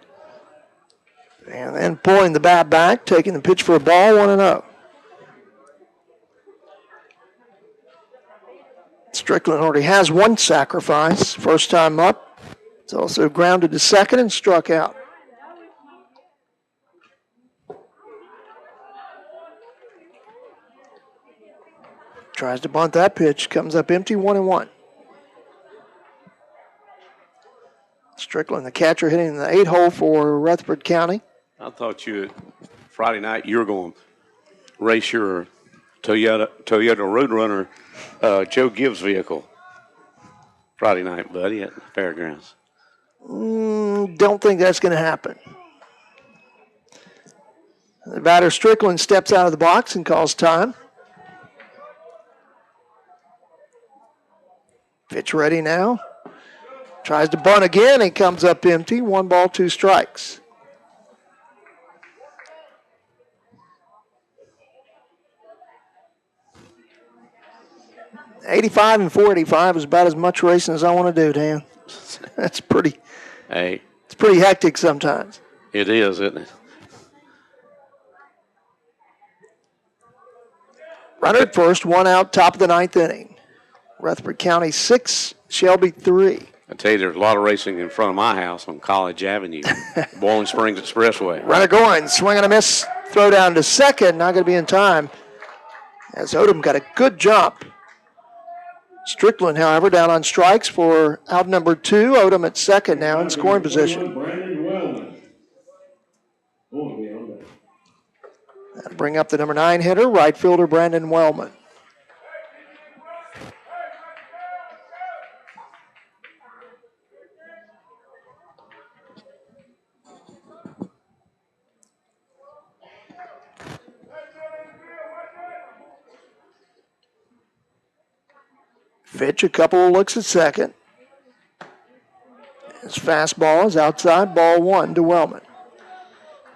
Speaker 1: And then pulling the bat back, taking the pitch for a ball, 1-0. Strickland already has 1 sacrifice. First time up. It's also grounded to second and struck out. Tries to bunt that pitch. Comes up empty, 1-1. Strickland, the catcher, hitting the 8-hole for Rutherford County.
Speaker 2: I thought Friday night you were going to race your Toyota Roadrunner Joe Gibbs vehicle Friday night, buddy, at the fairgrounds.
Speaker 1: Don't think that's going to happen. The batter Strickland steps out of the box and calls time. Pitch ready now. Tries to bunt again. He comes up empty. 1 ball, 2 strikes. 85 and 485 is about as much racing as I want to do, Dan. That's pretty.
Speaker 2: Hey,
Speaker 1: it's pretty hectic sometimes.
Speaker 2: It is, isn't it?
Speaker 1: Runner at first, one out, top of the ninth inning. Rutherford County 6, Shelby 3.
Speaker 2: I tell you, there's a lot of racing in front of my house on College Avenue, Boiling Springs Expressway.
Speaker 1: Runner going, swing and a miss, throw down to second, not going to be in time. As Odom got a good jump. Strickland, however, down on strikes for out number 2. Odom at second now in scoring position. That'll bring up the number 9 hitter, right fielder Brandon Wellman. Fitch, a couple of looks at second. His fastball is outside, ball 1 to Wellman.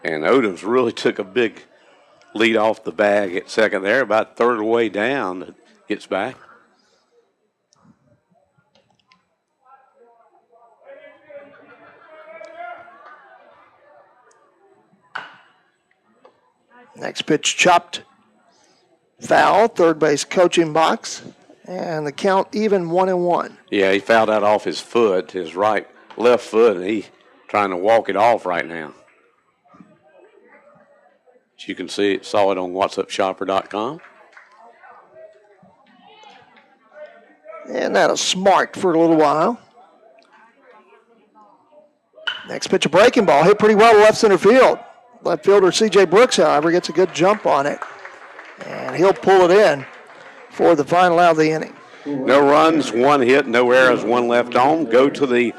Speaker 2: And Odom's really took a big lead off the bag at second there, about third of the way down, gets back.
Speaker 1: Next pitch chopped. Foul, third base coaching box. And the count even 1-1.
Speaker 2: Yeah, he fouled that off his foot, his left foot, and he trying to walk it off right now. As you can see, saw it on whatsupshopper.com.
Speaker 1: And that'll smart for a little while. Next pitch, a breaking ball, hit pretty well to left center field. Left fielder C.J. Brooks, however, gets a good jump on it. And he'll pull it in for the final out of the inning.
Speaker 2: No runs, 1 hit, no errors, 1 left on. Go to the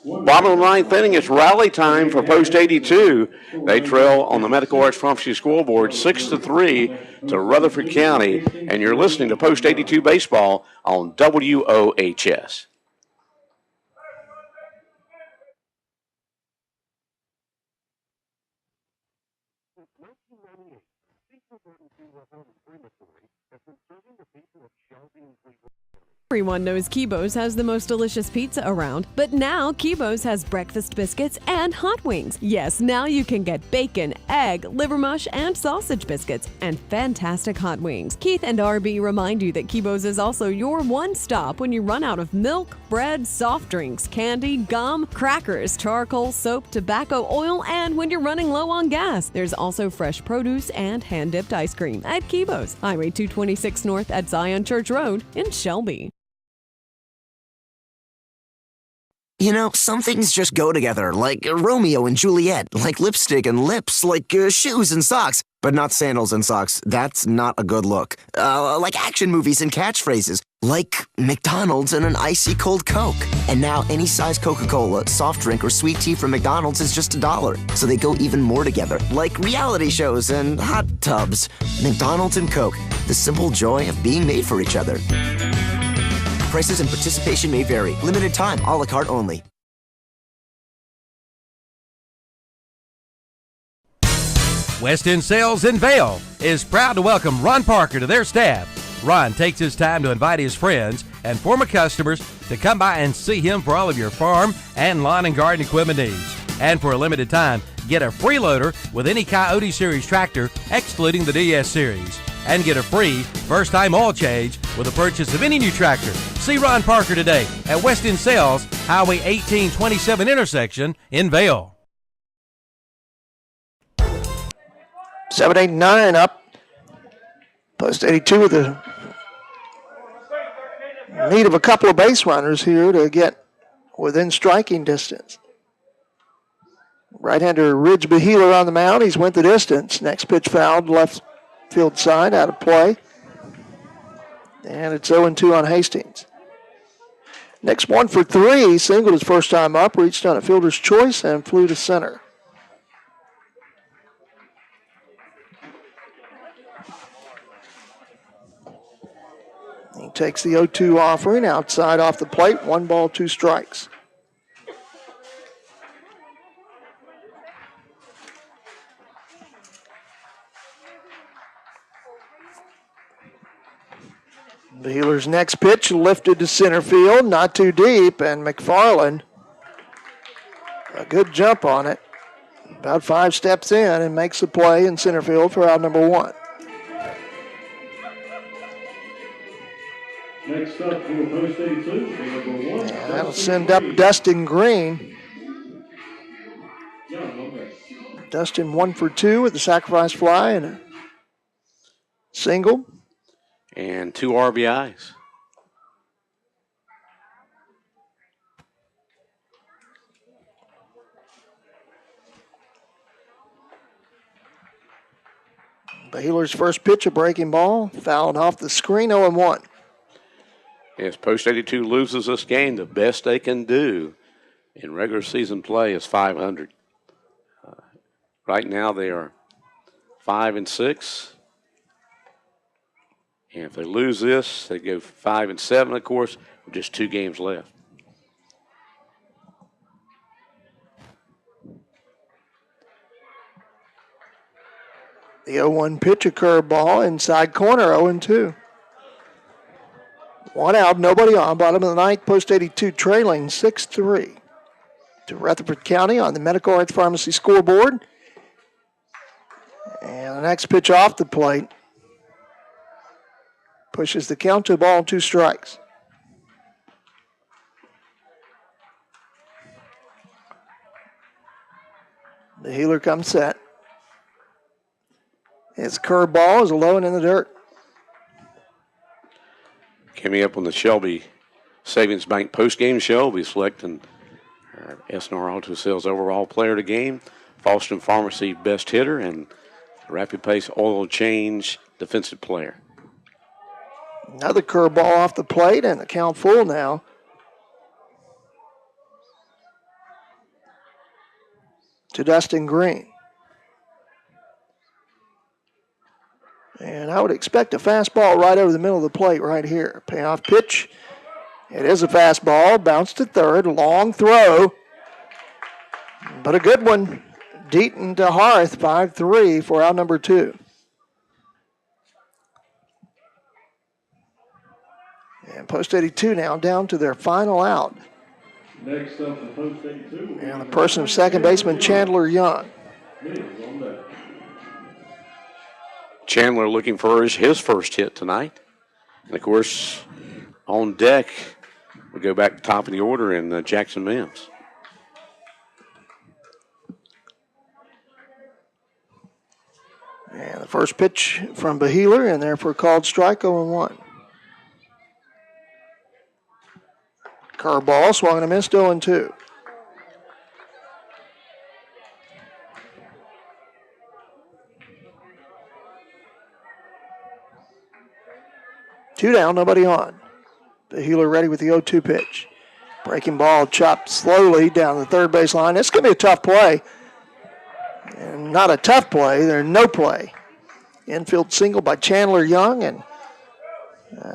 Speaker 2: bottom of the ninth inning. It's rally time for Post 82. They trail on the Medical Arts Pharmacy scoreboard 6-3 to Rutherford County. And you're listening to Post 82 Baseball on WOHS.
Speaker 20: Everyone knows Kibo's has the most delicious pizza around, but now Kibo's has breakfast biscuits and hot wings. Yes, now you can get bacon, egg, liver mush, and sausage biscuits, and fantastic hot wings. Keith and RB remind you that Kibo's is also your one stop when you run out of milk, bread, soft drinks, candy, gum, crackers, charcoal, soap, tobacco, oil, and when you're running low on gas. There's also fresh produce and hand-dipped ice cream at Kibo's, Highway 226 North at Zion Church Road in Shelby.
Speaker 3: You know, some things just go together, like Romeo and Juliet, like lipstick and lips, like shoes and socks, but not sandals and socks. That's not a good look. Like action movies and catchphrases, like McDonald's and an icy cold Coke. And now any size Coca-Cola, soft drink, or sweet tea from McDonald's is just $1. So they go even more together, like reality shows and hot tubs. McDonald's and Coke, the simple joy of being made for each other. Prices and participation may vary. Limited time, a la carte only.
Speaker 4: West End Sales in Vale is proud to welcome Ron Parker to their staff. Ron takes his time to invite his friends and former customers to come by and see him for all of your farm and lawn and garden equipment needs. And for a limited time, get a free loader with any Coyote Series tractor, excluding the DS Series. And get a free first-time oil change with the purchase of any new tractor. See Ron Parker today at West End Sales, Highway 1827 intersection in Vale.
Speaker 1: 7-8-9 up. Post 82 with the need of a couple of base runners here to get within striking distance. Right-hander Ridge Behealer on the mound. He's went the distance. Next pitch fouled left field side, out of play. And it's 0-2 on Hastings. Next one for 3. Singled his first time up, reached on a fielder's choice, and flew to center. He takes the 0-2 offering outside off the plate. 1 ball, 2 strikes. The Healers' next pitch lifted to center field, not too deep, and McFarland, a good jump on it, about 5 steps in and makes the play in center field for out number 1.
Speaker 13: Next up for post 82, number 1.
Speaker 1: That'll send up Dustin Green. Dustin 1 for 2 with the sacrifice fly and a single.
Speaker 2: And 2 RBIs.
Speaker 1: Baylor's first pitch, a breaking ball, fouled off the screen, 0-1.
Speaker 2: As Post 82 loses this game, the best they can do in regular season play is 500. Right now they are 5-6. And if they lose this, they go 5-7, of course, with just 2 games left.
Speaker 1: The 0-1 pitch, a curveball, inside corner, 0-2. 1 out, nobody on. Bottom of the ninth, Post 82 trailing 6-3 to Rutherford County on the Medical Arts Pharmacy scoreboard. And the next pitch off the plate pushes the count to a ball, 2 strikes. The Healer comes set. His curveball is low and in the dirt.
Speaker 2: Coming up on the Shelby Savings Bank postgame show, we'll be selecting our SNR Auto Sales overall player of the game, Falston Pharmacy best hitter, and Rapid Pace Oil Change defensive player.
Speaker 1: Another curveball off the plate and the count full now. To Dustin Green. And I would expect a fastball right over the middle of the plate right here. Payoff pitch. It is a fastball. Bounce to third. Long throw. But a good one. Deaton to Harth. 5-3 for out number 2. And Post 82 now down to their final out.
Speaker 13: Next up for Post 82.
Speaker 1: And the person of second baseman Chandler Young.
Speaker 2: Chandler looking for his first hit tonight. And, of course, on deck, we go back to top of the order in Jackson Mims.
Speaker 1: And the first pitch from Bahealer, and therefore called strike, 0-1. Curveball, swung and a missed, 0-2. Two down, nobody on. The Healer ready with the 0-2 pitch. Breaking ball chopped slowly down the third base line. This could be a tough play. And not a tough play, there's no play. Infield single by Chandler Young, and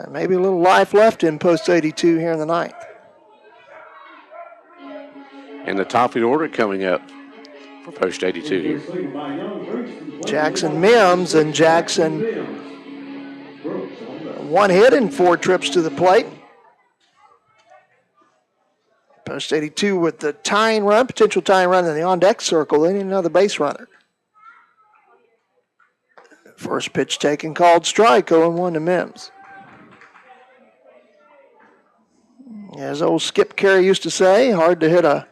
Speaker 1: maybe a little life left in Post 82 here in the ninth.
Speaker 2: And the top of the order coming up for Post 82 here.
Speaker 1: Jackson Mims, and Jackson, 1 hit and 4 trips to the plate. Post 82 with the tying run, potential tying run in the on-deck circle. They need another base runner. First pitch taken, called strike, 0-1 to Mims. As old Skip Carey used to say, hard to hit a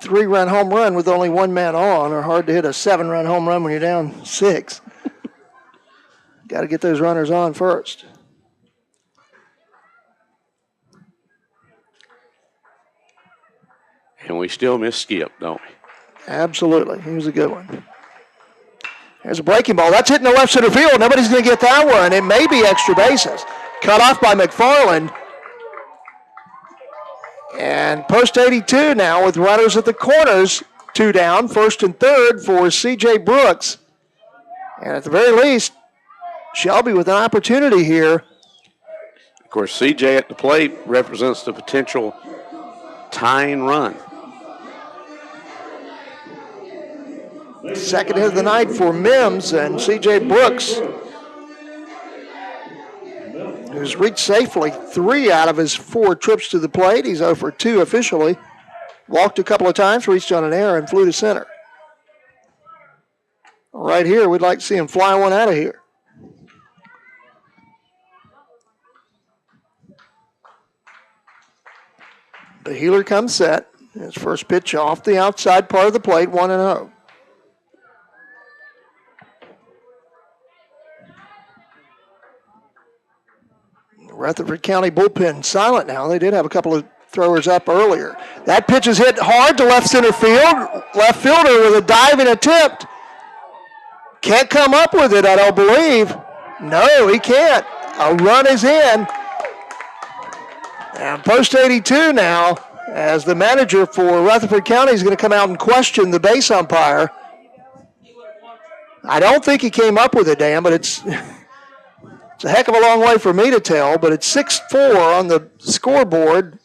Speaker 1: 3-run home run with only 1 man on, or hard to hit a 7-run home run when you're down 6. Got to get those runners on first.
Speaker 2: And we still miss Skip, don't we?
Speaker 1: Absolutely. He was a good one. There's a breaking ball. That's hitting the left center field. Nobody's going to get that one. It may be extra bases. Cut off by McFarland. And Post 82 now with runners at the corners. 2 down, first and third for C.J. Brooks. And at the very least, Shelby with an opportunity here.
Speaker 2: Of course, C.J. at the plate represents the potential tying run.
Speaker 1: Second hit of the night for Mims, and C.J. Brooks who's reached safely 3 out of his 4 trips to the plate. He's 0 for 2 officially. Walked a couple of times, reached on an error, and flew to center. Right here, we'd like to see him fly one out of here. The Healer comes set. His first pitch off the outside part of the plate, 1-0. Rutherford County bullpen silent now. They did have a couple of throwers up earlier. That pitch is hit hard to left center field. Left fielder with a diving attempt. Can't come up with it, I don't believe. No, he can't. A run is in. And post 82 now, as the manager for Rutherford County is going to come out and question the base umpire. I don't think he came up with it, Dan, but it's a heck of a long way for me to tell, but it's 6-4 on the scoreboard.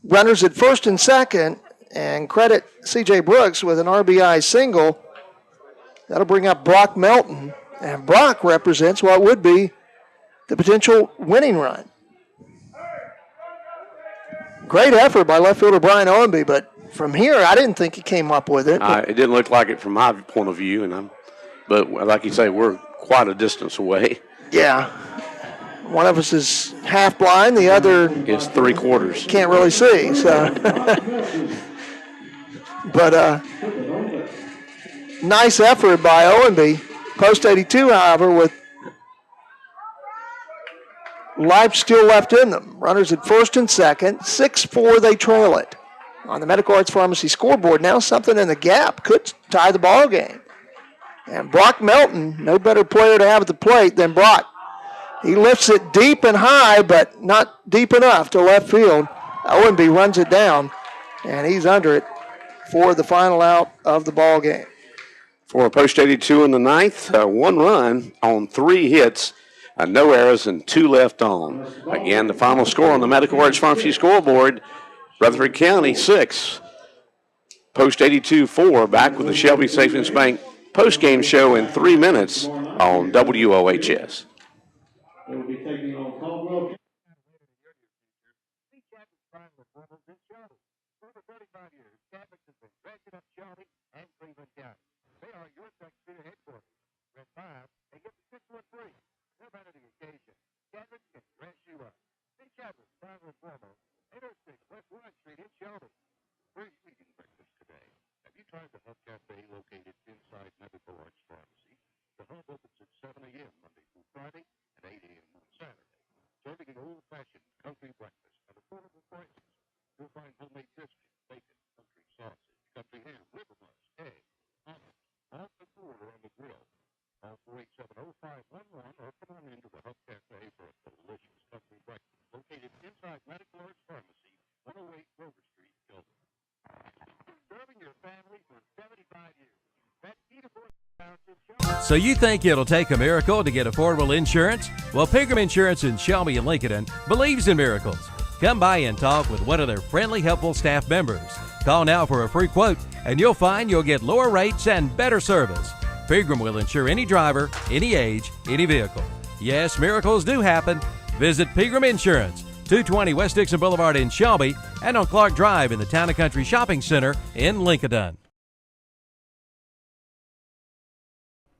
Speaker 1: Runners at first and second, and credit C.J. Brooks with an RBI single. That'll bring up Brock Melton, and Brock represents what would be the potential winning run. Great effort by left fielder Brian Owenby, but from here, I didn't think he came up with it.
Speaker 2: It didn't look like it from my point of view, but like you say, we're quite a distance away.
Speaker 1: Yeah. One of us is half blind, the other
Speaker 2: is 3/4.
Speaker 1: Can't really see. So, but nice effort by Owenby. Post 82, however, with life still left in them. Runners at first and second. 6-4, they trail it. On the Medical Arts Pharmacy scoreboard, now something in the gap could tie the ball game. And Brock Melton, no better player to have at the plate than Brock. He lifts it deep and high, but not deep enough to left field. Owenby runs it down, and he's under it for the final out of the ball game.
Speaker 2: For post 82 in the ninth, 1 run on 3 hits, no errors, and 2 left on. Again, the final score on the Medical Arts Pharmacy scoreboard, Rutherford County 6, post 82 4. Back with the Shelby Savings Bank post-game show in 3 minutes on WOHS.
Speaker 13: They will be taking on Caldwell. For over 35 years, Catholics has been dressing up Shelby and Cleveland County. They are your Tech City headquarters. Rent 5 and get the 6 1 free. No matter the occasion, Catholics can dress you up. See Catholics, Prime and Foremost, 806 West 1 Street in Shelby. Where are you eating breakfast today? Have you tried the Hub Cafe located inside Medical Arts Pharmacy? The Hub opens at 7 a.m. Monday through Friday and 8 a.m. on Saturday. Serving an old-fashioned country breakfast at affordable prices. You'll find homemade biscuits, bacon, country sausage, country ham, liver mush, egg, hummus, off the cooler on the grill. Call 487-0511 or come on into the Hub Cafe for a delicious country breakfast located inside Medical Arts Pharmacy, 108 Grover Street, Gilbert. Serving your family for 75 years. That's
Speaker 4: So you think it'll take a miracle to get affordable insurance? Well, Pilgrim Insurance in Shelby and Lincoln believes in miracles. Come by and talk with one of their friendly, helpful staff members. Call now for a free quote, and you'll find you'll get lower rates and better service. Pilgrim will insure any driver, any age, any vehicle. Yes, miracles do happen. Visit Pilgrim Insurance, 220 West Dixon Boulevard in Shelby, and on Clark Drive in the Town and Country Shopping Center in Lincoln.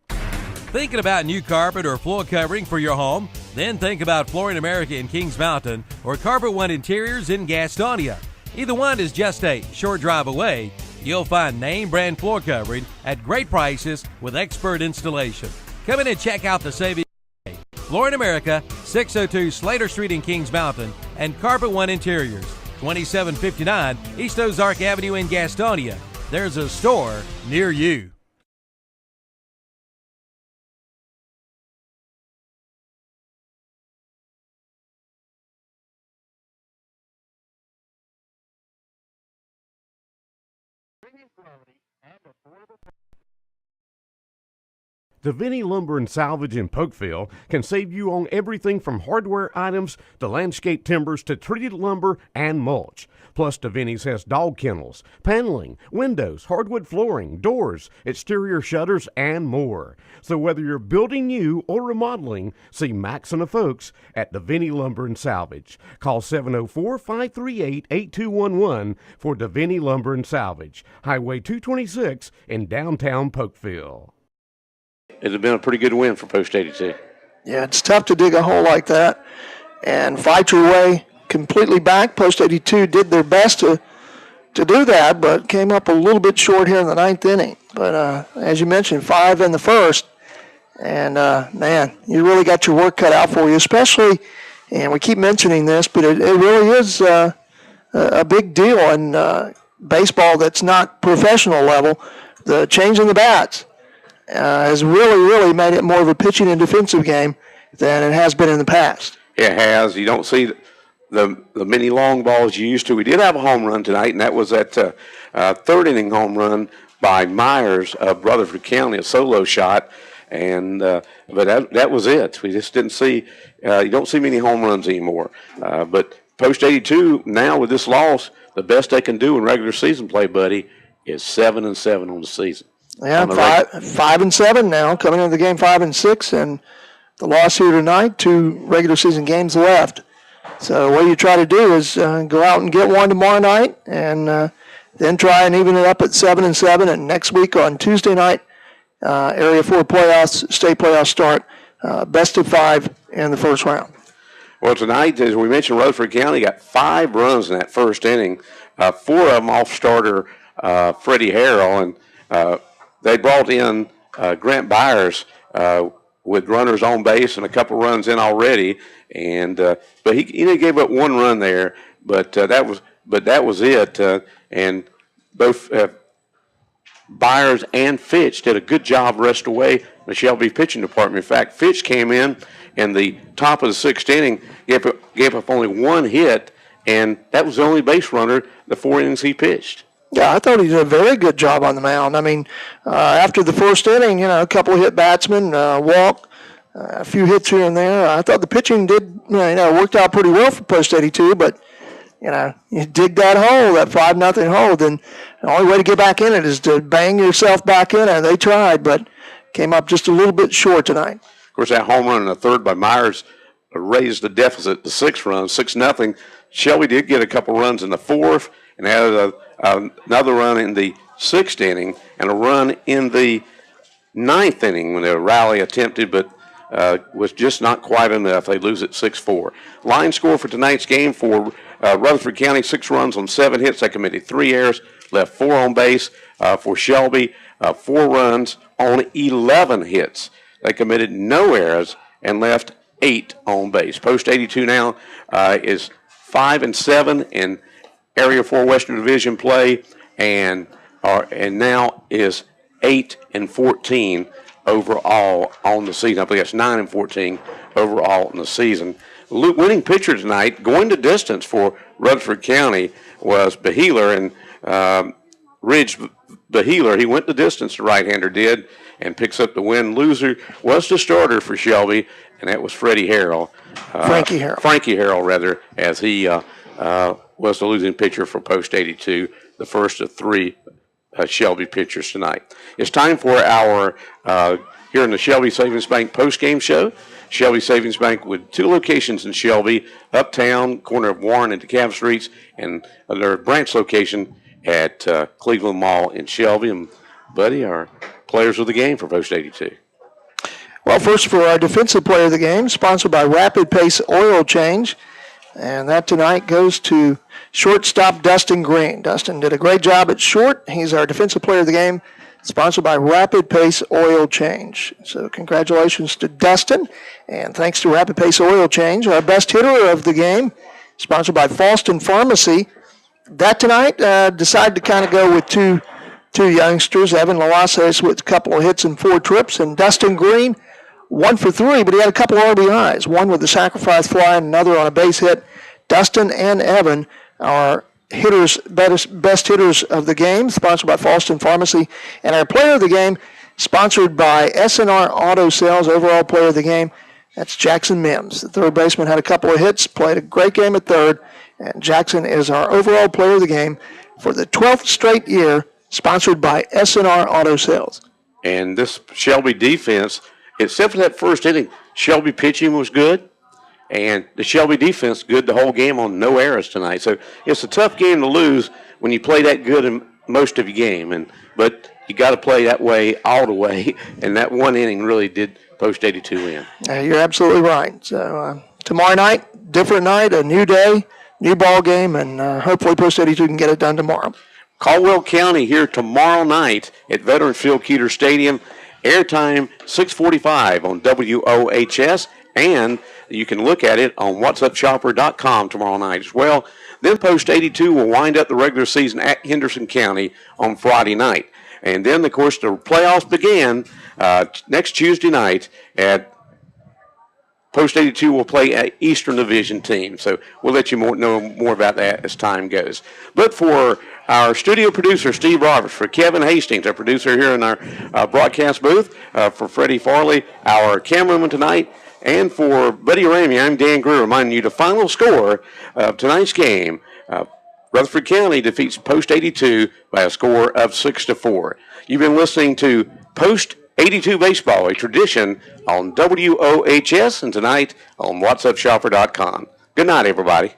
Speaker 4: Thinking about new carpet or floor covering for your home? Then think about Flooring America in Kings Mountain or Carpet One Interiors in Gastonia. Either one is just a short drive away. You'll find name brand floor covering at great prices with expert installation. Come in and check out the savings. Flooring America, 602 Slater Street in Kings Mountain, and Carpet One Interiors, 2759 East Ozark Avenue in Gastonia. There's a store near you.
Speaker 5: Deviney Lumber and Salvage in Polkville can save you on everything from hardware items to landscape timbers to treated lumber and mulch. Plus, Deviney's has dog kennels, paneling, windows, hardwood flooring, doors, exterior shutters, and more. So whether you're building new or remodeling, see Max and the folks at Deviney Lumber and Salvage. Call 704-538-8211 for Deviney Lumber and Salvage, Highway 226 in downtown Polkville.
Speaker 2: It had been a pretty good win for Post 82.
Speaker 1: Yeah, it's tough to dig a hole like that and fight your way completely back. Post 82 did their best to do that, but came up a little bit short here in the ninth inning. But as you mentioned, 5 in the first. And, man, you really got your work cut out for you, especially, and we keep mentioning this, but it really is a big deal in baseball that's not professional level. The change in the bats has really made it more of a pitching and defensive game than it has been in the past.
Speaker 2: It has. You don't see the many long balls you used to. We did have a home run tonight, and that was that third inning home run by Myers of Rutherford County, a solo shot. And but that was it. We just didn't see. You don't see many home runs anymore. But Post 82 now with this loss, the best they can do in regular season play, buddy, is 7-7 on the season.
Speaker 1: Yeah, 5-7 now, coming into the game 5-6, and the loss here tonight, 2 regular season games left. So what you try to do is go out and get one tomorrow night, and then try and even it up at 7-7. And next week on Tuesday night, Area 4 playoffs, state playoffs start, best of 5 in the first round.
Speaker 2: Well, tonight, as we mentioned, Rutherford County got 5 runs in that first inning, 4 of them off starter Freddie Harrell, and they brought in Grant Byers with runners on base and a couple runs in already, and but he gave up 1 run there, but that was it. And both Byers and Fitch did a good job rest away the Shelby pitching department. In fact, Fitch came in the top of the 6th inning, gave up only 1 hit, and that was the only base runner the 4 innings he pitched.
Speaker 1: Yeah, I thought he did a very good job on the mound. I mean, after the first inning, a couple of hit batsmen, walk, a few hits here and there. I thought the pitching did, worked out pretty well for Post 82, but, you dig that hole, that 5-0 hole, then the only way to get back in it is to bang yourself back in it. They tried, but came up just a little bit short tonight.
Speaker 2: Of course, that home run in the third by Myers raised the deficit to 6 runs, 6-0. Shelby did get a couple runs in the 4th and had another run in the 6th inning and a run in the 9th inning when the rally attempted, but was just not quite enough. They lose it 6-4. Line score for tonight's game for Rutherford County, 6 runs on 7 hits. They committed 3 errors, left 4 on base. For Shelby, 4 runs on 11 hits. They committed no errors and left 8 on base. Post 82 now is 5-7 in Area 4 Western Division play, and now is 8-14 overall on the season. I believe that's 9-14 overall in the season. Winning pitcher tonight, going the distance for Rutherford County, was Beheeler, and Ridge Beheeler. He went the distance, the right-hander did, and picks up the win. Loser was the starter for Shelby, and that was Freddie Harrell.
Speaker 1: Frankie Harrell.
Speaker 2: Frankie Harrell, rather, as he was the losing pitcher for Post 82, the first of 3 Shelby pitchers tonight. It's time for our, here in the Shelby Savings Bank post-game show. Shelby Savings Bank with 2 locations in Shelby, uptown, corner of Warren and DeKalb Streets, and their branch location at Cleveland Mall in Shelby. And, Buddy, our players of the game for Post 82.
Speaker 1: Well, first for our defensive player of the game, sponsored by Rapid Pace Oil Change. And that tonight goes to shortstop Dustin Green. Dustin did a great job at short. He's our defensive player of the game, sponsored by Rapid Pace Oil Change. So congratulations to Dustin, and thanks to Rapid Pace Oil Change. Our best hitter of the game, sponsored by Falston Pharmacy. That tonight decided to kind of go with two youngsters, Evan Lalasses with a couple of hits and 4 trips, and Dustin Green, 1 for 3, but he had a couple of RBIs, one with a sacrifice fly and another on a base hit. Dustin and Evan are best hitters of the game, sponsored by Falston Pharmacy. And our player of the game, sponsored by SNR Auto Sales, overall player of the game. That's Jackson Mims. The third baseman had a couple of hits, played a great game at third, and Jackson is our overall player of the game for the 12th straight year, sponsored by SNR Auto Sales.
Speaker 2: And this Shelby defense, except for that first inning, Shelby pitching was good, and the Shelby defense good the whole game on no errors tonight. So it's a tough game to lose when you play that good in most of your game, but you got to play that way all the way, and that one inning really did Post 82 win.
Speaker 1: You're absolutely right. So tomorrow night, different night, a new day, new ball game, and hopefully Post 82 can get it done tomorrow.
Speaker 2: Caldwell County here tomorrow night at Veterans Field Keeter Stadium. Airtime 6:45 on WOHS, and you can look at it on whatsupshopper.com tomorrow night as well. Then Post 82 will wind up the regular season at Henderson County on Friday night. And then, of course, the playoffs begin next Tuesday night at Post 82 will play an Eastern Division team. So we'll let you know more about that as time goes. But for our studio producer, Steve Roberts, for Kevin Hastings, our producer here in our broadcast booth, for Freddie Farley, our cameraman tonight, and for Buddy Ramey, I'm Dan Greer, reminding you the final score of tonight's game. Rutherford County defeats Post 82 by a score of 6-4. You've been listening to Post 82 Baseball, a tradition on WOHS, and tonight on whatsupshopper.com. Good night, everybody.